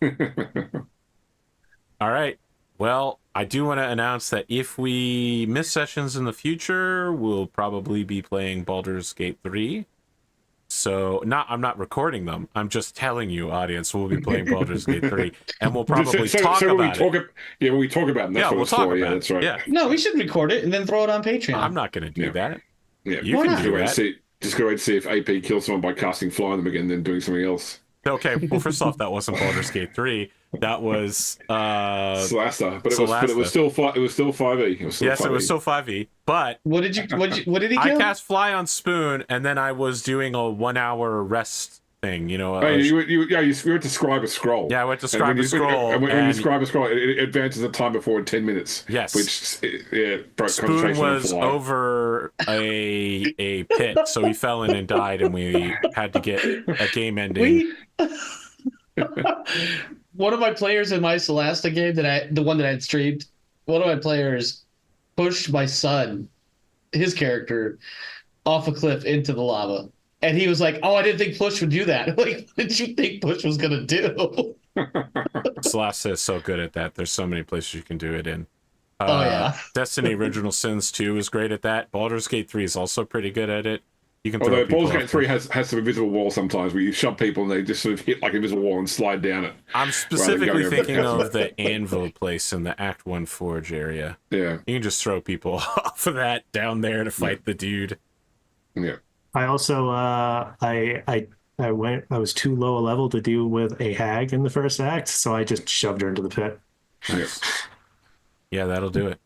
A: All right. Well, I do want to announce that if we miss sessions in the future, we'll probably be playing Baldur's Gate 3. So, I'm not recording them. I'm just telling you, audience, we'll be playing Baldur's Gate 3, and we'll probably talk about it.
C: When we talk about them, that's
A: Yeah,
C: what
A: we'll
C: it's
A: talk
C: for.
A: about
C: Yeah,
A: it.
C: that's right.
A: Yeah,
B: no, we should record it and then throw it on Patreon.
A: I'm not going to do
C: Yeah.
A: that.
C: Yeah.
A: You
B: Why
A: can
B: not?
A: do that.
C: Just go wait and see if AP kills someone by casting fly on them again, then doing something else.
A: Okay, well, first off, that wasn't Baldur's Gate 3. That was
C: Slaster, but it
A: Solasta.
C: was still 5e. It was still 5e.
A: yes, it was still 5e. But
B: What did he
A: I
B: kill?
A: cast Fly on Spoon, and then I was doing a 1-hour rest thing. You know,
C: you were to scribe a scroll.
A: Yeah, I went to
C: And
A: scribe
C: when
A: a
C: you-
A: scroll,
C: And when
A: and-
C: you scribe a scroll, it advances the time before 10 minutes.
A: Yes.
C: Which broke
A: Spoon
C: concentration on
A: was
C: Fly.
A: over a pit, so he fell in and died, and we had to get a game ending.
B: One of my players in my Solasta game the one that I had streamed, one of my players pushed my son, his character, off a cliff into the lava. And he was like, "Oh, I didn't think Push would do that." Like, what did you think Push was gonna do?
A: Celeste is so good at that. There's so many places you can do it in.
B: Oh, yeah.
A: Destiny Original Sins 2 is great at that. Baldur's Gate 3 is also pretty good at it. You can throw
C: Although
A: people
C: Baldur's Gate
A: off
C: 3 has some invisible walls sometimes where you shove people and they just sort of hit like an invisible wall and slide down it.
A: I'm specifically
C: going over
A: thinking
C: the
A: of the Anvil place in the Act 1 Forge area.
C: Yeah.
A: You can just throw people off of that down there to fight the dude.
C: Yeah.
D: I also I was too low a level to deal with a hag in the first act, so I just shoved her into the pit.
C: Yeah.
A: Yeah, that'll do it.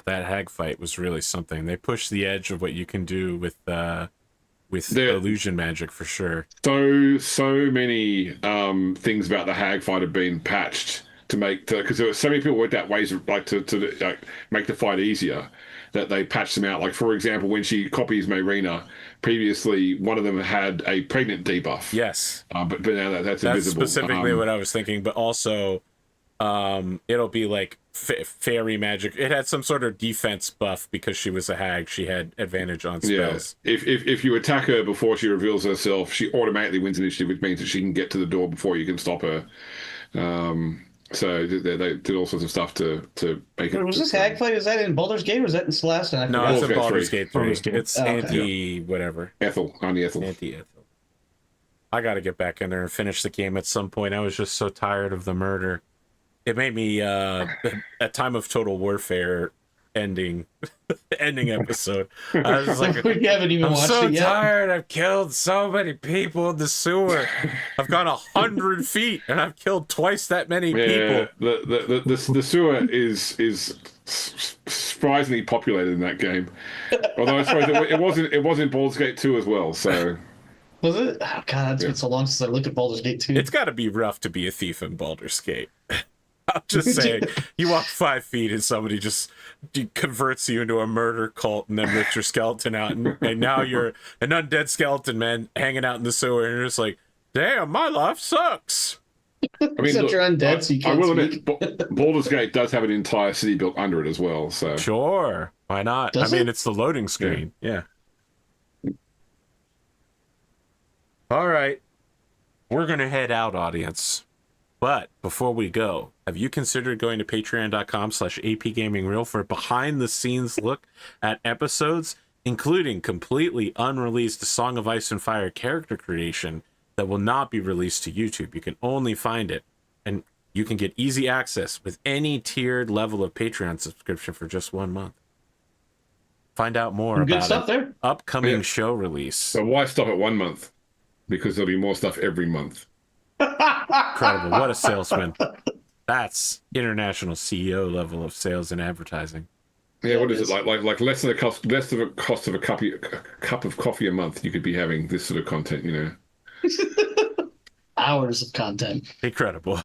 A: That hag fight was really something. They pushed the edge of what you can do with illusion magic for sure.
C: So many things about the hag fight have been patched to make because there were so many people worked out ways of, like to like, make the fight easier that they patched them out. Like for example, when she copies Mayrina, previously one of them had a pregnant debuff.
A: Yes,
C: but now that's
A: that's
C: invisible.
A: specifically what I was thinking. But also, it'll be like fairy magic. It had some sort of defense buff because she was a hag. She had advantage on spells.
C: Yeah. If you attack her before she reveals herself, she automatically wins initiative, which means that she can get to the door before you can stop her. So they did all sorts of stuff to make it.
B: Was this hag fight? Is that in Baldur's Gate or was that in Celeste?
A: No, it's in
C: Baldur's Gate
A: Baldur's
C: 3.
A: Gate 3. It's
B: okay.
A: anti whatever.
C: Anti-Ethel.
A: Anti-Ethel. I got to get back in there and finish the game at some point. I was just so tired of the murder. It made me a Time of Total Warfare ending episode. I was just like,
B: We haven't even
A: I'm
B: watched
A: so
B: it yet.
A: tired. I've killed so many people in the sewer. I've gone 100 feet and I've killed twice that many people.
C: The sewer is surprisingly populated in that game. Although I suppose it was in Baldur's Gate 2 as well. So
B: Was it? Oh, God, it's been so long since I looked at Baldur's Gate 2.
A: It's got to be rough to be a thief in Baldur's Gate. I'm just saying, you walk 5 feet and somebody just converts you into a murder cult and then rips your skeleton out, and now you're an undead skeleton man hanging out in the sewer, and you're just like, damn, my life sucks.
C: I mean,
B: Except you're undead, so you can't
C: I will
B: speak.
C: admit, Baldur's Gate does have an entire city built under it as well. So
A: Sure, why not?
B: Does
A: I mean,
B: it?
A: it's the loading screen. Yeah. All right, we're gonna head out, audience. But before we go, have you considered going to patreon.com/APGamingREAL for a behind-the-scenes look at episodes, including completely unreleased Song of Ice and Fire character creation that will not be released to YouTube? You can only find it, and you can get easy access with any tiered level of Patreon subscription for just 1 month. Find out more
B: Good
A: about
B: stuff there.
A: Upcoming show release.
C: So why stop at 1 month? Because there'll be more stuff every month.
A: Incredible. What a salesman. That's international CEO level of sales and advertising.
C: Yeah, what is it like less than the cost of a cup of coffee a month? You could be having this sort of content,
B: Hours of content.
A: Incredible.